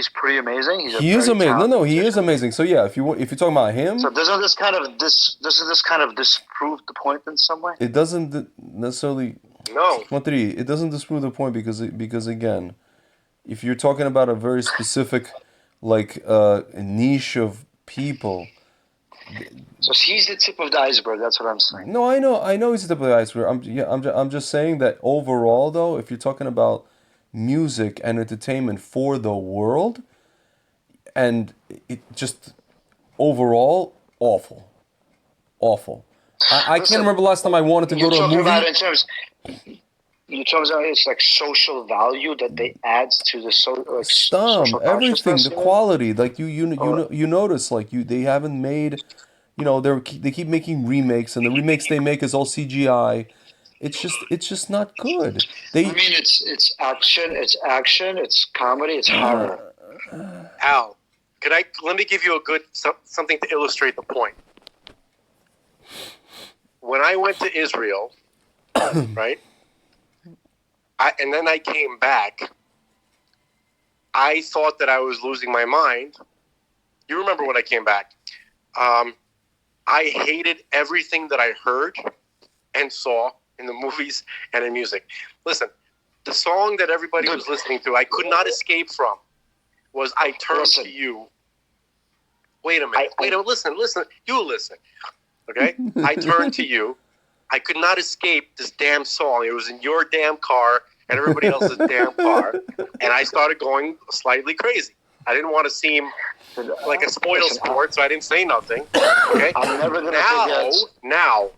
Speaker 2: pretty amazing?
Speaker 1: He is amazing. No, he is amazing. So yeah, if you're talking about him...
Speaker 2: So doesn't this kind of disprove the point in some way?
Speaker 1: It doesn't necessarily...
Speaker 3: No.
Speaker 1: It doesn't disprove the point, because again, if you're talking about a very specific niche of people...
Speaker 2: So he's the tip of the iceberg. That's what I'm saying.
Speaker 1: No, I know he's the tip of the iceberg. I'm just saying that overall, though, if you're talking about music and entertainment for the world, and it just overall awful. I can't remember last time I wanted to go to a movie.
Speaker 2: You're talking about it's like social value that they add to the
Speaker 1: social everything, the quality. Like you notice, like they haven't made, they keep making remakes, and the remakes they make is all CGI. It's just not good.
Speaker 2: It's action, it's comedy, it's horror.
Speaker 3: Al, let me give you something to illustrate the point. When I went to Israel, right? And then I came back, I thought that I was losing my mind You remember when I came back. I hated everything that I heard and saw in the movies and in music. Listen, the song that everybody was listening to, I could not escape from, was I Turn to You. Wait a minute. Listen. You listen. Okay? I Turn to You. I could not escape this damn song. It was in your damn car and everybody else's damn car. And I started going slightly crazy. I didn't want to seem like a spoil sport, so I didn't say nothing. Okay?
Speaker 2: I'm never going to forget.
Speaker 3: Now,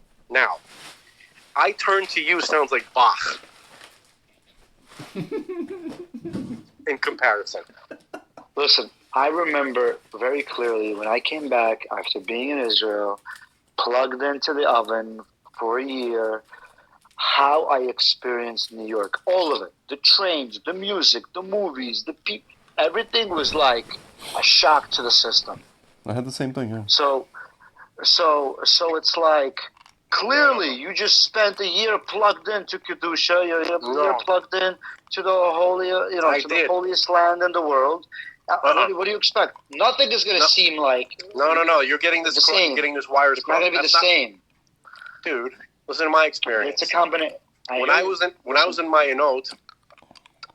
Speaker 3: I Turn to You sounds like Bach. In comparison.
Speaker 2: Listen, I remember very clearly when I came back after being in Israel, plugged into the oven for a year, how I experienced New York. All of it. The trains, the music, the movies, the people. Everything was like a shock to the system.
Speaker 1: I had the same thing, yeah.
Speaker 2: So it's like, clearly you just spent a year plugged into Kedusha, you're plugged in to the holy, the holiest land in the world. What do you expect? Nothing is going to seem like...
Speaker 3: No. You're getting this
Speaker 2: same.
Speaker 3: You're getting this wires
Speaker 2: crossed. It's not going to be the same.
Speaker 3: Dude, listen to my experience.
Speaker 2: It's a combination.
Speaker 3: When I was in Mayanot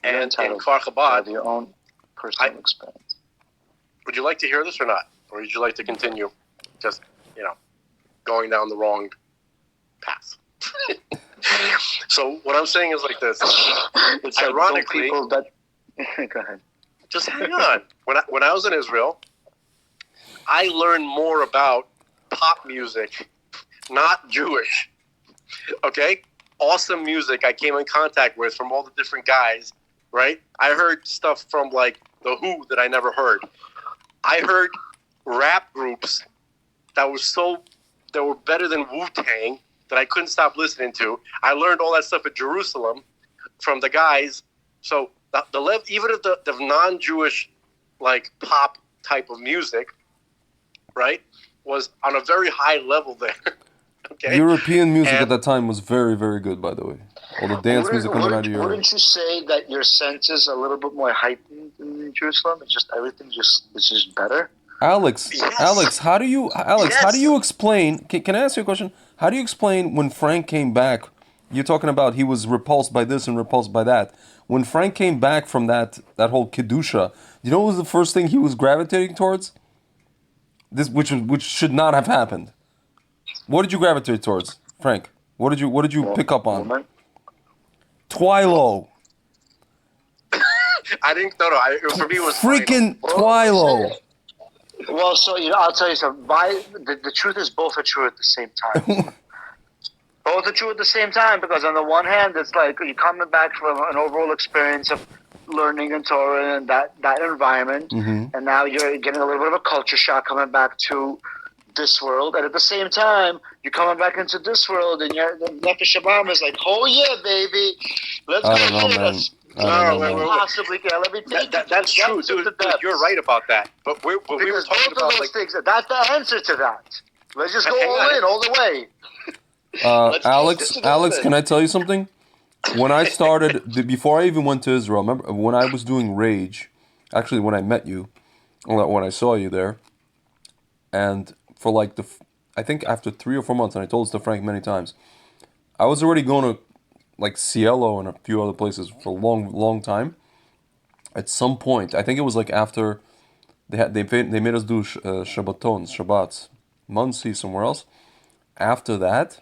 Speaker 3: and in Kfar Chabad...
Speaker 2: your own personal experience.
Speaker 3: Would you like to hear this or not? Or would you like to continue just, going down the wrong path? So what I'm saying is like this.
Speaker 2: It's
Speaker 3: ironically...
Speaker 2: People that... Go ahead.
Speaker 3: Just hang on. When I was in Israel, I learned more about pop music, not Jewish. Okay? Awesome music I came in contact with from all the different guys, right? I heard stuff from like The Who that I never heard. I heard rap groups that were better than Wu-Tang that I couldn't stop listening to. I learned all that stuff at Jerusalem from the guys. So even of the non-Jewish like pop type of music, right, was on a very high level there. Okay.
Speaker 1: European music at that time was very, very good, by the way. All the dance music coming out of Europe.
Speaker 2: Wouldn't you say that your sense is a little bit more heightened in Jerusalem? It's just everything is just better.
Speaker 1: Alex, how do you explain? Can I ask you a question? How do you explain when Frank came back? You're talking about he was repulsed by this and repulsed by that. When Frank came back from that whole Kedusha, you know what was the first thing he was gravitating towards? This, which should not have happened. What did you gravitate towards, Frank? What did you pick up on?
Speaker 2: Woman.
Speaker 1: Twilo.
Speaker 3: I didn't. No. For me, it was
Speaker 1: freaking Twilo.
Speaker 2: Well, so I'll tell you something. The truth is both are true at the same time. Both are true at the same time, because on the one hand, it's like you're coming back from an overall experience of learning in Torah and that environment, and now you're getting a little bit of a culture shock coming back to this world, and at the same time, you're coming back into this world, and your Nefesh Shabbat is like, oh yeah, baby, let's go. Let me take
Speaker 3: that's true, dude. You're right about that. But we were talking
Speaker 2: both
Speaker 3: about
Speaker 2: of those things. That's the answer to that. Let's just go all the way.
Speaker 1: Alex, can I tell you something? When I started, before I even went to Israel, remember when I was doing Rage, actually when I met you, when I saw you there, and for like I think after 3 or 4 months, and I told this to Frank many times, I was already going to like Cielo and a few other places for a long time. At some point, I think it was like after they made us do Shabbats, Muncie, somewhere else. After that,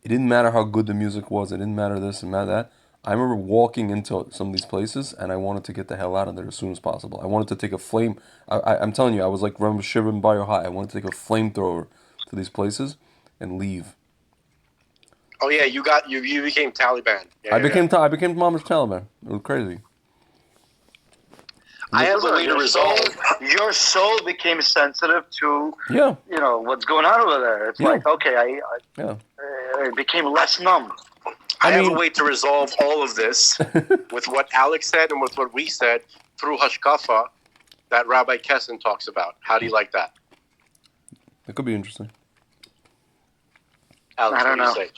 Speaker 1: it didn't matter how good the music was. It didn't matter this and matter that. I remember walking into some of these places, and I wanted to get the hell out of there as soon as possible. I wanted to take a flame. I'm telling you, I was like Shivan Bayo High. I wanted to take a flamethrower to these places and leave.
Speaker 3: Oh yeah, you became Taliban. Yeah,
Speaker 1: I became Mama's Taliban. It was crazy.
Speaker 3: I have a way to resolve.
Speaker 2: Your soul became sensitive to what's going on over there. It's like, okay, it became less numb.
Speaker 3: I have a way to resolve all of this with what Alex said and with what we said through Hashkafa that Rabbi Kessin talks about. How do you like that?
Speaker 1: It could be interesting.
Speaker 3: Alex,
Speaker 2: I don't know.
Speaker 3: Say?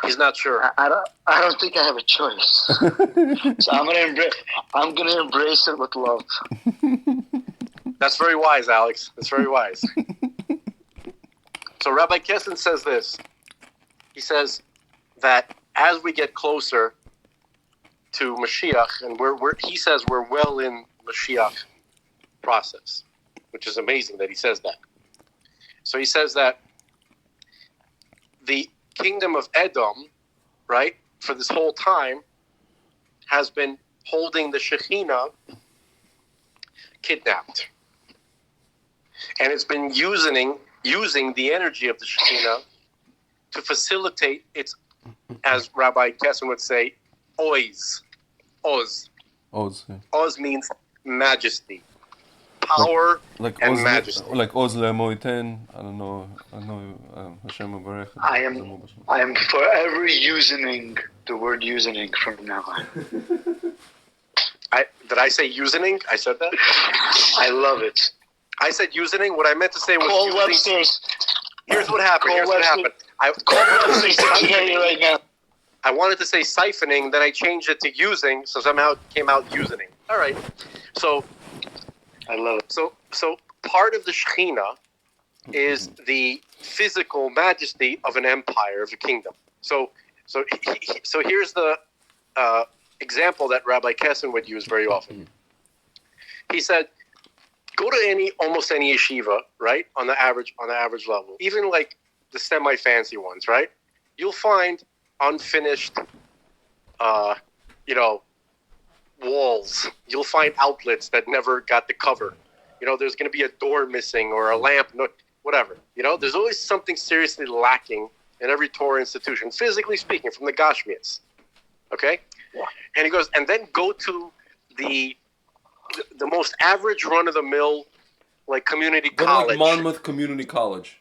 Speaker 3: He's not sure.
Speaker 2: I don't think I have a choice. So I'm gonna embrace it with love.
Speaker 3: That's very wise, Alex. That's very wise. So Rabbi Kessin says this. He says that as we get closer to Mashiach, and he says we're well in Mashiach process, which is amazing that he says that. So he says that the kingdom of Edom, right, for this whole time, has been holding the Shekhinah kidnapped. And it's been using the energy of the Shekhinah to facilitate its, as Rabbi Kessin would say, Oz.
Speaker 1: Oz, yeah.
Speaker 3: Oz means majesty, power,
Speaker 1: like
Speaker 3: and
Speaker 1: Oz,
Speaker 3: majesty.
Speaker 1: Like Oz le'moiten. I don't know. Hashem Baruch.
Speaker 2: I am forever using the word using from now on.
Speaker 3: Did I say using? I said that?
Speaker 2: I love it.
Speaker 3: I said using. What I meant to say was
Speaker 2: Call
Speaker 3: using.
Speaker 2: Webster's.
Speaker 3: Here's what happened.
Speaker 2: Call Webster's dictionary right now.
Speaker 3: I wanted to say siphoning, then I changed it to using, so somehow it came out using. All right. So
Speaker 2: I love it.
Speaker 3: So part of the Shekhinah is the physical majesty of an empire, of a kingdom. So here's the example that Rabbi Kessin would use very often. He said, go to almost any yeshiva, right? On the average level, even like the semi-fancy ones, right? You'll find unfinished, walls. You'll find outlets that never got the cover. There's going to be a door missing or a lamp, whatever. There's always something seriously lacking in every Torah institution, physically speaking, from the Gashmias. Okay? Yeah. And he goes, and then go to the most average run-of-the-mill, like community college.
Speaker 1: Like Monmouth Community College.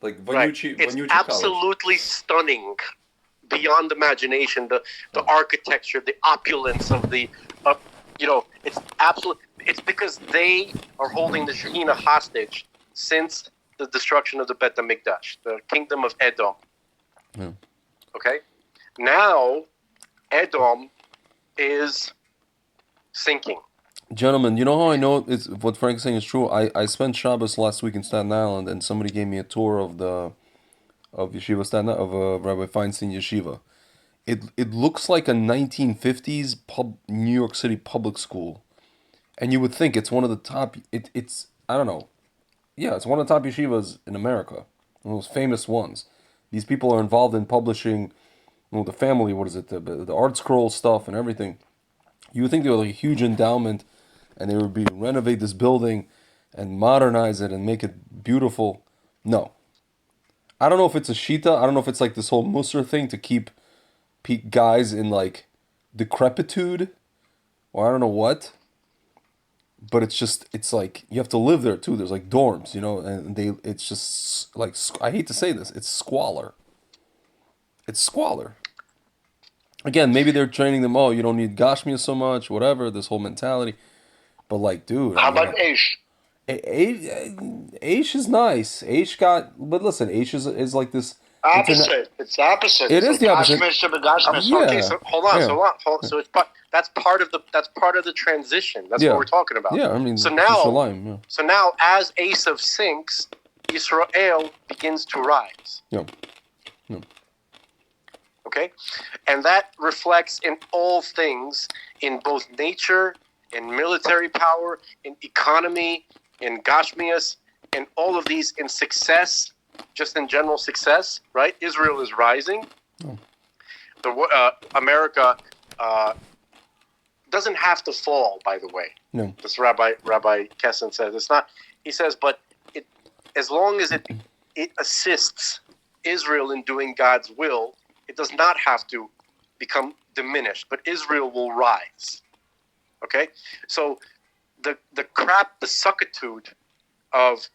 Speaker 1: Like Vanucci,
Speaker 3: It's
Speaker 1: Vanucci
Speaker 3: absolutely stunning, beyond imagination. The architecture, the opulence of the, it's absolute. It's because they are holding the Shekhinah hostage since the destruction of the Bet HaMikdash, the kingdom of Edom. Yeah. Okay, now Edom is sinking.
Speaker 1: Gentlemen, you know how I know what Frank's saying is true? I spent Shabbos last week in Staten Island, and somebody gave me a tour of Yeshiva Staten Island, of Rabbi Feinstein Yeshiva. It looks like a 1950s New York City public school, and you would think it's one of the top. It's I don't know, yeah, it's one of the top yeshivas in America, one of those famous ones. These people are involved in publishing, the family. What is it? The Art Scroll stuff and everything. You would think they were like a huge endowment, and they would renovate this building and modernize it and make it beautiful. No. I don't know if it's a shita. I don't know if it's like this whole Musar thing to keep guys in like decrepitude, or I don't know what. But it's like you have to live there too. There's like dorms, and it's just like, I hate to say this, it's squalor. It's squalor. Again, maybe they're training them, you don't need Gashmia so much, whatever, this whole mentality. But like, dude.
Speaker 2: How about Aish?
Speaker 1: Aish is nice. But listen, Aish is like this.
Speaker 2: Opposite. It's opposite.
Speaker 1: It is the opposite.
Speaker 2: Yeah.
Speaker 3: Okay, so hold on. So it's that's part of the transition. That's what we're talking about.
Speaker 1: Yeah, I mean,
Speaker 3: so now as Esav sinks, Israel begins to rise.
Speaker 1: Yeah.
Speaker 3: Okay? And that reflects in all things, in both nature, in military power, in economy, in Gashmias, in all of these, in success, just in general success, right? Israel is rising. Oh. America doesn't have to fall, by the way.
Speaker 1: No.
Speaker 3: This Rabbi Kessin says. It's not, he says, but as long as it assists Israel in doing God's will, it does not have to become diminished, but Israel will rise. Okay? So the suckitude of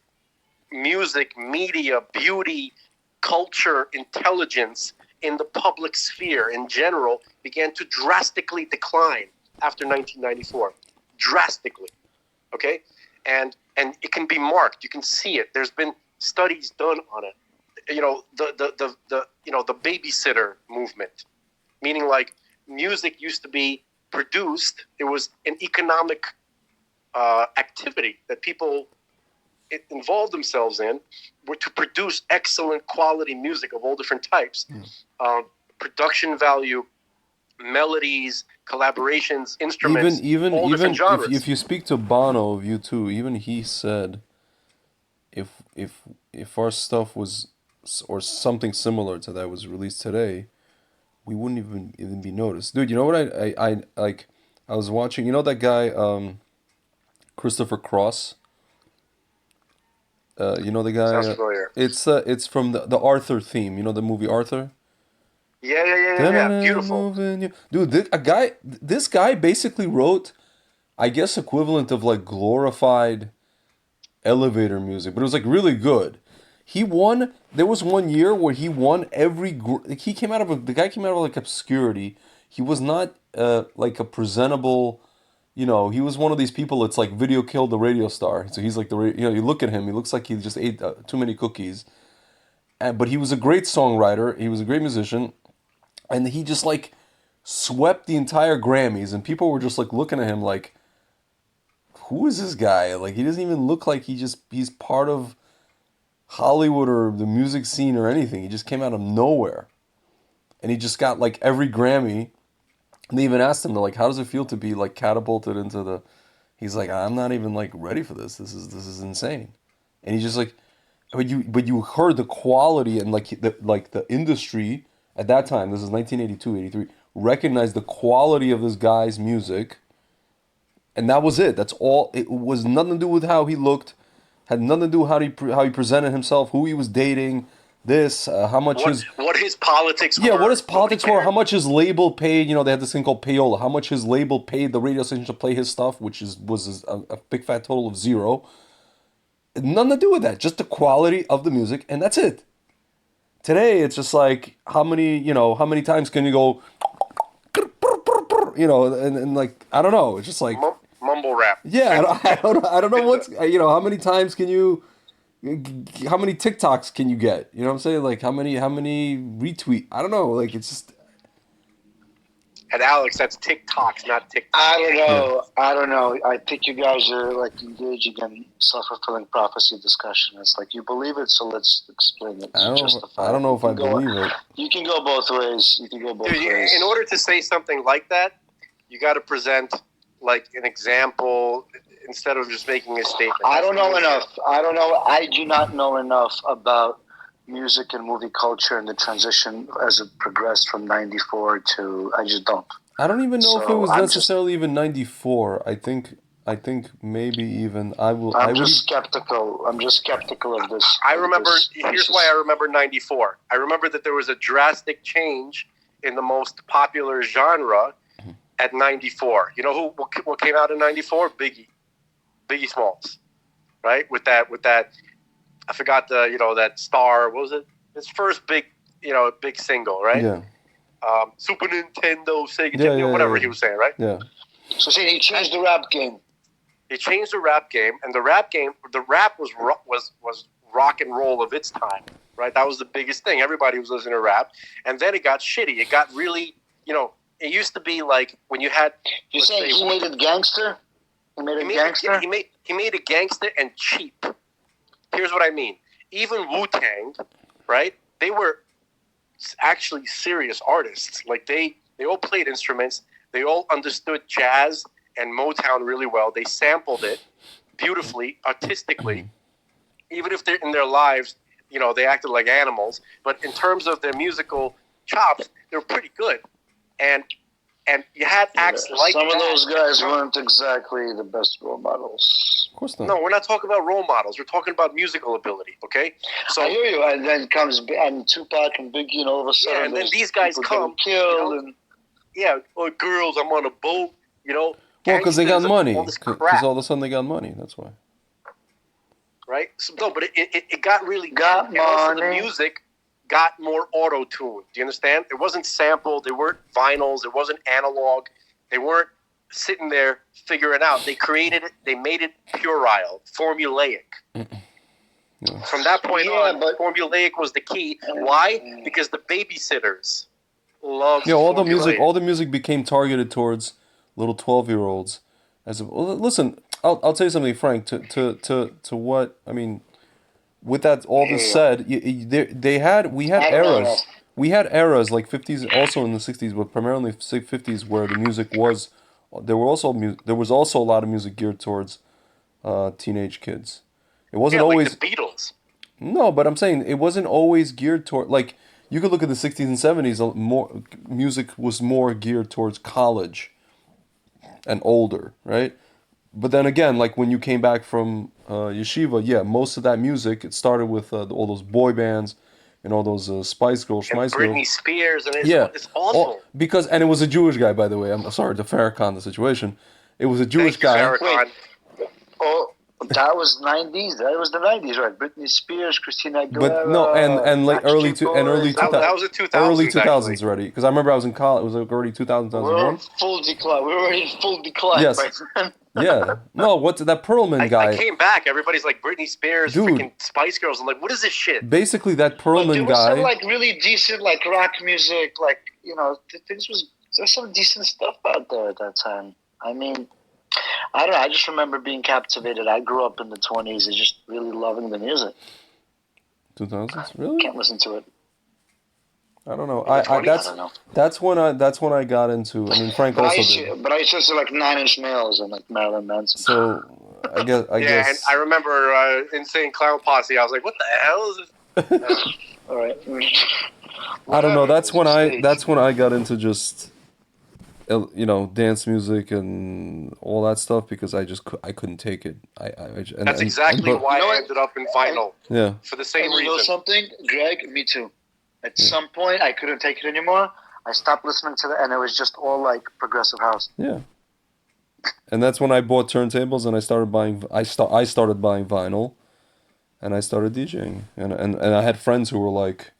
Speaker 3: music, media, beauty, culture, intelligence in the public sphere in general began to drastically decline after 1994. Drastically. Okay? And it can be marked. You can see it. There's been studies done on it. The babysitter movement, meaning like music used to be produced. It was an economic activity that people involve themselves in were to produce excellent quality music of all different types. Production value, melodies, collaborations, instruments, all different genres.
Speaker 1: If you speak to Bono of U2, even he said if our stuff was or something similar to that was released today, we wouldn't even be noticed. Dude, you know what I like? I was watching, you know that guy, Christopher Cross? You know the guy?
Speaker 3: Sounds familiar.
Speaker 1: It's from the Arthur theme. You know the movie Arthur?
Speaker 3: Yeah. Beautiful.
Speaker 1: Dude, this guy basically wrote, I guess, equivalent of like glorified elevator music, but it was like really good. He won. There was one year where he won he came out of the guy came out of like obscurity. He was not like a presentable. You know, he was one of these people. It's like video killed the radio star. So he's like you look at him. He looks like he just ate too many cookies. But he was a great songwriter. He was a great musician, and he just like swept the entire Grammys. And people were just like looking at him like, who is this guy? Like, he doesn't even look like he's part of Hollywood or the music scene or anything. He just came out of nowhere. And he just got like every Grammy. And they even asked him, they're like, how does it feel to be like catapulted into the... He's like, I'm not even like ready for this. This is insane. And he's just like, but you heard the quality and like the industry at that time, this is 1982, 83, recognized the quality of this guy's music. And that was it. That's all. It was nothing to do with how he looked. Had nothing to do with how he presented himself, who he was dating, how much
Speaker 3: what his politics were.
Speaker 1: Yeah, what his politics were, how much his label paid. You know, they had this thing called payola. How much his label paid the radio station to play his stuff, which was a big fat total of zero. Nothing to do with that. Just the quality of the music, and that's it. Today, it's just like how many times can you go, and like I don't know. It's just like
Speaker 3: mumble rap.
Speaker 1: Yeah, I don't know what's how many times can you. How many TikToks can you get? You know what I'm saying? Like how many retweet? I don't know. Like it's just.
Speaker 3: And Alex, that's TikToks, not TikTok.
Speaker 2: I don't know. I think you guys are like engaging in self-fulfilling prophecy discussion. It's like you believe it, so let's explain it.
Speaker 1: I don't know if I believe it.
Speaker 2: You can go both ways. Ways.
Speaker 3: In order to say something like that, you got to present like an example instead of just making a statement.
Speaker 2: I don't know enough. I do not know enough about music and movie culture and the transition as it progressed from 94 to... I just don't.
Speaker 1: I don't even know if it was necessarily even 94. I think maybe even... I'm just
Speaker 2: skeptical of this.
Speaker 3: I remember... Here's why I remember 94. I remember that there was a drastic change in the most popular genre at 94. You know what came out in 94? Biggie Smalls, right? With that, I forgot that star. What was it? His first big single, right?
Speaker 1: Yeah.
Speaker 3: Super Nintendo, Sega, whatever he was saying, right?
Speaker 1: Yeah.
Speaker 2: So he changed the rap game.
Speaker 3: He changed the rap game, and the rap was rock and roll of its time, right? That was the biggest thing. Everybody was listening to rap, and then it got shitty. It got really, it used to be like when you had.
Speaker 2: You saying he made it gangster? He made
Speaker 3: it gangster and cheap. Here's what I mean. Even Wu-Tang, right? They were actually serious artists. Like they all played instruments. They all understood jazz and Motown really well. They sampled it beautifully, artistically. Even if they're in their lives, they acted like animals. But in terms of their musical chops, they were pretty good. And you had acts like
Speaker 2: some of those guys weren't exactly the best role models.
Speaker 1: Of course not.
Speaker 3: No, we're not talking about role models. We're talking about musical ability, okay?
Speaker 2: So I hear you. And then comes Tupac and Biggie, and all of a sudden,
Speaker 3: and then these guys come
Speaker 2: killed,
Speaker 3: or girls, I'm on a boat,
Speaker 1: Well, because they got money. Because all of a sudden they got money. That's why.
Speaker 3: Right? So, no, but it got really
Speaker 2: got
Speaker 3: good. And also the music got more auto-tuned. Do you understand? It wasn't sampled. They weren't vinyls. It wasn't analog. They weren't sitting there figuring out. They created it. They made it puerile, formulaic.
Speaker 1: Yeah.
Speaker 3: From that point on, formulaic was the key. Why? Because the babysitters loved
Speaker 1: all the music became targeted towards little 12-year-olds. Listen, I'll tell you something, Frank. To what I mean. With that all this said, we had eras. We had eras like 50s, also in the 60s, but primarily 50s, where the music was. There was also a lot of music geared towards teenage kids. It wasn't always
Speaker 3: like the Beatles.
Speaker 1: No, but I'm saying it wasn't always geared toward like you could look at the 60s and 70s. More music was more geared towards college and older, right? But then again, like when you came back from yeshiva, yeah, most of that music it started with all those boy bands and all those Spice Girls, Schmice Girls.
Speaker 3: Britney Spears, and it's awful.
Speaker 1: And it was a Jewish guy, by the way. I'm sorry to Farrakhan the situation. It was a Jewish guy.
Speaker 2: Wait. Oh, that was 90s. That was the 90s, right? Britney Spears, Christina Aguilera.
Speaker 1: But no, and like early 2000s.
Speaker 3: That was the 2000s.
Speaker 1: Early 2000s already, because I remember I was in college. It was like already 2000, 2001.
Speaker 2: We were already in full decline.
Speaker 1: Yes. Yeah. No, what's that Perlman guy?
Speaker 3: I came back. Everybody's like Britney Spears, freaking Spice Girls. I'm like, what is this shit?
Speaker 1: Basically, that Perlman
Speaker 2: guy.
Speaker 1: Some
Speaker 2: like really decent like rock music, like there's some decent stuff out there at that time. I mean, I don't know. I just remember being captivated. I grew up in the 20s and just really loving the music.
Speaker 1: 2000s, really?
Speaker 2: Can't listen to it.
Speaker 1: I don't know.
Speaker 2: I don't know.
Speaker 1: That's when I got into. I mean, Frank also did.
Speaker 2: But I used to listen to like Nine Inch Nails and like Marilyn Manson.
Speaker 1: So I guess.
Speaker 3: Yeah, and I remember Insane Clown Posse. I was like, what the hell is this?
Speaker 2: All right.
Speaker 1: I don't know. That's when I got into just dance music and all that stuff because I couldn't take it.
Speaker 3: That's exactly why I ended up in vinyl.
Speaker 1: Yeah.
Speaker 3: For the same reason.
Speaker 2: You know something, Greg? Me too. At some point, I couldn't take it anymore. I stopped listening to it, and it was just all like progressive house.
Speaker 1: Yeah. And that's when I bought turntables, and I started buying. I started buying vinyl, and I started DJing, and I had friends who were like,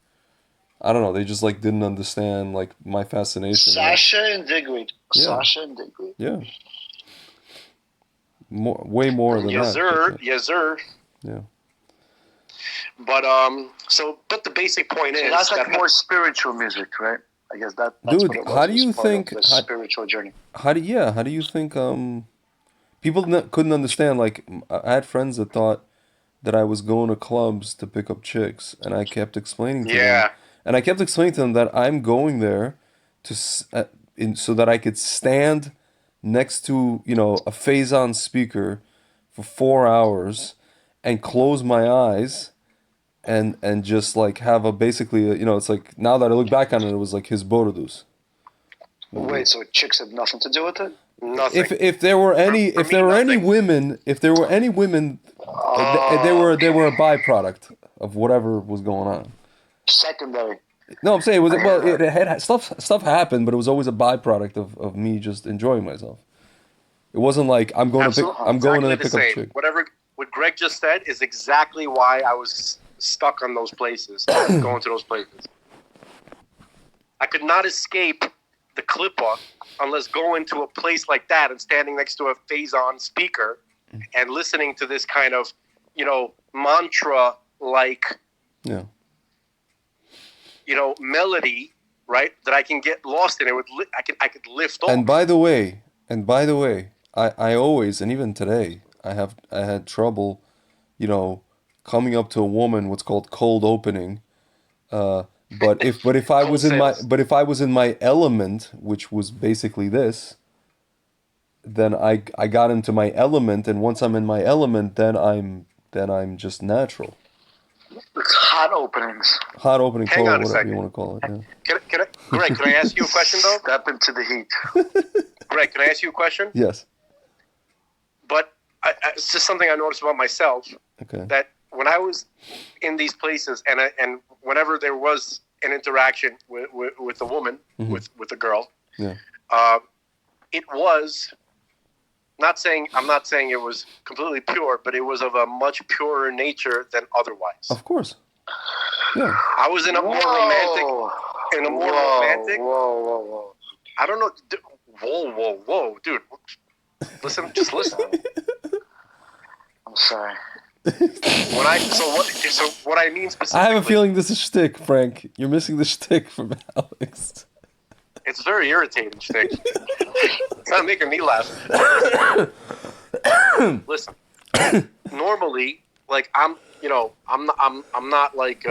Speaker 1: I don't know, they just like didn't understand like my fascination.
Speaker 2: Sasha and Digweed. Yeah. Sasha and Digweed.
Speaker 1: Yeah. Way more than that.
Speaker 3: Yes, sir.
Speaker 1: Yeah.
Speaker 3: But but the basic point is
Speaker 2: that's like more spiritual music, right? I guess that's
Speaker 1: dude.
Speaker 2: What it was.
Speaker 1: How do you think
Speaker 2: the spiritual journey?
Speaker 1: How do you think people couldn't understand? Like I had friends that thought that I was going to clubs to pick up chicks, and I kept explaining to them. And I kept explaining to them that I'm going there so that I could stand next to a phase-on speaker for 4 hours and close my eyes. And just like have basically it's like now that I look back on it, it was like his Borodus.
Speaker 2: Wait, so chicks had nothing to do with it?
Speaker 3: Nothing.
Speaker 1: If there were any women, they were a byproduct of whatever was going on.
Speaker 2: Secondary.
Speaker 1: No, I'm saying it had stuff happened, but it was always a byproduct of me just enjoying myself. It wasn't like I'm going to pick up a chick.
Speaker 3: What Greg just said is exactly why I was stuck on those places, going to those places. I could not escape the clip-off unless going to a place like that and standing next to a phase-on speaker and listening to this kind of, mantra-like, melody, right? That I can get lost in. I could lift off.
Speaker 1: And by the way, I always, and even today, I had trouble, coming up to a woman, what's called cold opening. But if I was in my element, which was basically this, then I got into my element, and once I'm in my element, then I'm just natural.
Speaker 2: It's hot openings.
Speaker 1: Hot opening,
Speaker 3: Hang on
Speaker 1: whatever
Speaker 3: a
Speaker 1: you want to call it. Yeah.
Speaker 3: Greg, can I ask you a question though?
Speaker 2: Step into the heat.
Speaker 3: Greg, can I ask you a question?
Speaker 1: Yes.
Speaker 3: But it's just something I noticed about myself.
Speaker 1: Okay.
Speaker 3: That when I was in these places and whenever there was an interaction with a woman, with a girl, it was I'm not saying it was completely pure, but it was of a much purer nature than otherwise.
Speaker 1: Of course. Yeah.
Speaker 3: I was in a more romantic.
Speaker 2: Whoa.
Speaker 3: I don't know. Whoa, dude. Listen.
Speaker 2: I'm sorry.
Speaker 3: What I mean specifically,
Speaker 1: I have a feeling this is shtick, Frank. You're missing the shtick from Alex.
Speaker 3: It's very irritating shtick. It's not making me laugh. listen. Normally, like I'm not like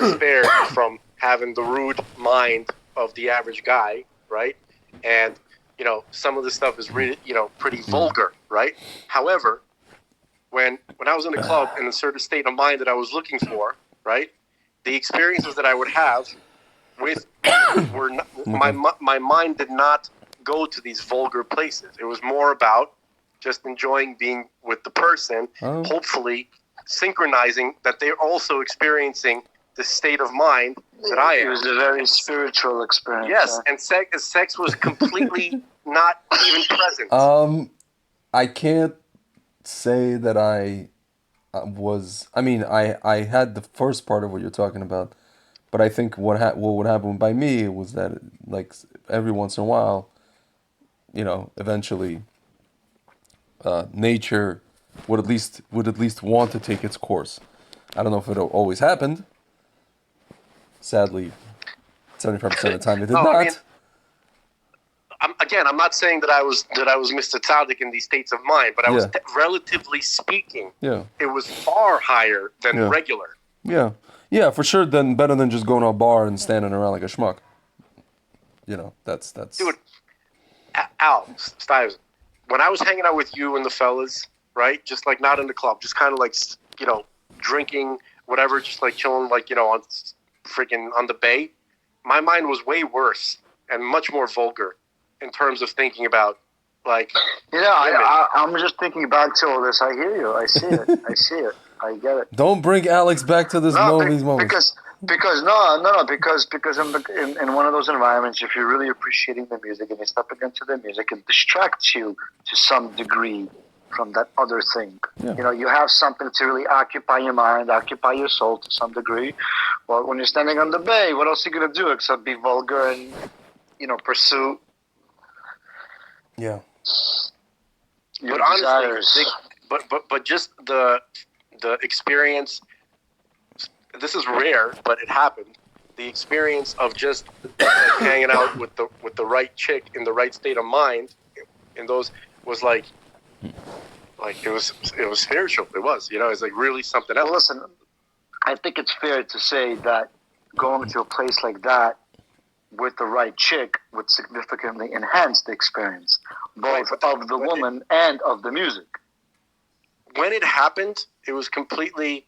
Speaker 3: spared from having the rude mind of the average guy, right? And some of this stuff is really pretty vulgar, right? However, when I was in the club in a certain state of mind that I was looking for, right? The experiences that I would have were not, my mind did not go to these vulgar places. It was more about just enjoying being with the person, hopefully synchronizing that they're also experiencing the state of mind that I am.
Speaker 2: It was a very spiritual experience.
Speaker 3: Yes, and sex was completely not even present.
Speaker 1: I can't say that I was. I mean, I had the first part of what you're talking about, but I think what would happen by me was that like every once in a while, eventually, nature would at least want to take its course. I don't know if it always happened. Sadly, 75% of the time it did not.
Speaker 3: I mean, I'm not saying that I was Mr. Tzaddik in these states of mind, but I was relatively speaking.
Speaker 1: Yeah.
Speaker 3: It was far higher than regular.
Speaker 1: Yeah. Yeah, for sure. Then better than just going to a bar and standing around like a schmuck. That's.
Speaker 3: Dude, Al Stives, when I was hanging out with you and the fellas, right? Just like not in the club, just kind of like drinking whatever, just like chilling, like on freaking on the bay. My mind was way worse and much more vulgar in terms of thinking about like.
Speaker 2: I'm just thinking back to all this. I hear you. I see it. I see it. I get it.
Speaker 1: Don't bring Alex back to these moments.
Speaker 2: Because in one of those environments, if you're really appreciating the music and you step into the music, it distracts you to some degree from that other thing.
Speaker 1: Yeah.
Speaker 2: You have something to really occupy your mind, occupy your soul to some degree. Well, when you're standing on the bay, what else are you going to do except be vulgar and, pursue
Speaker 1: your
Speaker 2: desires.
Speaker 3: Honestly, but just the experience, this is rare, but it happened. The experience of just hanging out with the right chick in the right state of mind, and those was like it was spiritual. It was, it's like really something else.
Speaker 2: Well, listen, I think it's fair to say that going to a place like that with the right chick would significantly enhance the experience, both of the woman and of the music.
Speaker 3: When it happened, it was completely.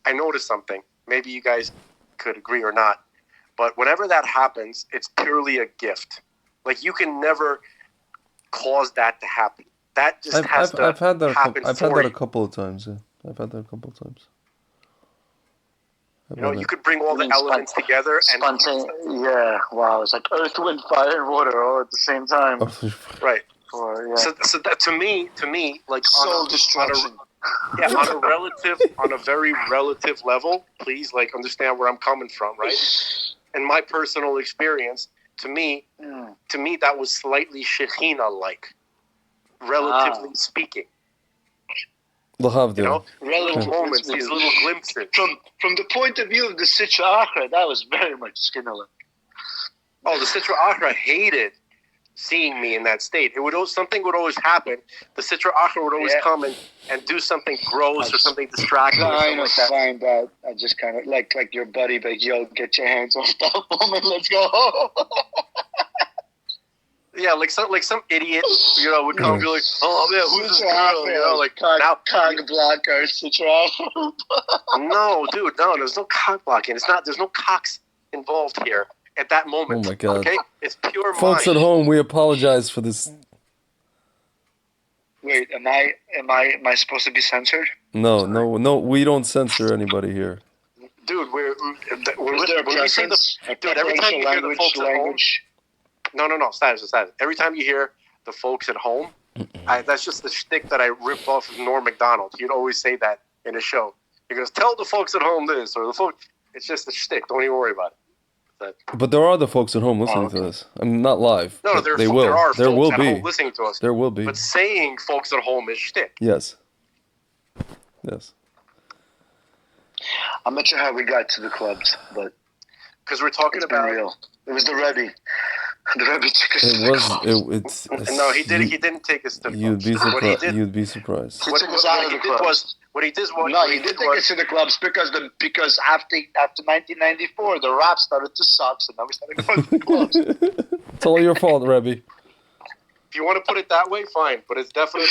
Speaker 3: I noticed something. Maybe you guys could agree or not, but whenever that happens, it's purely a gift. Like you can never cause that to happen. That just has to happen.
Speaker 1: I've had that a couple of times. Yeah. I've had that a couple of times.
Speaker 3: You could bring all the elements together and
Speaker 2: wow, it's like earth, wind, fire, and water all at the same time.
Speaker 3: Right.
Speaker 2: So
Speaker 3: that to me, like
Speaker 2: soul destruction.
Speaker 3: On a very relative level, please, like, understand where I'm coming from, right? In my personal experience, to me, that was slightly Shekhinah-like, relatively speaking.
Speaker 1: Relative
Speaker 3: moments, these little glimpses.
Speaker 2: From the point of view of the Sitra Achra, that was very much Shekhinah-like.
Speaker 3: Oh, the Sitra Achra hated seeing me in that state. Something would always happen. The Sitra Achra would always come and do something gross or something distracting.
Speaker 2: I find that. I just kind of like your buddy, but yo, get your hands off that woman. Let's go.
Speaker 3: Yeah, like some idiot, would come and be like, oh man, who's this girl? Like
Speaker 2: cock blocker, Sitra Achra.
Speaker 3: No, dude, no, there's no cock blocking. There's no cocks involved here. At that moment.
Speaker 1: Oh my God.
Speaker 3: Okay? It's pure
Speaker 1: Folks
Speaker 3: mind.
Speaker 1: at home, we apologize for this.
Speaker 2: Wait, am I supposed to be censored?
Speaker 1: No, we don't censor anybody here.
Speaker 3: Dude, we're
Speaker 2: Is there a preference?
Speaker 3: Dude, every time you hear the folks at home. No, status. Every time you hear the folks at home, that's just the shtick that I ripped off of Norm Macdonald. He'd always say that in a show. He goes, tell the folks at home this, or the folks. It's just a shtick. Don't even worry about it.
Speaker 1: But there are the folks at home listening to this. I mean, not live.
Speaker 3: No, there are folks at home listening to us.
Speaker 1: There will be.
Speaker 3: But saying folks at home is shtick.
Speaker 1: Yes.
Speaker 2: I'm not sure how we got to the clubs, but
Speaker 3: because we're talking about
Speaker 2: real. It was the Rebbe. The Rebbe took us to
Speaker 1: It
Speaker 2: the
Speaker 1: was.
Speaker 2: clubs.
Speaker 3: No, he didn't take us to the
Speaker 1: You'd
Speaker 3: clubs.
Speaker 1: be
Speaker 3: What he
Speaker 1: surprised.
Speaker 3: did,
Speaker 1: You'd be surprised.
Speaker 2: He took us out of the clubs.
Speaker 3: What he did was
Speaker 2: No, he did take us to the clubs because after 1994, the rap started to suck, so now we started going to the clubs.
Speaker 1: It's all your fault, Rebbe.
Speaker 3: If you want to put it that way, fine. But it's definitely,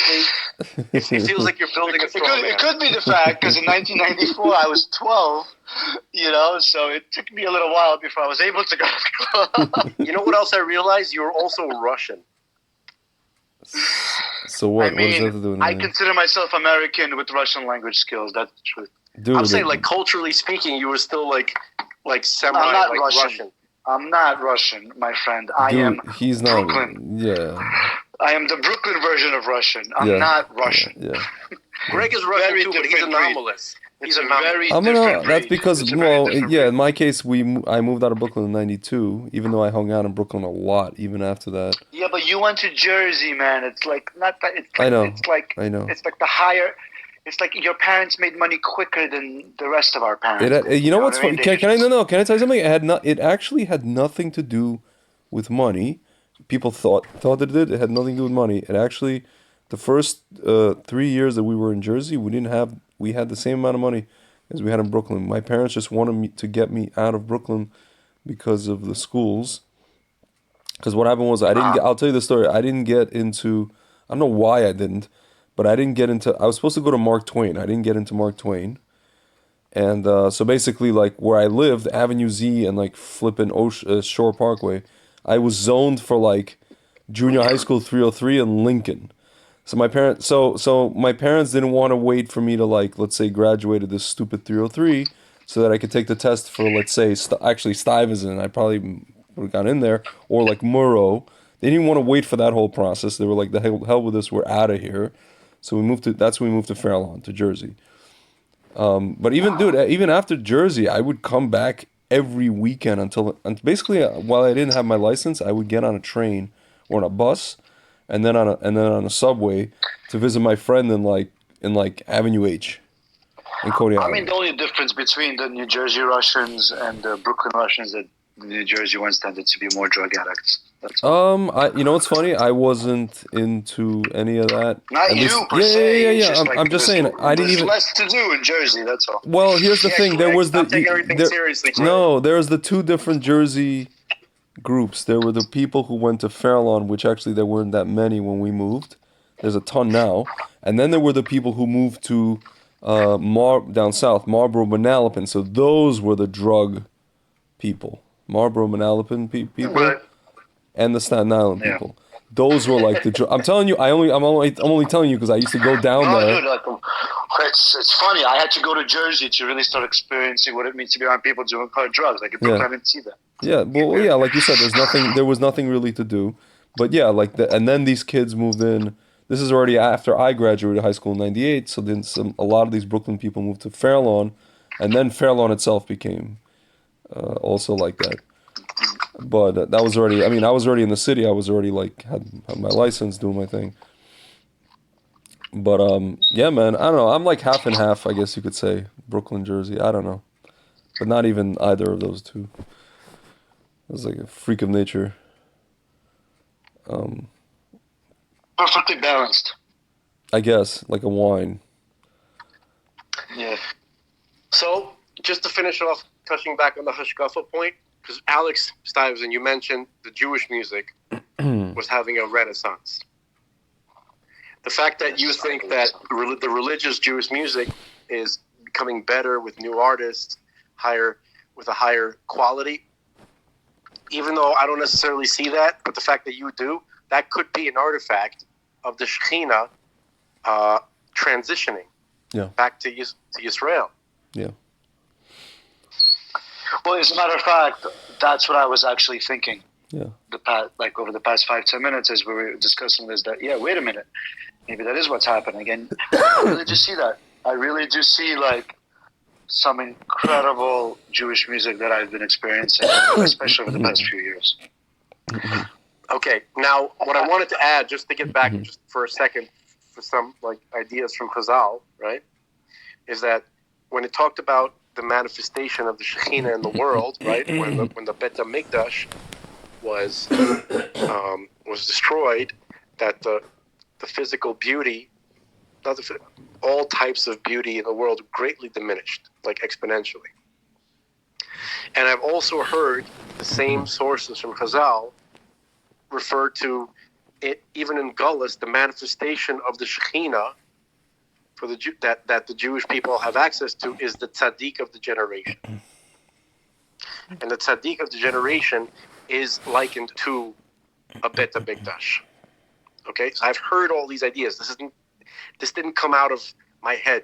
Speaker 3: it feels like you're building a straw man.
Speaker 2: It could be the fact, because in 1994 I was 12, so it took me a little while before I was able to go to the club.
Speaker 3: You know what else I realized? You were also Russian.
Speaker 1: So what?
Speaker 2: I mean,
Speaker 1: what does that have to do with
Speaker 2: I
Speaker 1: anything?
Speaker 2: consider myself American with Russian language skills. That's the truth.
Speaker 1: Dude,
Speaker 3: I'm saying, like, culturally speaking, you were still like semi
Speaker 2: I'm not
Speaker 3: like Russian.
Speaker 2: I'm not Russian, my friend. I
Speaker 1: dude,
Speaker 2: am
Speaker 1: he's not.
Speaker 2: Brooklyn.
Speaker 1: Yeah.
Speaker 2: I am the Brooklyn version of Russian. I'm not Russian.
Speaker 1: Yeah.
Speaker 3: Greg is Russian
Speaker 2: Very
Speaker 3: too, but he's
Speaker 2: different breed.
Speaker 3: anomalous.
Speaker 2: It's a very
Speaker 1: I'm
Speaker 2: different
Speaker 1: That's
Speaker 2: breed.
Speaker 1: because
Speaker 2: It's a very different breed.
Speaker 1: in my case I moved out of Brooklyn in '92. Even though I hung out in Brooklyn a lot, even after that.
Speaker 2: Yeah, but you went to Jersey, man. It's like not that. It's like,
Speaker 1: I know.
Speaker 2: It's like
Speaker 1: I know.
Speaker 2: It's like the higher. It's like your parents made money quicker than the rest of our parents.
Speaker 1: You know what's
Speaker 2: what I
Speaker 1: funny?
Speaker 2: mean?
Speaker 1: Can I tell you something? It actually had nothing to do with money. People thought that it did. It had nothing to do with money. It actually, the first 3 years that we were in Jersey, we had the same amount of money as we had in Brooklyn. My parents just wanted me to get me out of Brooklyn because of the schools. Because what happened was I'll tell you the story. I didn't get into, I don't know why I didn't, but I didn't get into, I was supposed to go to Mark Twain. I didn't get into Mark Twain. And so basically, like, where I lived, Avenue Z and, like, flipping Shore Parkway, I was zoned for, like, junior high school 303 in Lincoln. So my parents didn't want to wait for me to, like, let's say, graduate at this stupid 303 so that I could take the test for, let's say, actually Stuyvesant. I probably would have gone in there, or, like, Murrow. They didn't want to wait for that whole process. They were like, the hell with this, we're out of here. So that's when we moved to Fairlawn, to Jersey. But even after Jersey, I would come back every weekend until basically while I didn't have my license, I would get on a train or on a bus, and then on a subway to visit my friend in Avenue H in Coney Island.
Speaker 2: I mean, the only difference between the New Jersey Russians and the Brooklyn Russians is that the New Jersey ones tended to be more drug addicts. That's
Speaker 1: you know what's funny? I wasn't into any of that.
Speaker 2: Not
Speaker 1: At
Speaker 2: you
Speaker 1: least,
Speaker 2: per se.
Speaker 1: Yeah.
Speaker 2: Just
Speaker 1: I'm just saying. I didn't even.
Speaker 2: There's less to do in Jersey. That's all.
Speaker 1: Well, here's the thing. There was
Speaker 3: Stop taking everything seriously.
Speaker 1: No, there's the two different Jersey groups. There were the people who went to Fairlawn, which actually there weren't that many when we moved. There's a ton now. And then there were the people who moved to down south, Marlboro, Manalapan. So those were the drug people. Marlboro, Manalapan people.
Speaker 2: Right.
Speaker 1: And the Staten Island people. Those were like the. I'm telling you, I'm only telling you because I used to go down there.
Speaker 2: Dude, it's funny. I had to go to Jersey to really start experiencing what it means to be around people doing hard drugs. Like in Brooklyn, I didn't see that.
Speaker 1: Yeah, well, yeah, like you said, there was nothing really to do, but yeah, and then these kids moved in. This is already after I graduated high school in '98. So then a lot of these Brooklyn people moved to Fairlawn, and then Fairlawn itself became also like that. But that was already. I mean, I was already in the city. I was already had my license, doing my thing. But yeah, man, I don't know. I'm like half and half, I guess you could say, Brooklyn, Jersey. I don't know, but not even either of those two. It was like a freak of nature.
Speaker 2: Perfectly balanced.
Speaker 1: I guess, like a wine.
Speaker 2: Yeah.
Speaker 3: So, just to finish off, touching back on the Hashkafa point, because Alex Stuyvesant, you mentioned the Jewish music was having a renaissance. The fact that you think that the religious Jewish music is becoming better with new artists, with a higher quality, even though I don't necessarily see that, but the fact that you do, that could be an artifact of the Shekhinah transitioning back to Israel.
Speaker 1: Yeah.
Speaker 2: Well, as a matter of fact, that's what I was actually thinking.
Speaker 1: Yeah.
Speaker 2: Over the past 5-10 minutes, as we were discussing this, wait a minute, maybe that is what's happening. And I really do see that. I really do see some incredible Jewish music that I've been experiencing, especially over the past few years.
Speaker 3: Okay, now what I wanted to add, just to get back just for a second, for some ideas from Chazal, right, is that when it talked about the manifestation of the Shekhinah in the world, right, when the Bet HaMikdash was destroyed, that the physical beauty, all types of beauty in the world greatly diminished, like exponentially. And I've also heard the same sources from Chazal refer to it, even in Gullus, the manifestation of the Shekhinah for that the Jewish people have access to is the tzaddik of the generation. And the tzaddik of the generation is likened to a Bet HaMikdash. Okay, so I've heard all these ideas. This didn't come out of my head.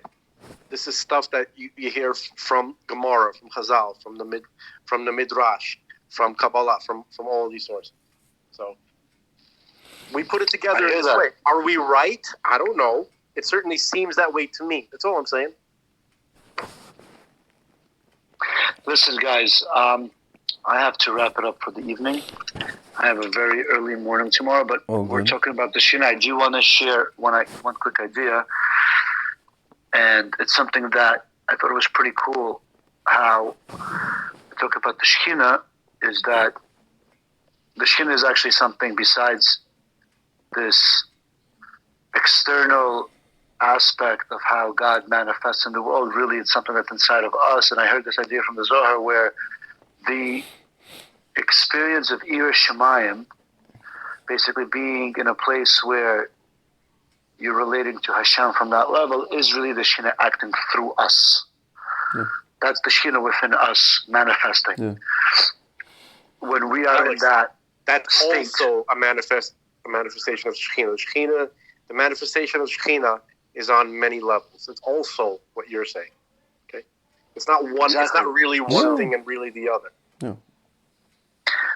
Speaker 3: This is stuff that you hear from Gemara, from Chazal, from the Midrash, from Kabbalah, from all of these sources. So we put it together this way. Are we right? I don't know. It certainly seems that way to me. That's all I'm saying.
Speaker 2: Listen, guys, I have to wrap it up for the evening. I have a very early morning tomorrow, but we're talking about the Shina. I do want to share one quick idea, and it's something that I thought it was pretty cool. How I talk about the Shekhinah is that the Shekhinah is actually something besides this external aspect of how God manifests in the world. Really, it's something that's inside of us. And I heard this idea from the Zohar where the experience of Ir Shemayim, basically being in a place where you're relating to Hashem from that level, is really the Shekhinah acting through us. Yeah. That's the Shekhinah within us manifesting. Yeah. When we are in that's state,
Speaker 3: also a manifestation of Shekhinah. The manifestation of Shekhinah is on many levels. It's also what you're saying. Okay, it's not one. Exactly. It's not really one thing and really the other.
Speaker 1: No.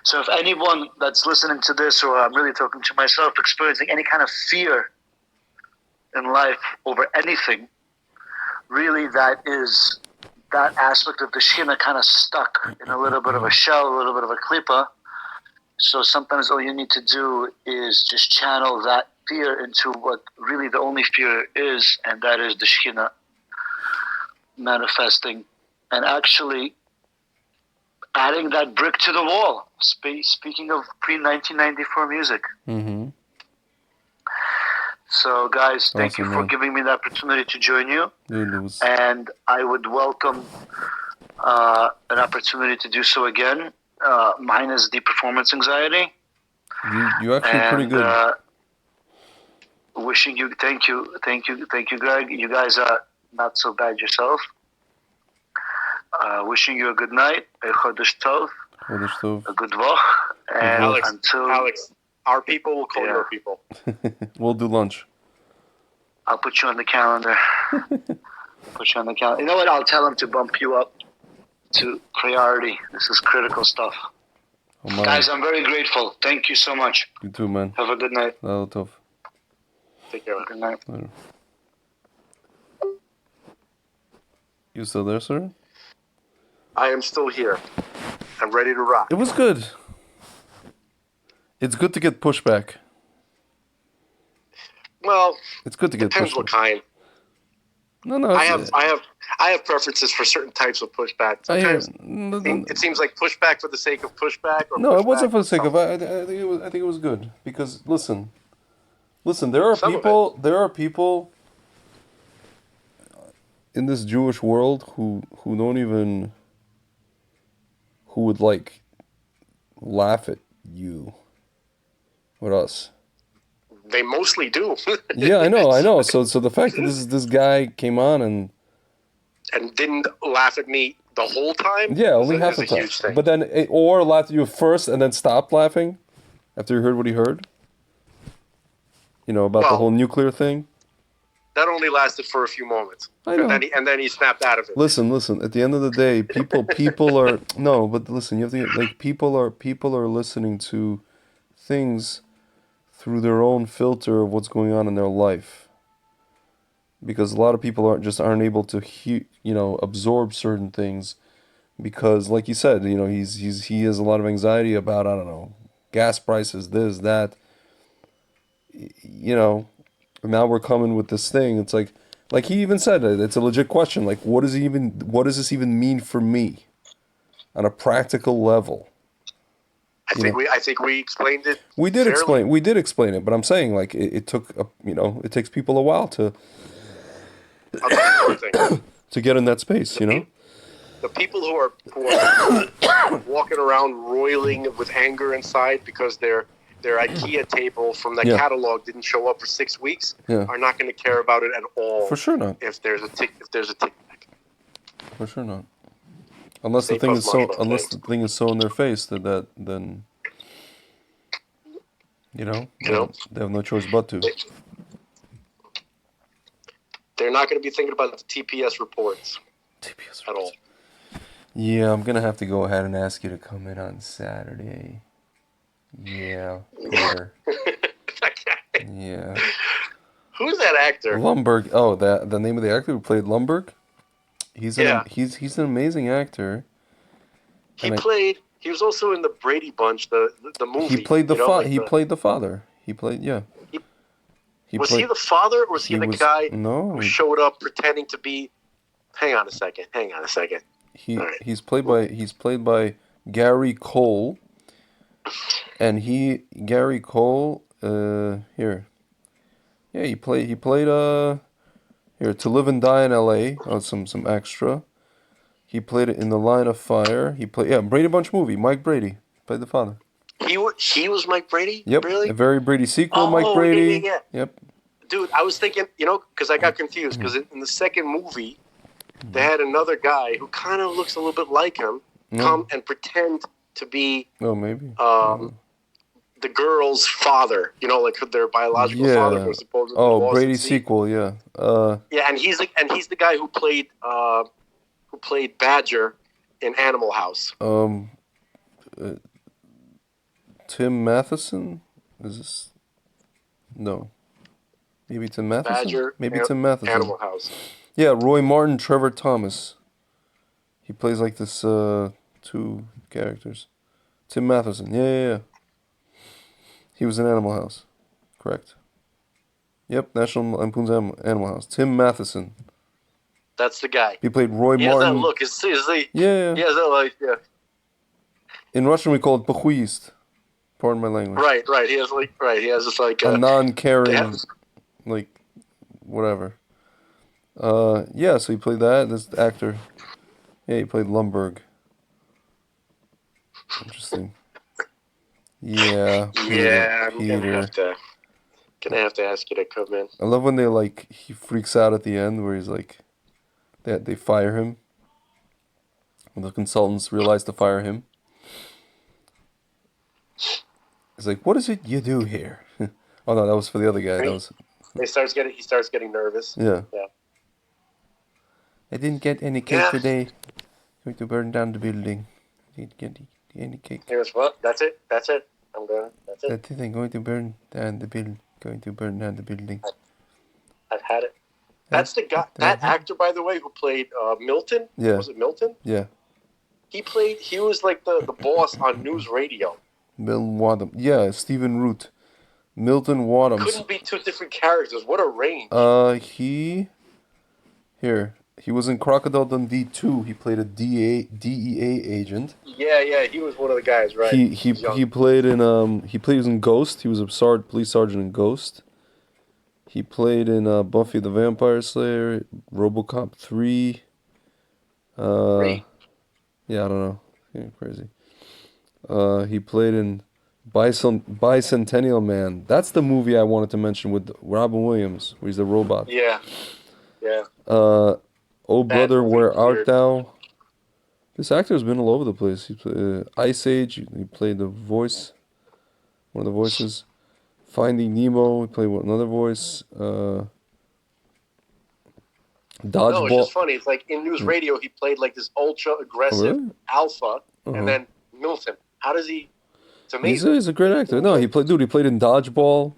Speaker 2: So if anyone that's listening to this, or I'm really talking to myself, experiencing any kind of fear in life over anything, really that is that aspect of the Shekhinah kind of stuck in a little bit of a shell, a little bit of a klipa. So sometimes all you need to do is just channel that fear into what really the only fear is, and that is the Shekhinah manifesting and actually adding that brick to the wall. Speaking of pre-1994 music.
Speaker 1: Mm-hmm.
Speaker 2: So guys, thank you for giving me the opportunity to join you. And I would welcome an opportunity to do so again. Mine is the performance anxiety.
Speaker 1: You're actually pretty good.
Speaker 2: Wishing you, thank you, Greg. You guys are not so bad yourself. Wishing you a good night, a chodesh tov, a good vach, and
Speaker 3: Alex, our people will call your people.
Speaker 1: We'll do lunch.
Speaker 2: I'll put you on the calendar. You know what? I'll tell him to bump you up to priority. This is critical stuff. Oh, guys, I'm very grateful. Thank you so much.
Speaker 1: You too, man.
Speaker 2: Have a good night.
Speaker 3: Take care.
Speaker 2: Good night.
Speaker 1: Later. You still there, sir?
Speaker 3: I am still here. I'm ready to rock.
Speaker 1: It was good. It's good to get pushback.
Speaker 3: Well,
Speaker 1: it's good to get
Speaker 3: depends
Speaker 1: pushback.
Speaker 3: What kind.
Speaker 1: No.
Speaker 3: I have preferences for certain types of pushback. Sometimes it seems like pushback for the sake of pushback. Or
Speaker 1: no, it wasn't for the sake of. I think it was good because listen. There are people in this Jewish world who don't even, who would like laugh at you with us.
Speaker 3: They mostly do.
Speaker 1: Yeah, I know. So the fact that this guy came on and
Speaker 3: didn't laugh at me the whole time.
Speaker 1: Yeah, only half the time. But then, or laughed at you first and then stopped laughing after you heard what he heard. You know, about the whole nuclear thing.
Speaker 3: That only lasted for a few moments. I know. And then he snapped out of it.
Speaker 1: Listen. At the end of the day, people are no. But listen, you have to like people are listening to things through their own filter of what's going on in their life. Because a lot of people aren't able to absorb certain things, because like you said, he has a lot of anxiety about, I don't know, gas prices, this, that. Now we're coming with this thing. It's like he even said it. It's a legit question. Like, what does this even mean for me on a practical level?
Speaker 3: I think we explained it.
Speaker 1: We did explain it, but I'm saying like it took it takes people a while to
Speaker 3: I'll tell you one thing.
Speaker 1: to get in that space,
Speaker 3: The people who are walking around roiling with anger inside because their IKEA table from the catalog didn't show up for 6 weeks are not going to care about it at all.
Speaker 1: For sure not.
Speaker 3: If there's a tick back.
Speaker 1: For sure not. Unless the thing is so in their face that then they have no choice but to.
Speaker 3: They're not going to be thinking about the TPS reports at all.
Speaker 1: Yeah, I'm gonna have to go ahead and ask you to come in on Saturday. Yeah, Peter. Yeah.
Speaker 3: Who's that actor?
Speaker 1: Lumberg. Oh, the name of the actor who played Lumberg. He's an amazing actor.
Speaker 3: He was also in the Brady Bunch, the movie.
Speaker 1: He played the father. He played
Speaker 3: Was he the father, or was he the guy who showed up pretending to be? Hang on a second.
Speaker 1: He's played by Gary Cole, and Gary Cole here. Yeah, he played here To Live and Die in L.A. Some extra. He played it in The Line of Fire. He played Brady Bunch movie. Mike Brady played the father.
Speaker 3: He was Mike Brady?
Speaker 1: Yep.
Speaker 3: Really?
Speaker 1: A very Brady sequel, Mike Brady.
Speaker 3: Yeah.
Speaker 1: Yep.
Speaker 3: Dude, I was thinking, because I got confused, because in the second movie, they had another guy who kind of looks a little bit like him come and pretend to be
Speaker 1: maybe
Speaker 3: the girl's father, like their biological father was supposedly
Speaker 1: Brady sequel, yeah.
Speaker 3: And he's the guy who played Badger in Animal House.
Speaker 1: Tim Matheson? Is this? No. Maybe Tim Matheson?
Speaker 3: Badger,
Speaker 1: Tim Matheson.
Speaker 3: Animal House.
Speaker 1: Yeah, Roy Martin, Trevor Thomas. He plays like this two characters. Tim Matheson. Yeah. He was in Animal House. Correct. Yep, National Lampoon's Animal House. Tim Matheson.
Speaker 3: That's the guy.
Speaker 1: He played Roy Martin.
Speaker 3: He has that look. Is he?
Speaker 1: Yeah.
Speaker 3: He has that like, yeah.
Speaker 1: In Russian, we call it pokhuist. Pardon my language.
Speaker 3: Right. He has this like
Speaker 1: a non-caring, like, whatever. So he played that. This actor. Yeah, he played Lumberg. Interesting. Yeah.
Speaker 3: Yeah, I'm gonna have to ask you to come in.
Speaker 1: I love when he freaks out at the end where he's like, they fire him. When the consultants realize to fire him. He's like, "What is it you do here?" Oh no, that was for the other guy.
Speaker 3: He starts getting nervous.
Speaker 1: Yeah. I didn't get any cake today. Going to burn down the building. Didn't get any cake.
Speaker 3: He goes, "Well, that's it. I'm going. That's it.
Speaker 1: That's it. I'm going to burn down the building.
Speaker 3: I've had it." That's the guy. That actor, by the way, who played Milton.
Speaker 1: Yeah.
Speaker 3: Was it Milton?
Speaker 1: Yeah.
Speaker 3: He was like the boss on News Radio.
Speaker 1: Milton Wadham. Yeah, Stephen Root. Milton Wadham.
Speaker 3: Couldn't be two different characters. What a range.
Speaker 1: He was in Crocodile Dundee 2. He played a DEA agent.
Speaker 3: Yeah, he was one of the guys, right?
Speaker 1: He played in Ghost. He was a police sergeant in Ghost. He played in Buffy the Vampire Slayer, RoboCop 3. Yeah, I don't know. Yeah, crazy. He played in Bicentennial Man. That's the movie I wanted to mention with Robin Williams, where he's the robot.
Speaker 3: Yeah.
Speaker 1: Oh Brother, Where Art Thou? This actor's been all over the place. He played Ice Age. He played one of the voices. Finding Nemo. He played another voice. Dodgeball.
Speaker 3: No, it's just funny. It's like in News Radio, he played like this ultra aggressive alpha, and then Milton. How does he? It's amazing.
Speaker 1: He's a great actor. No, he played in Dodgeball.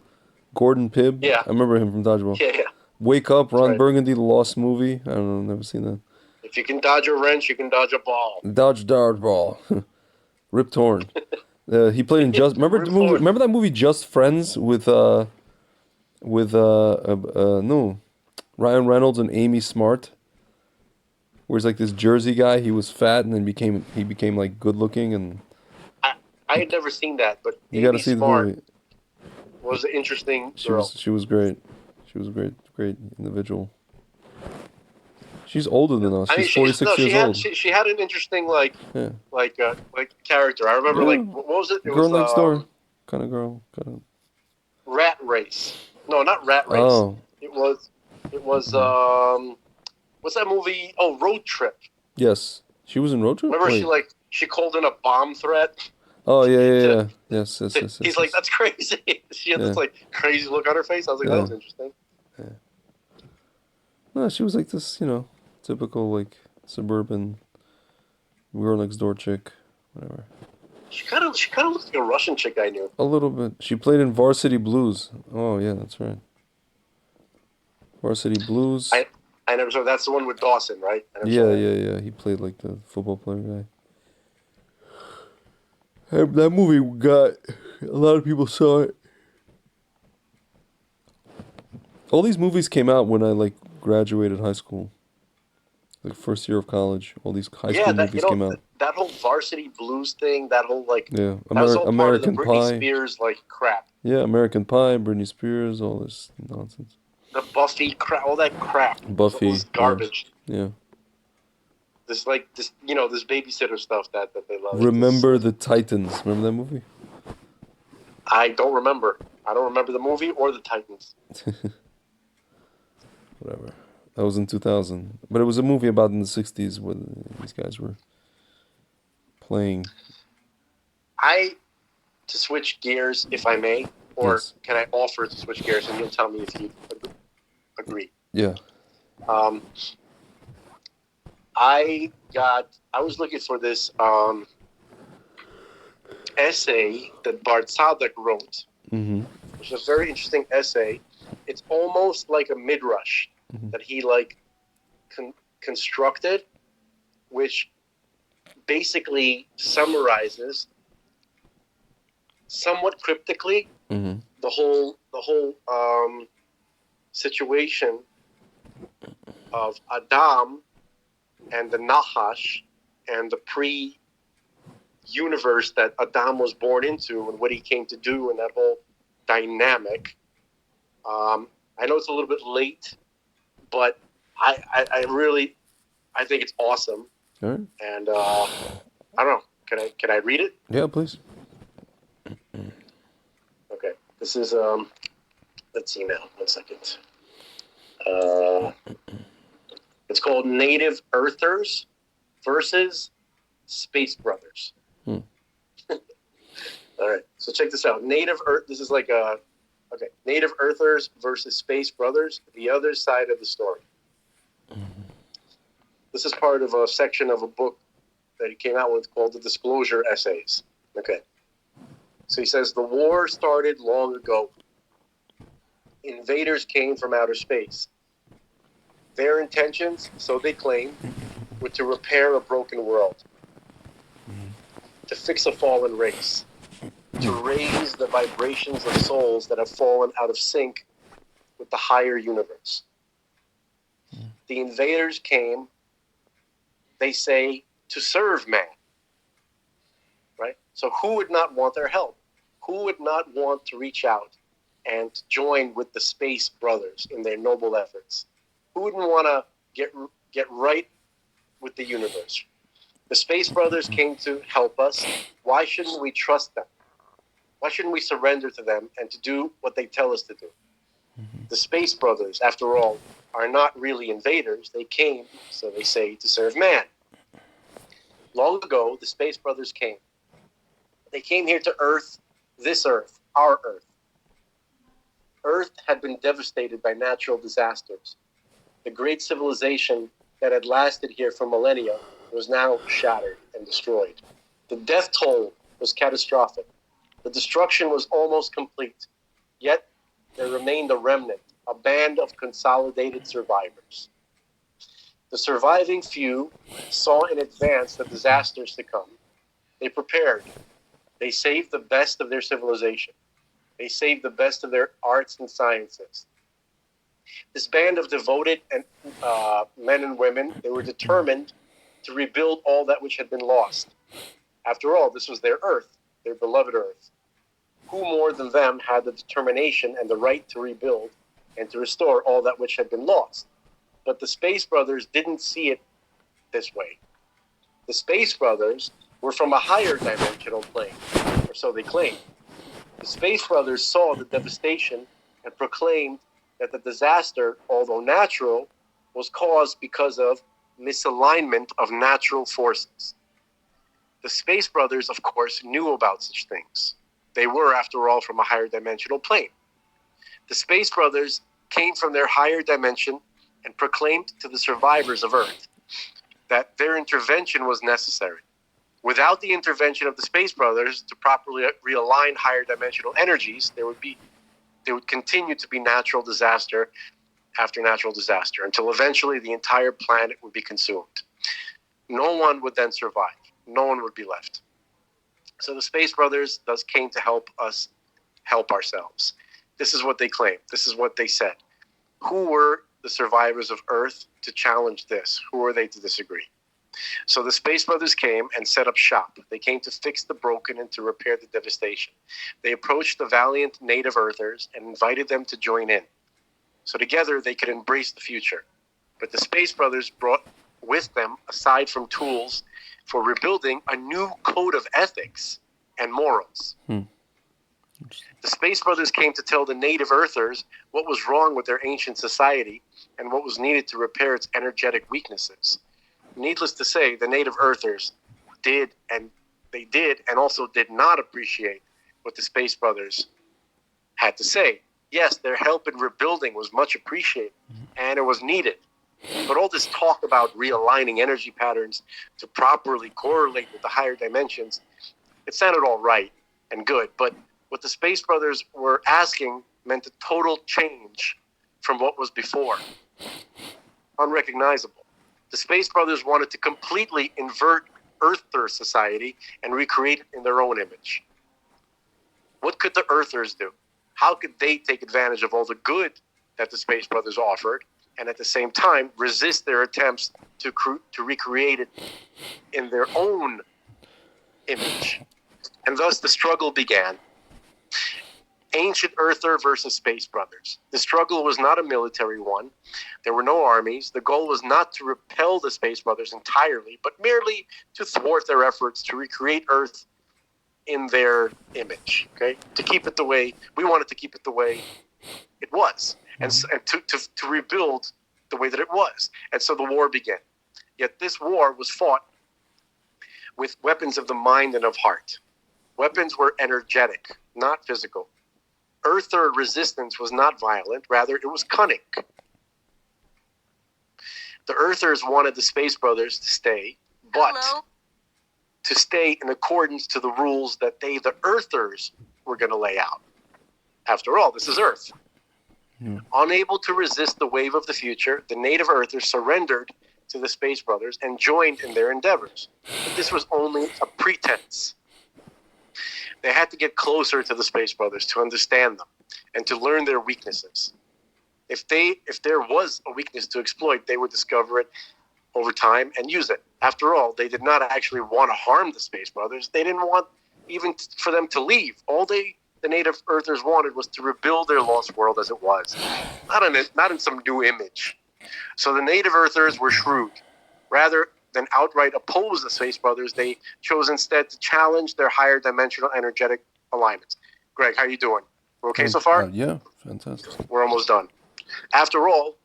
Speaker 1: Gordon Pibb.
Speaker 3: Yeah,
Speaker 1: I remember him from Dodgeball.
Speaker 3: Yeah.
Speaker 1: Wake Up, Ron Burgundy, the Lost Movie. I don't know, never seen that.
Speaker 3: If you can dodge a wrench, you can dodge a ball.
Speaker 1: Dodgeball. Rip Torn. He played in remember that movie Just Friends with Ryan Reynolds and Amy Smart, where he's like this Jersey guy. He was fat and then he became like good looking and.
Speaker 3: I had never seen that, but
Speaker 1: You got to
Speaker 3: Amy
Speaker 1: see the
Speaker 3: Smart
Speaker 1: movie.
Speaker 3: was an interesting girl.
Speaker 1: She was great. She was a great individual. She's older than us. She's 46 years old.
Speaker 3: She had an interesting like character. I remember what was it? It
Speaker 1: Girl
Speaker 3: was
Speaker 1: next door kind of girl.
Speaker 3: Rat Race. No, not Rat Race.
Speaker 1: Oh.
Speaker 3: It was what's that movie? Oh, Road Trip.
Speaker 1: Yes. She was in Road Trip?
Speaker 3: Remember she called in a bomb threat?
Speaker 1: Oh, yeah. Yes.
Speaker 3: He's like, that's crazy. She had this crazy look on her face. I was like, that was interesting.
Speaker 1: Yeah. No, she was like this, typical like suburban girl next door chick, whatever.
Speaker 3: She kind of looks like a Russian chick I knew.
Speaker 1: A little bit. She played in Varsity Blues. Oh yeah, that's right. Varsity Blues.
Speaker 3: I never saw. That's the one with Dawson, right?
Speaker 1: Yeah. He played like the football player guy. That movie got a lot of people saw it. All these movies came out when I like graduated high school. Like first year of college, all these high school movies came out.
Speaker 3: That whole Varsity Blues thing, that whole
Speaker 1: American
Speaker 3: part of the
Speaker 1: Pie,
Speaker 3: Britney Spears crap.
Speaker 1: Yeah, American Pie, Britney Spears, all this nonsense.
Speaker 3: The Buffy crap, all that crap.
Speaker 1: Buffy,
Speaker 3: all this garbage.
Speaker 1: Yeah.
Speaker 3: This babysitter stuff that they love.
Speaker 1: Remember the Titans? Remember that movie?
Speaker 3: I don't remember. I don't remember the movie or the Titans.
Speaker 1: Whatever. That was in 2000. But it was a movie about in the 60s when these guys were playing.
Speaker 3: To switch gears, if I may, or can I offer to switch gears and you'll tell me if you agree?
Speaker 1: Yeah.
Speaker 3: I was looking for this essay that Baal Tshuva wrote.
Speaker 1: Mm-hmm.
Speaker 3: Which is a very interesting essay. It's almost like a midrash that he constructed, which basically summarizes somewhat cryptically the whole situation of Adam and the Nahash and the pre-universe that Adam was born into and what he came to do and that whole dynamic. I know it's a little bit late, but I think it's awesome.
Speaker 1: All right.
Speaker 3: And I don't know. Can I read it?
Speaker 1: Yeah, please.
Speaker 3: Okay. This is let's see now. 1 second. It's called Native Earthers versus Space Brothers. All right. So check this out. This is like Native Earthers versus Space Brothers, the other side of the story. This is part of a section of a book that he came out with called The Disclosure Essays. Okay. So he says, the war started long ago. Invaders came from outer space. Their intentions, so they claim, were to repair a broken world, to fix a fallen race, to raise the vibrations of souls that have fallen out of sync with the higher universe. The invaders came, they say, to serve man. Right? So who would not want their help? Who would not want to reach out and join with the Space Brothers in their noble efforts? Who wouldn't want to get right with the universe? The Space Brothers came to help us. Why shouldn't we trust them? Why shouldn't we surrender to them and to do what they tell us to do? The Space Brothers, after all, are not really invaders. They came, so they say, to serve man. Long ago, the Space Brothers came. They came here to Earth, this Earth, our Earth. Earth had been devastated by natural disasters. The great civilization that had lasted here for millennia was now shattered and destroyed. The death toll was catastrophic. The destruction was almost complete. Yet, there remained a remnant, a band of consolidated survivors. The surviving few saw in advance the disasters to come. They prepared. They saved the best of their civilization. They saved the best of their arts and sciences. This band of devoted men and women, they were determined to rebuild all that which had been lost. After all, this was their Earth. their beloved Earth. Who more than them had the determination and the right to rebuild and to restore all that which had been lost? But the Space Brothers didn't see it this way. The Space Brothers were from a higher dimensional plane, or so they claimed. The Space Brothers saw the devastation and proclaimed that the disaster, although natural, was caused because of misalignment of natural forces. The Space Brothers, of course, knew about such things. They were, after all, from a higher dimensional plane. The Space Brothers came from their higher dimension and proclaimed to the survivors of Earth that their intervention was necessary. Without the intervention of the Space Brothers to properly realign higher dimensional energies, there would continue to be natural disaster after natural disaster until eventually the entire planet would be consumed. No one would then survive. No one would be left. So the Space Brothers thus came to help us help ourselves. This is what they claimed. This is what they said. Who were the survivors of Earth to challenge this? Who were they to disagree? So the Space Brothers came and set up shop. They came to fix the broken and to repair the devastation. They approached the valiant native Earthers and invited them to join in. So together they could embrace the future. But the Space Brothers brought with them, aside from tools for rebuilding, a new code of ethics and morals. The Space Brothers came to tell the native Earthers what was wrong with their ancient society and what was needed to repair its energetic weaknesses. Needless to say, the native Earthers did and also did not appreciate what the Space Brothers had to say. Yes, their help in rebuilding was much appreciated and it was needed. But all this talk about realigning energy patterns to properly correlate with the higher dimensions, it sounded all right and good. But what the Space Brothers were asking meant a total change from what was before. Unrecognizable. The Space Brothers wanted to completely invert Earther society and recreate it in their own image. What could the Earthers do? How could they take advantage of all the good that the Space Brothers offered and at the same time resist their attempts to recreate it in their own image? And thus the struggle began. Ancient Earther versus Space Brothers. The struggle was not a military one. There were no armies. The goal was not to repel the Space Brothers entirely, but merely to thwart their efforts to recreate Earth in their image. Okay, to keep it the way we wanted to keep it the way it was, and to rebuild the way that it was. And so the war began. Yet this war was fought with weapons of the mind and of heart. Weapons were energetic, not physical. Earther resistance was not violent, rather it was cunning. The Earthers wanted the Space Brothers to stay, but to stay in accordance to the rules that they, the Earthers, were going to lay out. After all, this is Earth. Unable to resist the wave of the future, the native Earthers surrendered to the Space Brothers and joined in their endeavors. But this was only a pretense. They had to get closer to the Space Brothers to understand them and to learn their weaknesses. If there was a weakness to exploit, they would discover it over time and use it. After all, they did not actually want to harm the Space Brothers. They didn't want even for them to leave. All the native Earthers wanted was to rebuild their lost world as it was, not in some new image. So the native Earthers were shrewd. Rather than outright oppose the Space Brothers, they chose instead to challenge their higher dimensional energetic alignments. Greg, how are you doing? We're okay so far?
Speaker 1: Yeah, fantastic.
Speaker 3: We're almost done. After all,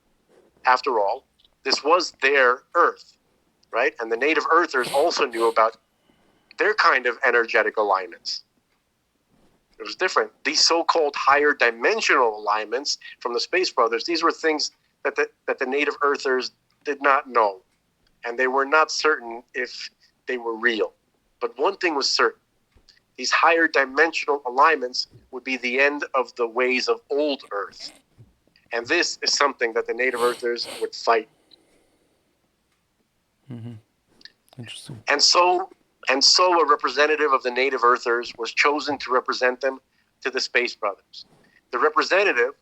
Speaker 3: this was their Earth, right? And the native Earthers also knew about their kind of energetic alignments. It was different. These so-called higher dimensional alignments from the Space Brothers, these were things that the native Earthers did not know. And they were not certain if they were real. But one thing was certain. These higher dimensional alignments would be the end of the ways of old Earth. And this is something that the native Earthers would fight.
Speaker 1: Interesting.
Speaker 3: And so a representative of the native Earthers was chosen to represent them to the Space Brothers. The representative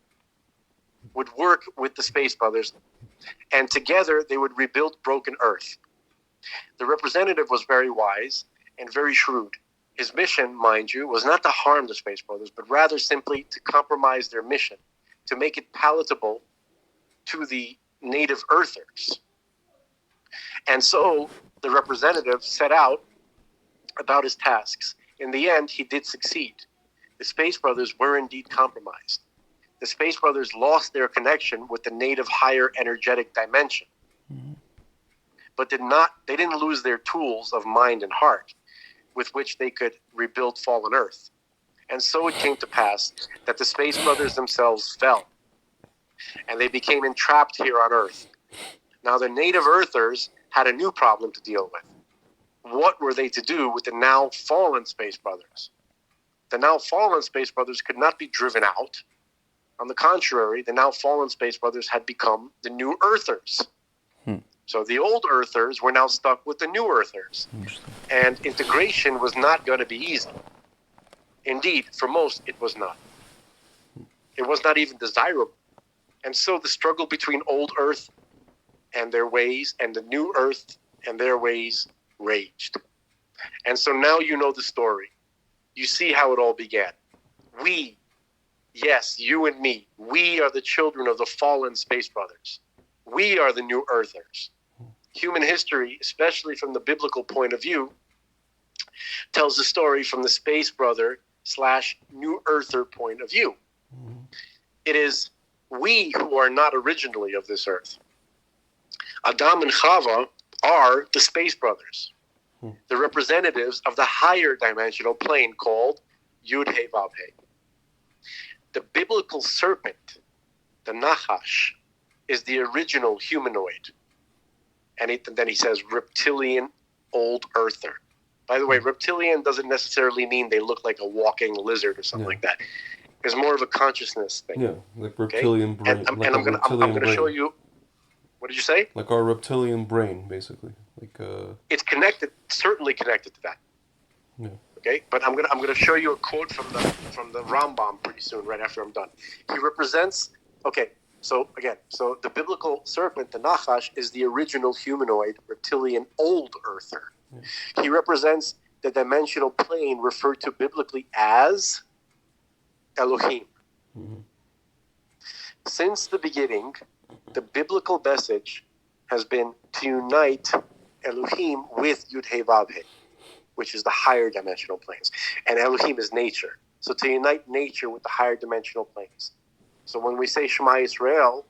Speaker 3: would work with the Space Brothers, and together they would rebuild broken Earth. The representative was very wise and very shrewd. His mission, mind you, was not to harm the Space Brothers, but rather simply to compromise their mission, to make it palatable to the native Earthers. And so the representative set out about his tasks. In the end, he did succeed. The Space Brothers were indeed compromised. The Space Brothers lost their connection with the native higher energetic dimension. But they didn't lose their tools of mind and heart with which they could rebuild fallen Earth. And so it came to pass that the Space Brothers themselves fell, and they became entrapped here on Earth. Now the native Earthers had a new problem to deal with. What were they to do with the now fallen Space Brothers? The now fallen Space Brothers could not be driven out. On the contrary, the now fallen Space Brothers had become the new Earthers. So the old Earthers were now stuck with the new Earthers. And integration was not going to be easy. Indeed, for most, it was not. It was not even desirable. And so the struggle between old Earth and their ways and the new Earth and their ways raged. And so now you know the story. You see how it all began. We, yes, you and me, we are the children of the fallen Space Brothers. We are the new Earthers. Human history, especially from the biblical point of view, tells the story from the Space Brother / New Earther point of view. It is we who are not originally of this earth. Adam and Chava are the Space Brothers, the representatives of the higher dimensional plane called Yud He Vav He. The biblical serpent, the Nachash, is the original humanoid. And then he says reptilian old earther. By the way, reptilian doesn't necessarily mean they look like a walking lizard or something like that. It's more of a consciousness thing.
Speaker 1: Yeah, like reptilian brain.
Speaker 3: And I'm gonna show you. What did you say?
Speaker 1: Like our reptilian brain, basically.
Speaker 3: It's connected, certainly connected to that.
Speaker 1: Yeah.
Speaker 3: Okay, but I'm gonna show you a quote from the Rambam pretty soon, right after I'm done. He represents. Okay. So the biblical serpent, the Nachash, is the original humanoid reptilian old earther. Yeah. He represents the dimensional plane referred to biblically as Elohim. Since the beginning, the biblical message has been to unite Elohim with Yud He Vav He, which is the higher dimensional planes. And Elohim is nature. So to unite nature with the higher dimensional planes. So when we say Shema Yisrael,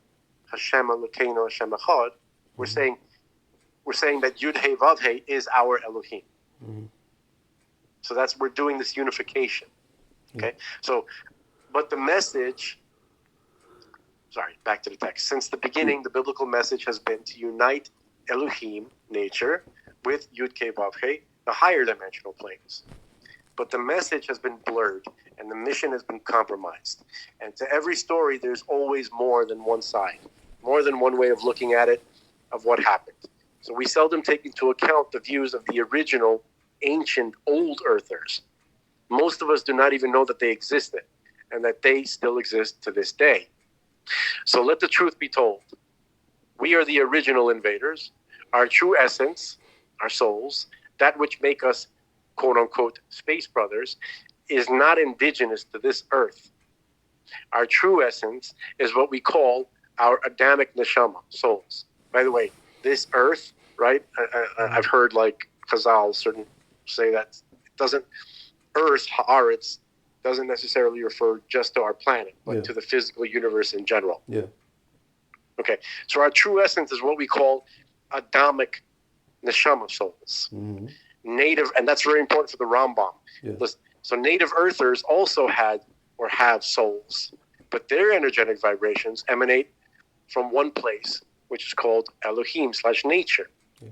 Speaker 3: Hashem Elokeinu Hashem Echad, we're saying that Yud He Vav He is our Elohim. So we're doing this unification. Okay? So, but the message, back to the text. Since the beginning, the biblical message has been to unite Elohim, nature, with Yud He Vav He, the higher dimensional planes. But the message has been blurred, and the mission has been compromised. And to every story, there's always more than one side, more than one way of looking at it, of what happened. So we seldom take into account the views of the original, ancient, old Earthers. Most of us do not even know that they existed, and that they still exist to this day. So let the truth be told. We are the original invaders. Our true essence, our souls, that which make us quote-unquote Space Brothers, is not indigenous to this earth. Our true essence is what we call our Adamic neshama, souls. By the way, this earth, right? I've heard like Chazal certain say that it doesn't, earth, haaretz, doesn't necessarily refer just to our planet, but to the physical universe in general.
Speaker 1: Yeah. Okay,
Speaker 3: so our true essence is what we call Adamic neshama souls. Native, and that's very important for the Rambam. Yeah. Listen, so native earthers also had or have souls, but their energetic vibrations emanate from one place, which is called Elohim / nature. Yeah.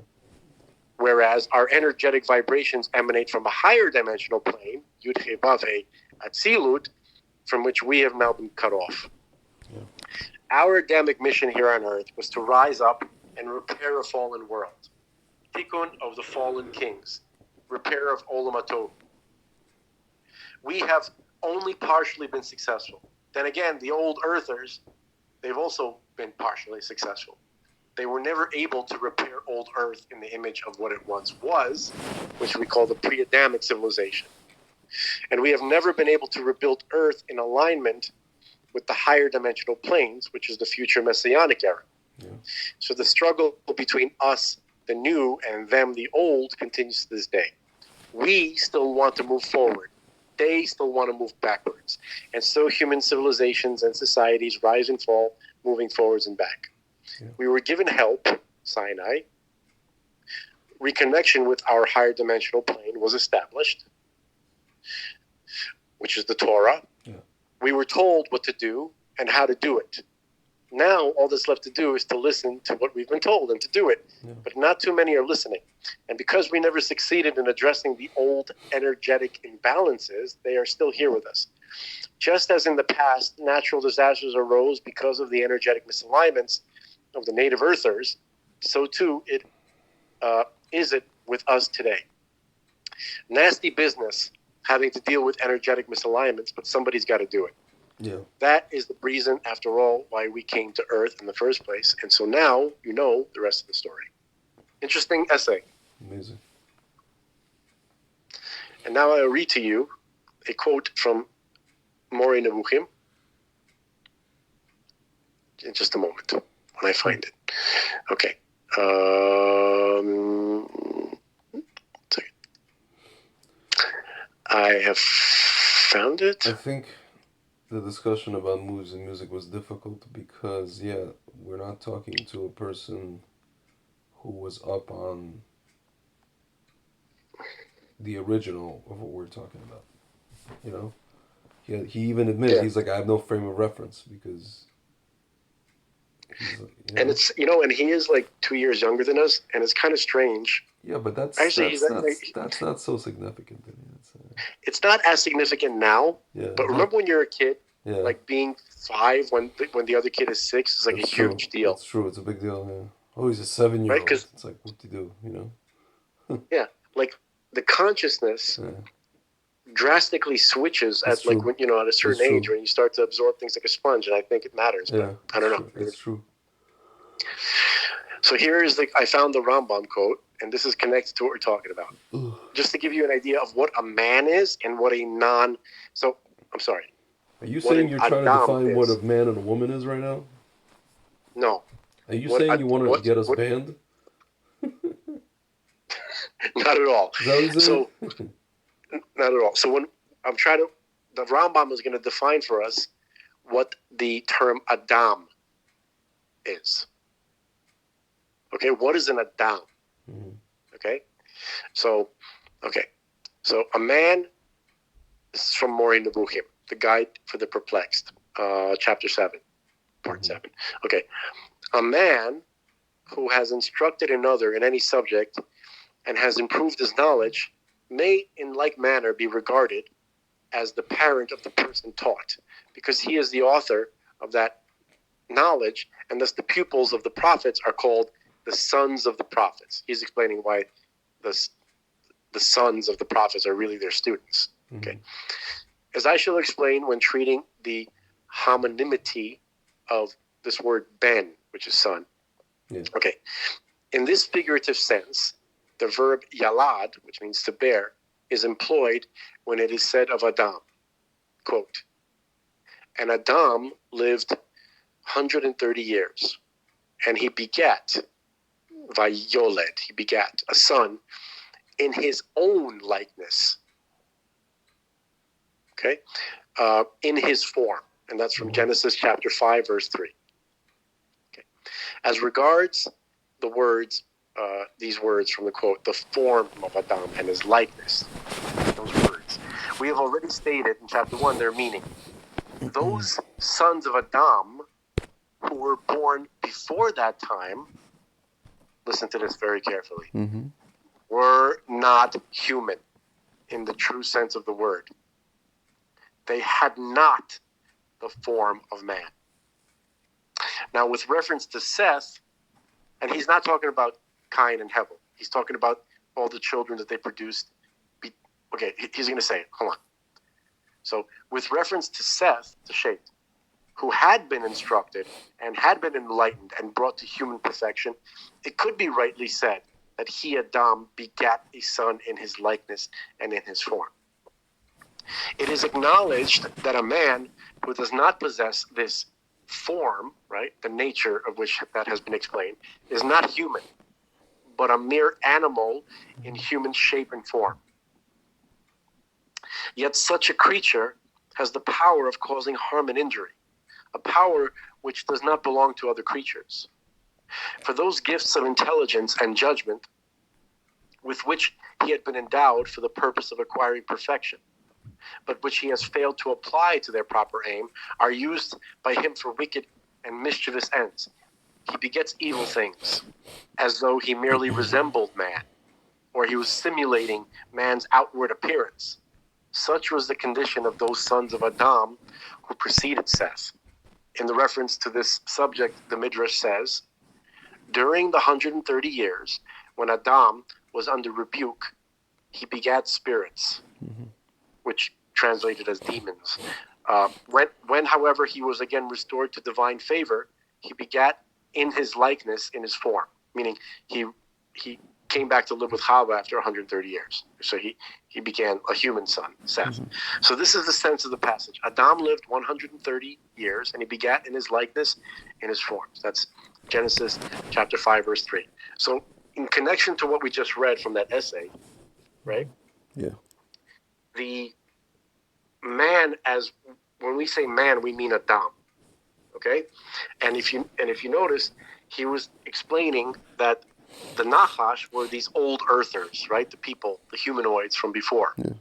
Speaker 3: Whereas our energetic vibrations emanate from a higher dimensional plane, Yud He Vav He, Atzilut, from which we have now been cut off. Yeah. Our Adamic mission here on earth was to rise up and repair a fallen world. Tikkun of the fallen kings, repair of Olam HaTov. We have only partially been successful. Then again, the old earthers, they've also been partially successful. They were never able to repair old earth in the image of what it once was, which we call the pre-Adamic civilization. And we have never been able to rebuild Earth in alignment with the higher dimensional planes, which is the future messianic era. Yeah. So the struggle between us, the new, and them, the old, continues to this day. We still want to move forward. They still want to move backwards. And so human civilizations and societies rise and fall, moving forwards and back. Yeah. We were given help, Sinai. Reconnection with our higher dimensional plane was established, which is the Torah. Yeah. We were told what to do and how to do it. Now, all that's left to do is to listen to what we've been told and to do it. Yeah. But not too many are listening. And because we never succeeded in addressing the old energetic imbalances, they are still here with us. Just as in the past, natural disasters arose because of the energetic misalignments of the native earthers, so too is it with us today. Nasty business having to deal with energetic misalignments, but somebody's got to do it. Yeah. That is the reason, after all, why we came to Earth in the first place. And so now you know the rest of the story. Interesting essay.
Speaker 1: Amazing.
Speaker 3: And now I'll read to you a quote from Mori Nevuchim. In just a moment, when I find it. Okay. I have found it.
Speaker 1: I think the discussion about moves and music was difficult because, yeah, we're not talking to a person who was up on the original of what we're talking about. You know? He even admitted, he's like, I have no frame of reference because...
Speaker 3: And it's, and he is like 2 years younger than us, and it's kind of strange.
Speaker 1: Yeah, but that's not so significant.
Speaker 3: It's not as significant now, but remember when you're a kid, like being 5 when the other kid is 6 is like a huge deal.
Speaker 1: That's true. It's a big deal. Yeah. Oh, he's a 7-year-old. Right? It's like, what do you do?
Speaker 3: Yeah, like the consciousness drastically switches at like when, at a certain age when you start to absorb things like a sponge, and I think it matters. But I don't know.
Speaker 1: That's true.
Speaker 3: So here is I found the Rambam quote, and this is connected to what we're talking about. Ugh. Just to give you an idea of what a man is and what a non... So, I'm sorry.
Speaker 1: Are you saying you're trying to define what a man and a woman is right now?
Speaker 3: No.
Speaker 1: Are you saying you want to get us banned?
Speaker 3: Not at all.
Speaker 1: Is that what you're saying?
Speaker 3: So, not at all. So when I'm trying to... The Rambam is going to define for us what the term Adam is. Okay, what is an Adam? Mm-hmm. Okay, so a man, this is from Mori Nevuchim, the Guide for the Perplexed, chapter 7, part 7. Okay, a man who has instructed another in any subject and has improved his knowledge may in like manner be regarded as the parent of the person taught, because he is the author of that knowledge, and thus the pupils of the prophets are called the sons of the prophets. He's explaining why the sons of the prophets are really their students. Okay, as I shall explain when treating the homonymity of this word ben, which is son. Yeah. Okay, in this figurative sense, the verb yalad, which means to bear, is employed when it is said of Adam. Quote, and Adam lived 130 years, and he begat, vayoled, he begat a son in his own likeness. Okay, in his form, and that's from Genesis chapter 5, verse 3. Okay, as regards the words, these words from the quote, the form of Adam and his likeness, those words, we have already stated in chapter 1 their meaning. Those sons of Adam who were born before that time, listen to this very carefully, were not human in the true sense of the word. They had not the form of man. Now, with reference to Seth, and he's not talking about Cain and Hevel. He's talking about all the children that they produced. He's going to say it. Hold on. So, with reference to Seth, to Shet, who had been instructed and had been enlightened and brought to human perfection, it could be rightly said that he, Adam, begat a son in his likeness and in his form. It is acknowledged that a man who does not possess this form, right, the nature of which that has been explained, is not human, but a mere animal in human shape and form. Yet such a creature has the power of causing harm and injury, a power which does not belong to other creatures. For those gifts of intelligence and judgment with which he had been endowed for the purpose of acquiring perfection, but which he has failed to apply to their proper aim, are used by him for wicked and mischievous ends. He begets evil things, as though he merely resembled man, or he was simulating man's outward appearance. Such was the condition of those sons of Adam who preceded Seth. In the reference to this subject, the Midrash says, during the 130 years when Adam was under rebuke, he begat spirits, which translated as demons. When, however, he was again restored to divine favor, he begat in his likeness, in his form, meaning he came back to live with Chava after 130 years. So he began a human son, Seth. So this is the sense of the passage. Adam lived 130 years, and he begat in his likeness, in his form. That's Genesis chapter 5, verse 3. So in connection to what we just read from that essay, right?
Speaker 1: Yeah.
Speaker 3: The man, as when we say man, we mean Adam. Okay? And if you notice, he was explaining that the Nachash were these old earthers, right? The people, the humanoids from before.
Speaker 1: Yeah.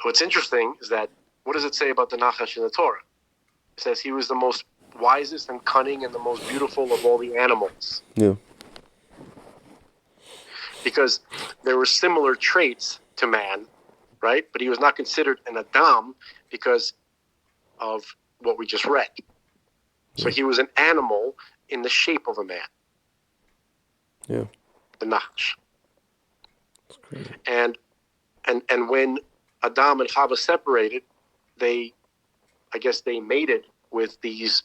Speaker 3: What's interesting is that, what does it say about the Nachash in the Torah? It says he was the most wisest and cunning and the most beautiful of all the animals.
Speaker 1: Yeah.
Speaker 3: Because there were similar traits to man, right? But he was not considered an Adam because of what we just read. So he was an animal in the shape of a man.
Speaker 1: Yeah.
Speaker 3: The Nachash.
Speaker 1: That's crazy.
Speaker 3: And when Adam and Chava separated, I guess they mated with these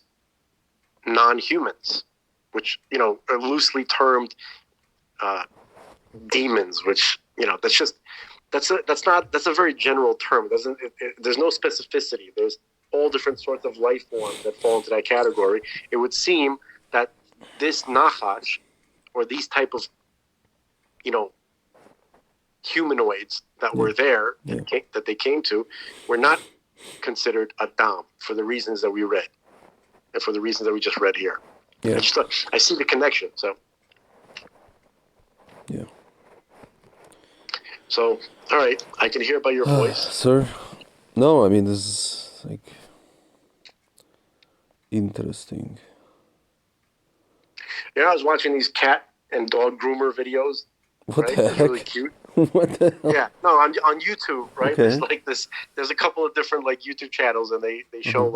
Speaker 3: non-humans, which, are loosely termed demons, which, that's a very general term. There's no specificity. There's all different sorts of life forms that fall into that category. It would seem that this Nachash, or these type of, humanoids that were there, that they came to, were not considered Adam for the reasons that we read, and for the reasons that we just read here.
Speaker 1: Yeah.
Speaker 3: I see the connection, so.
Speaker 1: Yeah.
Speaker 3: So, all right, I can hear by your voice.
Speaker 1: Sir? No, I mean, this is, interesting.
Speaker 3: I was watching these cat and dog groomer videos.
Speaker 1: What
Speaker 3: right?
Speaker 1: the
Speaker 3: It's
Speaker 1: heck?
Speaker 3: really cute.
Speaker 1: What the hell?
Speaker 3: Yeah, no, on YouTube, right?
Speaker 1: Okay.
Speaker 3: There's a couple of different YouTube channels, and they show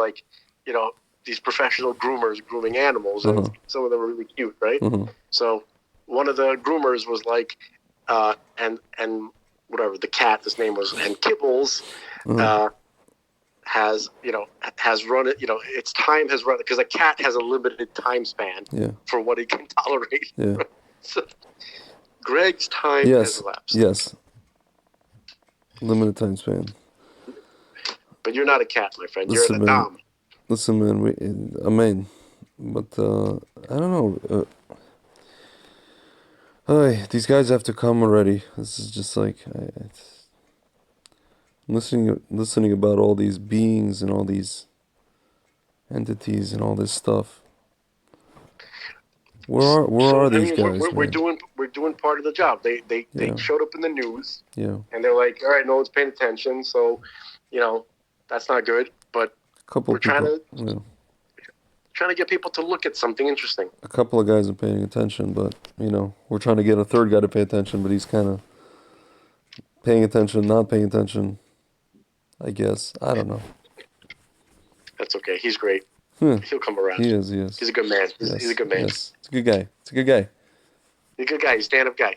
Speaker 3: these professional groomers grooming animals, and some of them are really cute, right? So one of the groomers was and whatever the cat, his name was, and Kibbles has run it. Its time has run, because a cat has a limited time span for what it can tolerate.
Speaker 1: Yeah.
Speaker 3: So Greg's time has elapsed.
Speaker 1: Yes. Limited time span.
Speaker 3: But you're not a cat, my friend. You're an Adam.
Speaker 1: Listen, man, amen. But I don't know. These guys have to come already. This is just listening about all these beings and all these entities and all this stuff. Where are these guys?
Speaker 3: We're doing part of the job. They showed up in the news.
Speaker 1: Yeah.
Speaker 3: And they're like, all right, no one's paying attention, so that's not good. But we're trying to get people to look at something interesting.
Speaker 1: A couple of guys are paying attention, but we're trying to get a third guy to pay attention, but he's kind of paying attention, not paying attention. I guess. I don't know.
Speaker 3: That's okay. He's great. He'll come around.
Speaker 1: He is.
Speaker 3: He's a good man. He's a good man.
Speaker 1: Yes. It's a good guy. He's a good guy.
Speaker 3: He's a stand-up guy.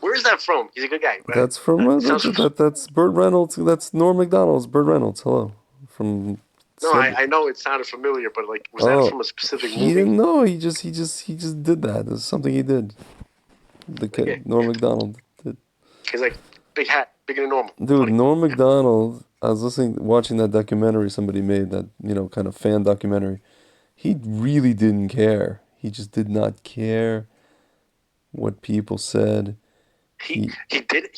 Speaker 3: Where is that from? He's a good guy. Right?
Speaker 1: That's from that's Burt Reynolds. That's Norm Macdonald's Burt Reynolds. Hello. From.
Speaker 3: No, I know it sounded familiar, but was that from a specific movie?
Speaker 1: He didn't know. He just did that. It's something he did. Norm Macdonald did.
Speaker 3: He's like, big hat, bigger than normal.
Speaker 1: Dude,
Speaker 3: Funny.
Speaker 1: Norm Macdonald, I was watching that documentary somebody made, that, kind of fan documentary. He really didn't care. He just did not care what people said.
Speaker 3: He couldn't.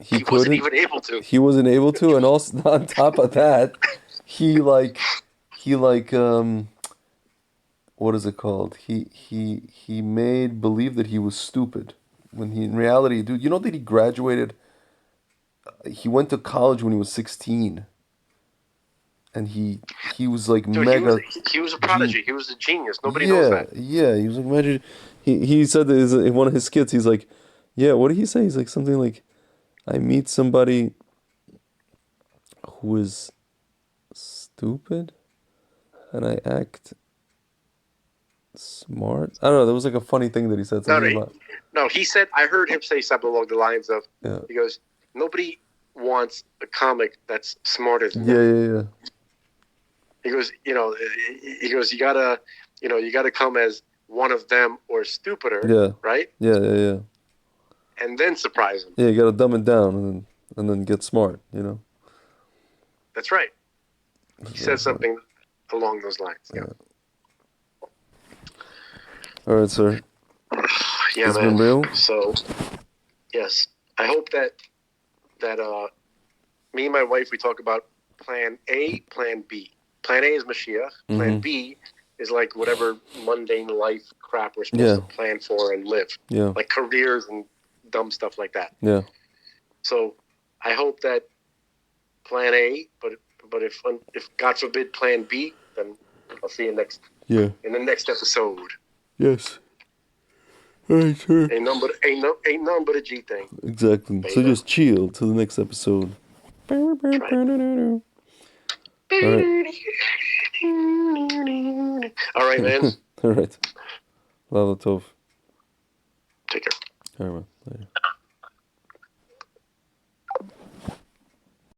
Speaker 1: He
Speaker 3: wasn't
Speaker 1: couldn't.
Speaker 3: even able to.
Speaker 1: He wasn't able to, and also on top of that, he like what is it called? He made believe that he was stupid when he in reality, dude, you know that he graduated. He went to college when he was 16, and he was like
Speaker 3: Dude,
Speaker 1: mega.
Speaker 3: he was a prodigy. He was a genius. Nobody
Speaker 1: Yeah,
Speaker 3: knows that.
Speaker 1: yeah, he was like magic. He said that in one of his skits. He's like, yeah, what did he say? He's like something like, I meet somebody who is stupid, and I act smart. I don't know. There was like a funny thing that he said.
Speaker 3: No, he said, I heard him say something along the lines of,
Speaker 1: Yeah.
Speaker 3: He goes, nobody wants a comic that's smarter than
Speaker 1: Yeah,
Speaker 3: them.
Speaker 1: yeah, yeah.
Speaker 3: He goes, you gotta come as one of them or stupider.
Speaker 1: Yeah.
Speaker 3: Right?
Speaker 1: Yeah, yeah, yeah.
Speaker 3: And then surprise them.
Speaker 1: Yeah, you gotta dumb it down and then get smart.
Speaker 3: That's right. He said something along those lines. Yeah.
Speaker 1: All right, sir.
Speaker 3: Yeah,
Speaker 1: it's
Speaker 3: man.
Speaker 1: Been real.
Speaker 3: So, yes, I hope that me and my wife, we talk about Plan A, Plan B. Plan A is Mashiach. Plan B is like whatever mundane life crap we're supposed to plan for and live.
Speaker 1: Yeah.
Speaker 3: Like careers and dumb stuff like that.
Speaker 1: Yeah.
Speaker 3: So I hope that Plan A, but if God forbid Plan B, then I'll see you in the next episode.
Speaker 1: Yes. All right, sure.
Speaker 3: Ain't none but a G thing.
Speaker 1: Exactly.
Speaker 3: Baby.
Speaker 1: So just chill till the next episode. All
Speaker 3: right, man.
Speaker 1: All right. Lava Tov.
Speaker 3: Take care.
Speaker 1: All right, man. Later.